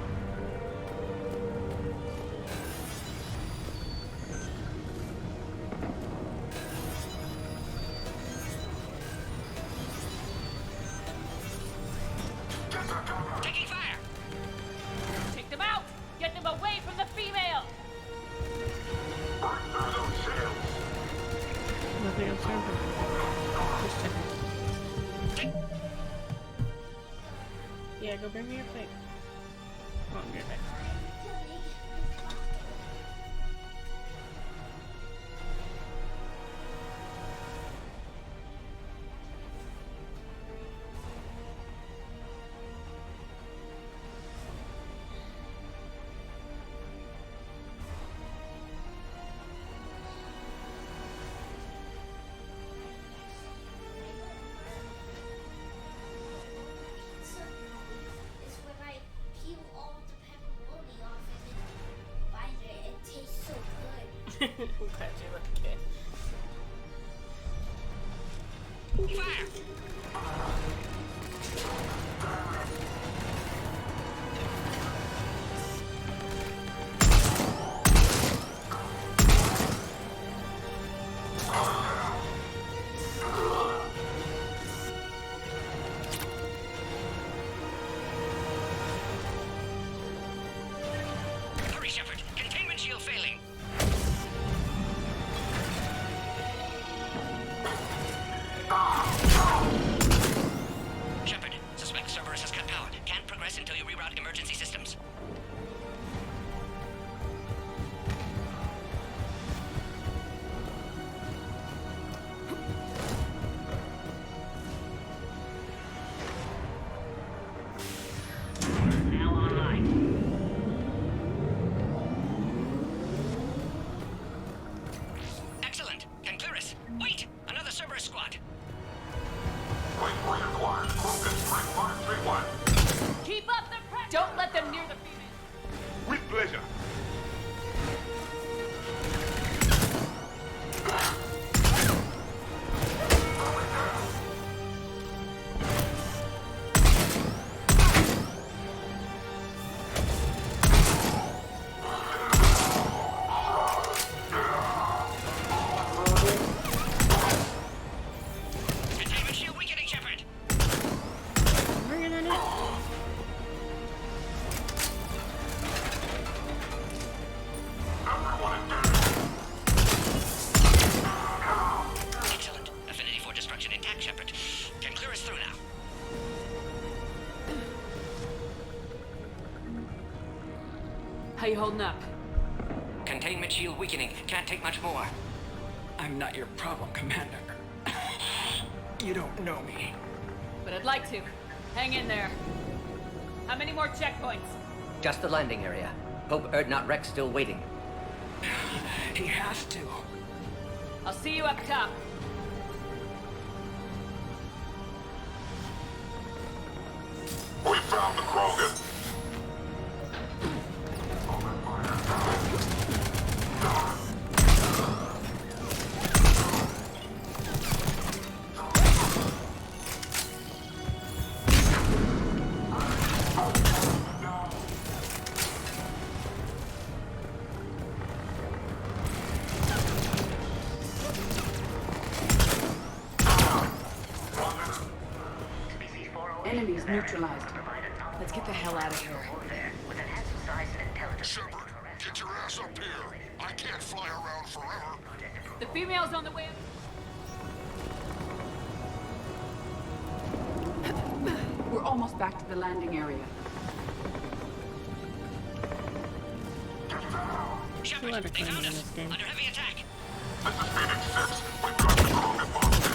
[SPEAKER 22] Taking fire.
[SPEAKER 15] Take them out! Get them away from the female!
[SPEAKER 16] Break through those shields.
[SPEAKER 2] Nothing observed. Just checking. Yeah, go bring me your plate. Oh, I'm good.
[SPEAKER 11] Is when I peel all the pepperoni off and then bite it. It tastes so good.
[SPEAKER 2] I'm glad you like it.
[SPEAKER 22] Hurry, Shepard. Containment shield failing. Shepard, suspect Cerberus has cut power. Can't progress until you reroute emergency systems.
[SPEAKER 10] Now online.
[SPEAKER 22] Excellent. Can clear us. Wait! Another Cerberus squad.
[SPEAKER 15] Keep up the pressure! Don't let them near the female!
[SPEAKER 20] With pleasure.
[SPEAKER 22] Containment shield weakening, Shepard.
[SPEAKER 2] Bringing it in.
[SPEAKER 22] Excellent. Affinity for destruction intact, Shepard. Can clear us through now.
[SPEAKER 15] How you holding up?
[SPEAKER 22] Containment shield weakening. Can't take much more.
[SPEAKER 1] I'm not your problem, Commander. You don't know me.
[SPEAKER 15] But I'd like to. Hang in there. How many more checkpoints?
[SPEAKER 22] Just the landing area. Pope Erdnot Rex still waiting.
[SPEAKER 1] He has to.
[SPEAKER 15] I'll see you up top.
[SPEAKER 16] We found the Krogan.
[SPEAKER 5] Enemies neutralized.
[SPEAKER 15] Let's get the hell out of here.
[SPEAKER 16] Shepard, get your ass up here. I can't fly around forever.
[SPEAKER 15] The female's on the way.
[SPEAKER 5] We're almost back to the landing area.
[SPEAKER 2] There's a lot of climbing in this game.
[SPEAKER 22] Under heavy attack.
[SPEAKER 16] This is Phoenix 6. We've got the Krogan monster.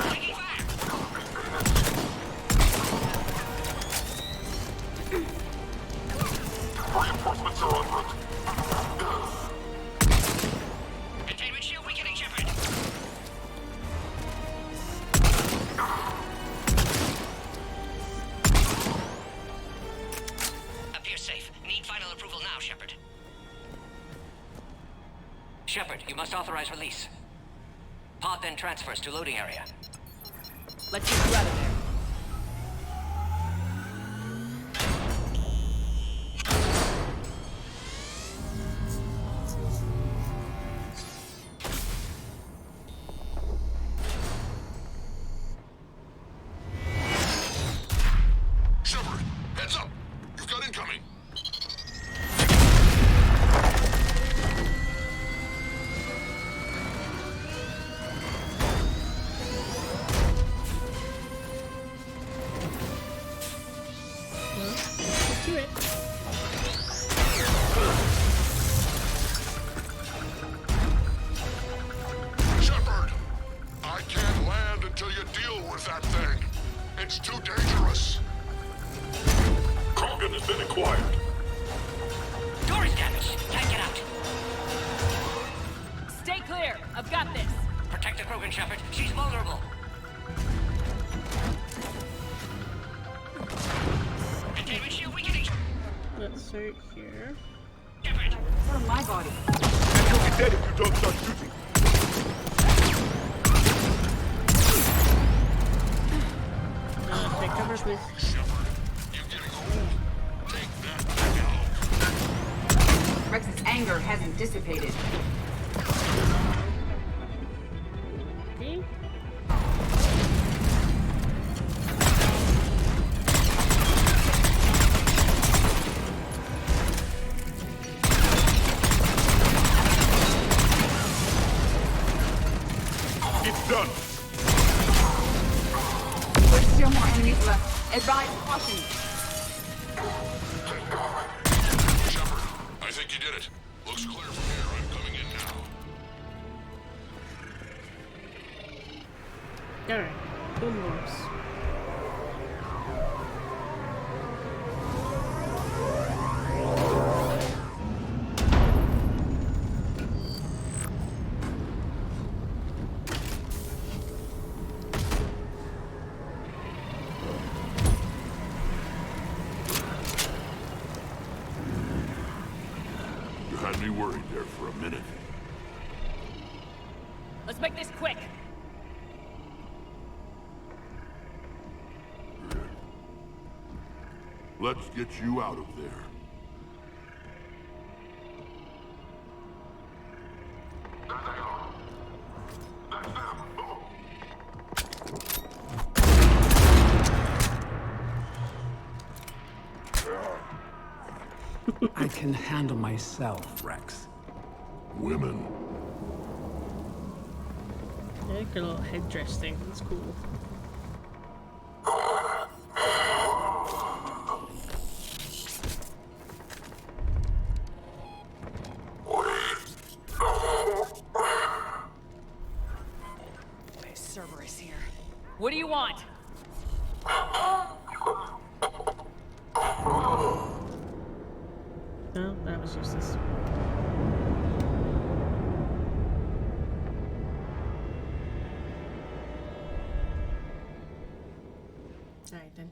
[SPEAKER 22] Taking fire.
[SPEAKER 16] Reinforcements are en route.
[SPEAKER 22] Containment shield weakening, Shepard. Appears safe. Need final approval now, Shepard. Shepard, you must authorize release. Pod then transfers to loading area.
[SPEAKER 15] Let's get you out of there.
[SPEAKER 16] Shepard, heads up. You've got incoming.
[SPEAKER 2] To it.
[SPEAKER 16] Shepard, I can't land until you deal with that thing. It's too dangerous. Krogan has been acquired.
[SPEAKER 22] Door is damaged. Can't get out.
[SPEAKER 15] Stay clear. I've got this.
[SPEAKER 22] Protect the Krogan, Shepard. She's vulnerable. Containment shield weakening.
[SPEAKER 2] Let's search here.
[SPEAKER 22] Shepard.
[SPEAKER 5] For my body.
[SPEAKER 16] You'll be dead if you don't start shooting.
[SPEAKER 5] Rex's anger hasn't dissipated.
[SPEAKER 16] It's done.
[SPEAKER 5] There's still more enemies left. Advise caution.
[SPEAKER 16] Shepard, I think you did it. Looks clear from here. I'm coming in now.
[SPEAKER 2] Alright, boom bombs.
[SPEAKER 16] You had me worried there for a minute.
[SPEAKER 15] Let's make this quick.
[SPEAKER 16] Let's get you out of there.
[SPEAKER 1] I can handle myself, Rex.
[SPEAKER 16] Women.
[SPEAKER 2] I like her little headdress thing. It's cool.
[SPEAKER 15] Cerberus here. What do you want?
[SPEAKER 2] No, that was useless. Alright then.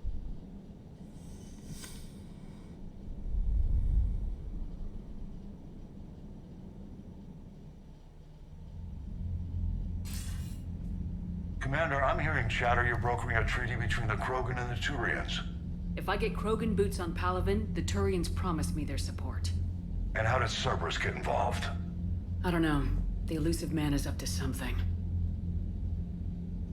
[SPEAKER 6] Commander, I'm hearing chatter you're brokering a treaty between the Krogan and the Turians.
[SPEAKER 4] If I get Krogan boots on Palaven, the Turians promise me their support.
[SPEAKER 6] And how does Cerberus get involved?
[SPEAKER 4] I don't know. The elusive man is up to something.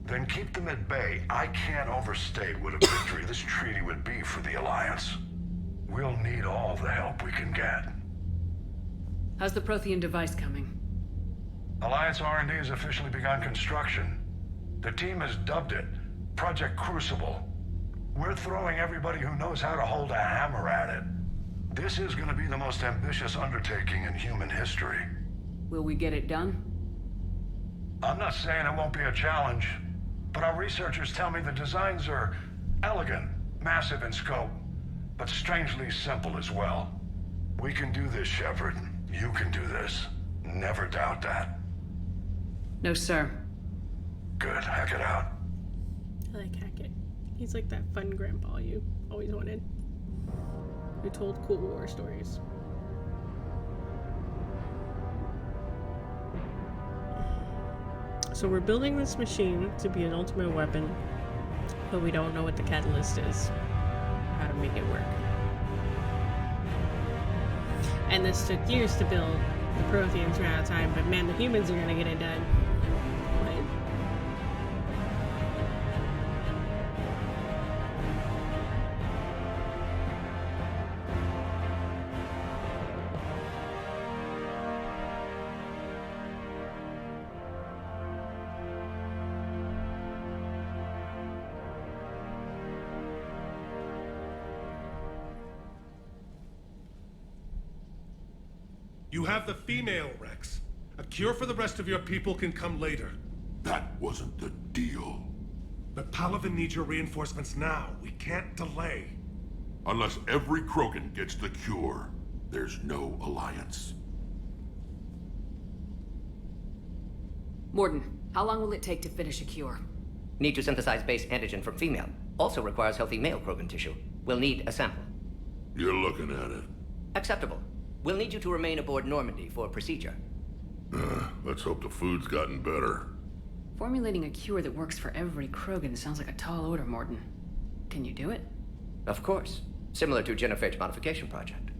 [SPEAKER 6] Then keep them at bay. I can't overstate what a victory this treaty would be for the Alliance. We'll need all the help we can get.
[SPEAKER 4] How's the Prothean device coming?
[SPEAKER 6] Alliance R&D has officially begun construction. The team has dubbed it Project Crucible. We're throwing everybody who knows how to hold a hammer at it. This is going to be the most ambitious undertaking in human history.
[SPEAKER 4] Will we get it done?
[SPEAKER 6] I'm not saying it won't be a challenge, but our researchers tell me the designs are elegant, massive in scope, but strangely simple as well. We can do this, Shepard. You can do this. Never doubt that.
[SPEAKER 4] No, sir.
[SPEAKER 6] Good. Hack it out.
[SPEAKER 2] I like Hackett. He's like that fun grandpa you always wanted. Who told cool war stories. So we're building this machine to be an ultimate weapon, but we don't know what the catalyst is. How to make it work. And this took years to build. The Protheans ran out of time, but man, the humans are gonna get it done. What?
[SPEAKER 20] You have the female, Rex. A cure for the rest of your people can come later.
[SPEAKER 16] That wasn't the deal.
[SPEAKER 20] But Palaven needs your reinforcements now. We can't delay.
[SPEAKER 16] Unless every Krogan gets the cure, there's no alliance.
[SPEAKER 4] Mordin, how long will it take to finish a cure?
[SPEAKER 22] Need to synthesize base antigen from female. Also requires healthy male Krogan tissue. We'll need a sample.
[SPEAKER 16] You're looking at it.
[SPEAKER 22] Acceptable. We'll need you to remain aboard Normandy for procedure.
[SPEAKER 16] Let's hope the food's gotten better.
[SPEAKER 4] Formulating a cure that works for every Krogan sounds like a tall order, Mordin. Can you do it?
[SPEAKER 22] Of course. Similar to Genophage Modification Project.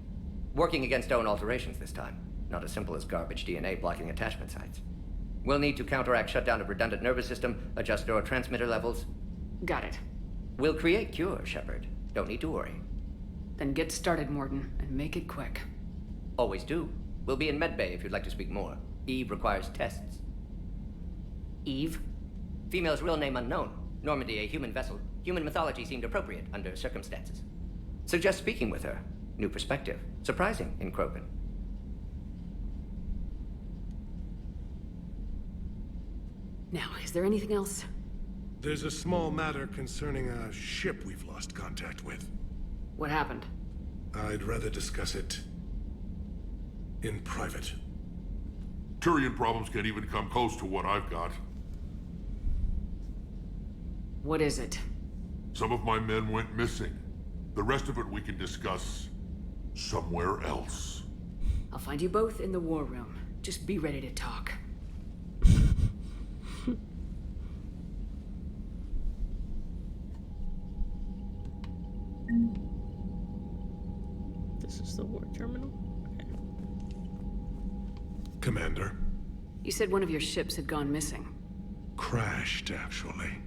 [SPEAKER 22] Working against own alterations this time. Not as simple as garbage DNA blocking attachment sites. We'll need to counteract shutdown of redundant nervous system, adjust neurotransmitter levels.
[SPEAKER 4] Got it.
[SPEAKER 22] We'll create cure, Shepard. Don't need to worry.
[SPEAKER 4] Then get started, Morton, and make it quick.
[SPEAKER 22] Always do. We'll be in medbay if you'd like to speak more. Eve requires tests.
[SPEAKER 4] Eve?
[SPEAKER 22] Female's real name unknown. Normandy, a human vessel. Human mythology seemed appropriate under circumstances. Suggest speaking with her. New perspective. Surprising in Krogan.
[SPEAKER 4] Now, is there anything else?
[SPEAKER 20] There's a small matter concerning a ship we've lost contact with.
[SPEAKER 4] What happened?
[SPEAKER 20] I'd rather discuss it in private.
[SPEAKER 13] Turian problems can't even come close to what I've got.
[SPEAKER 4] What is it?
[SPEAKER 13] Some of my men went missing. The rest of it we can discuss somewhere else.
[SPEAKER 4] I'll find you both in the war room. Just be ready to talk.
[SPEAKER 2] This is the war terminal? Okay.
[SPEAKER 20] Commander.
[SPEAKER 4] You said one of your ships had gone missing.
[SPEAKER 20] Crashed, actually.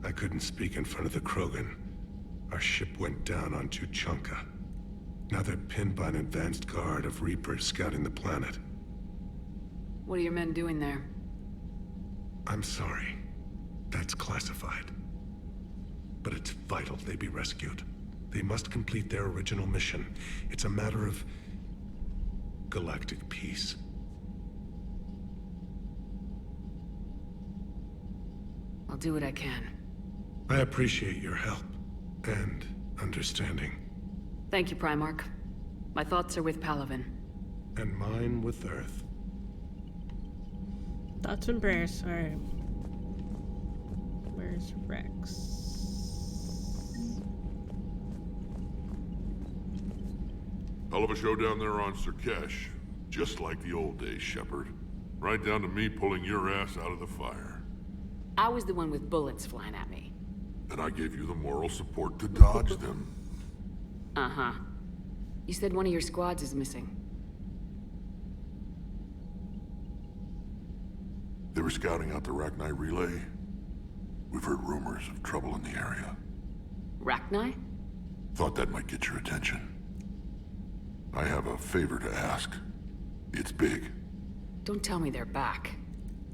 [SPEAKER 20] I couldn't speak in front of the Krogan. Our ship went down on Tuchanka. Now they're pinned by an advanced guard of Reapers scouting the planet.
[SPEAKER 4] What are your men doing there?
[SPEAKER 20] I'm sorry. That's classified. But it's vital they be rescued. They must complete their original mission. It's a matter of galactic peace.
[SPEAKER 4] I'll do what I can.
[SPEAKER 20] I appreciate your help and understanding.
[SPEAKER 4] Thank you, Primarch. My thoughts are with Palaven.
[SPEAKER 20] And mine with Earth.
[SPEAKER 2] Thoughts and prayers. Alright. Where's Rex?
[SPEAKER 13] Hell of a show down there on Surkesh. Just like the old days, Shepard. Right down to me pulling your ass out of the fire.
[SPEAKER 4] I was the one with bullets flying at me.
[SPEAKER 13] And I gave you the moral support to dodge them.
[SPEAKER 4] Uh-huh. You said one of your squads is missing.
[SPEAKER 13] They were scouting out the Rachni relay. We've heard rumors of trouble in the area.
[SPEAKER 4] Rachni?
[SPEAKER 13] Thought that might get your attention. I have a favor to ask. It's big.
[SPEAKER 4] Don't tell me they're back.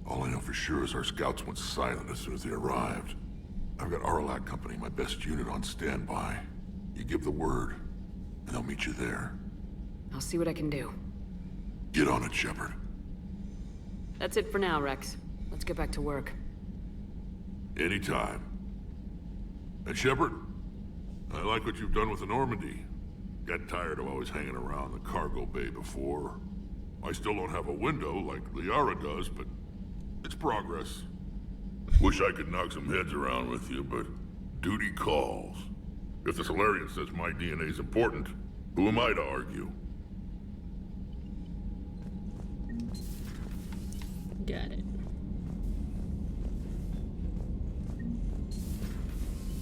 [SPEAKER 13] All I know for sure is our scouts went silent as soon as they arrived. I've got Aralak Company, my best unit, on standby. You give the word, and they'll meet you there.
[SPEAKER 4] I'll see what I can do.
[SPEAKER 13] Get on it, Shepard.
[SPEAKER 4] That's it for now, Rex. Let's get back to work.
[SPEAKER 13] Anytime. And Shepard, I like what you've done with the Normandy. Got tired of always hanging around the cargo bay before. I still don't have a window like Liara does, but it's progress. Wish I could knock some heads around with you, but duty calls. If the Solarian says my DNA's important, who am I to argue?
[SPEAKER 2] Got it.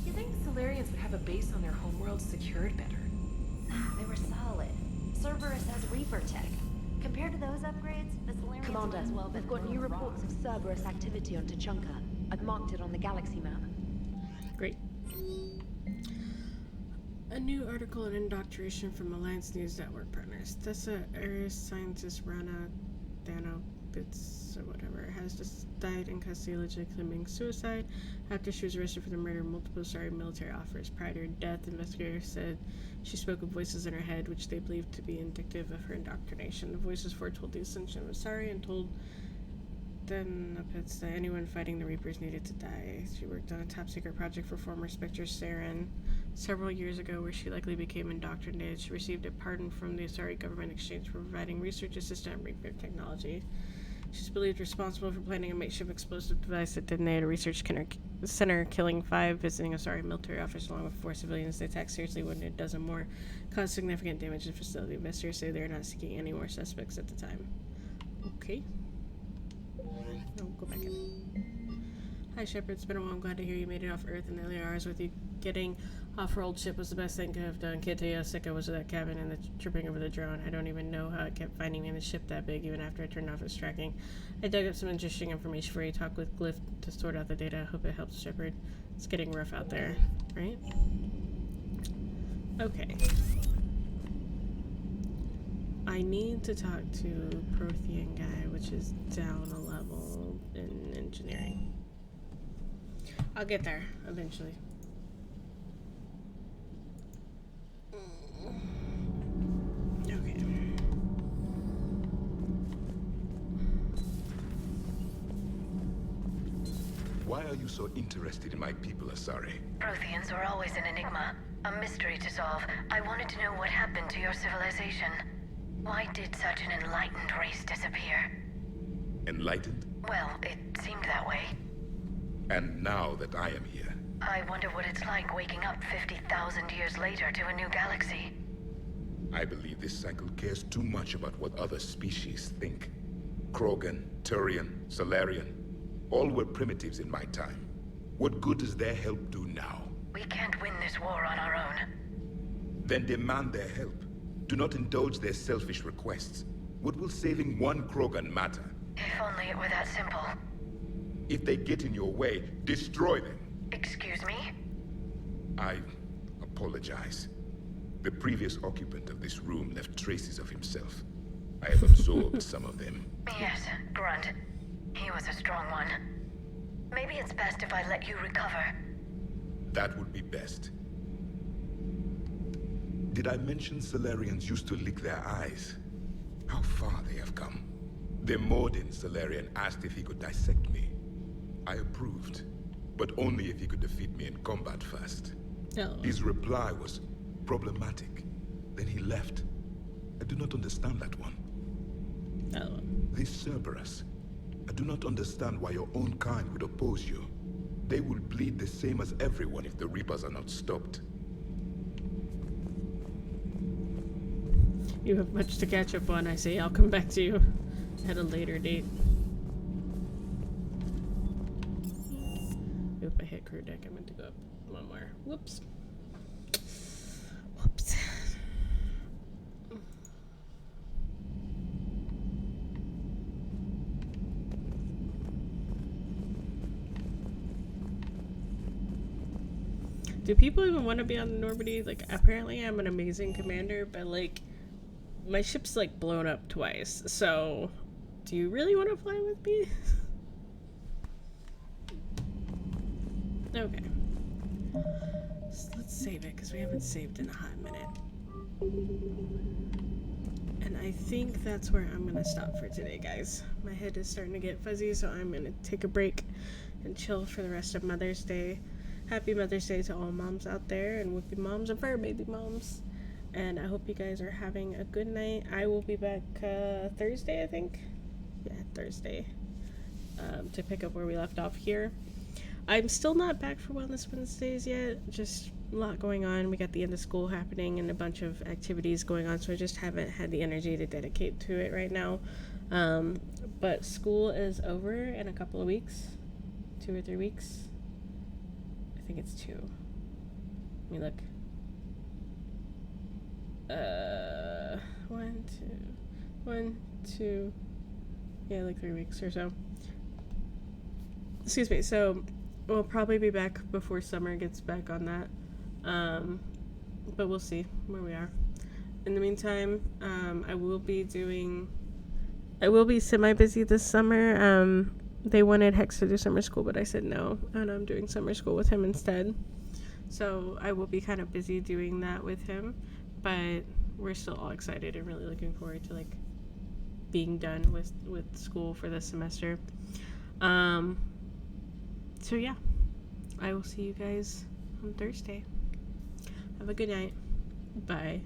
[SPEAKER 18] You think Solarians would have a base on their homeworld secured better?
[SPEAKER 17] They were solid. Cerberus has Reaper tech. Compared to those upgrades, the Solarians
[SPEAKER 18] Commander,
[SPEAKER 17] might as well
[SPEAKER 18] we've got new reports of Cerberus activity on Tuchanka. I've marked it on the galaxy map.
[SPEAKER 2] Great. A new article on indoctrination from Alliance News Network partners. Tessa Ares scientist Rana Danobits or whatever has just died in custody, allegedly claiming suicide after she was arrested for the murder of multiple military officers. Prior to her death, investigators said she spoke with voices in her head, which they believed to be indicative of her indoctrination. The voices foretold the ascension of Asari and told Danobits that anyone fighting the Reapers needed to die. She worked on a top-secret project for former Spectre Saren several years ago, where she likely became indoctrinated. She received a pardon from the Asari government in exchange for providing research assistance on Reaper technology. She's believed responsible for planning a makeshift explosive device that detonated a research center, killing 5 visiting Asari military officers along with 4 civilians. The attack seriously wounded a dozen more, caused significant damage to the facility. Investigators say they are not seeking any more suspects at the time. Okay. Oh, go back in. Hi Shepard, it's been a while. I'm glad to hear you made it off Earth and the early hours with you. Getting off her old ship was the best thing could have done. Can't tell you how sick I was of that cabin and the tripping over the drone. I don't even know how it kept finding me in the ship that big, even after I turned off its tracking. I dug up some interesting information for you. Talk with Glyph to sort out the data. I hope it helps Shepard. It's getting rough out there, right? Okay. I need to talk to Prothean guy, which is down a level in engineering. I'll get there eventually. Okay.
[SPEAKER 3] Why are you so interested in my people, Asari?
[SPEAKER 10] Protheans were always an enigma, a mystery to solve. I wanted to know what happened to your civilization. Why did such an enlightened race disappear?
[SPEAKER 3] Enlightened?
[SPEAKER 10] Well, it seemed that way.
[SPEAKER 3] And now that I am here,
[SPEAKER 10] I wonder what it's like waking up 50,000 years later to a new galaxy.
[SPEAKER 3] I believe this cycle cares too much about what other species think. Krogan, Turian, Salarian, all were primitives in my time. What good does their help do now?
[SPEAKER 10] We can't win this war on our own.
[SPEAKER 3] Then demand their help. Do not indulge their selfish requests. What will saving one Krogan matter?
[SPEAKER 10] If only it were that simple.
[SPEAKER 3] If they get in your way, destroy them.
[SPEAKER 10] Excuse me?
[SPEAKER 3] I apologize. The previous occupant of this room left traces of himself. I have absorbed some of them.
[SPEAKER 10] Yes, Grunt. He was a strong one. Maybe it's best if I let you recover.
[SPEAKER 3] That would be best. Did I mention Salarians used to lick their eyes? How far they have come. The Mordin Salarian asked if he could dissect me. I approved, but only if he could defeat me in combat first.
[SPEAKER 2] Oh.
[SPEAKER 3] His reply was problematic. Then he left. I do not understand that one.
[SPEAKER 2] Oh.
[SPEAKER 3] This Cerberus, I do not understand why your own kind would oppose you. They will bleed the same as everyone if the Reapers are not stopped.
[SPEAKER 2] You have much to catch up on, I say. I'll come back to you at a later date. Oop, I hit crew deck. I meant to go up one more. Whoops. Whoops. Do people even want to be on the Normandy? Like, apparently I'm an amazing commander, but like, my ship's like blown up twice, so do you really want to fly with me? Okay. So let's save it, because we haven't saved in a hot minute. And I think that's where I'm going to stop for today, guys. My head is starting to get fuzzy, so I'm going to take a break and chill for the rest of Mother's Day. Happy Mother's Day to all moms out there, and whoopie moms and fur baby moms. And I hope you guys are having a good night. I will be back Thursday, I think. Yeah, Thursday. To pick up where we left off here. I'm still not back for Wellness Wednesdays yet. Just a lot going on. We got the end of school happening and a bunch of activities going on, so I just haven't had the energy to dedicate to it right now. But school is over in a couple of weeks. 2 or 3 weeks. I think it's 2. Let me look. 1, 2, yeah, like 3 weeks or so. Excuse me. So we'll probably be back before summer gets back on that. But we'll see where we are. In the meantime, I will be semi-busy this summer. They wanted Hex to do summer school, but I said no, and I'm doing summer school with him instead. So I will be kind of busy doing that with him. But we're still all excited and really looking forward to like being done with school for this semester. So yeah, I will see you guys on Thursday. Have a good night. Bye.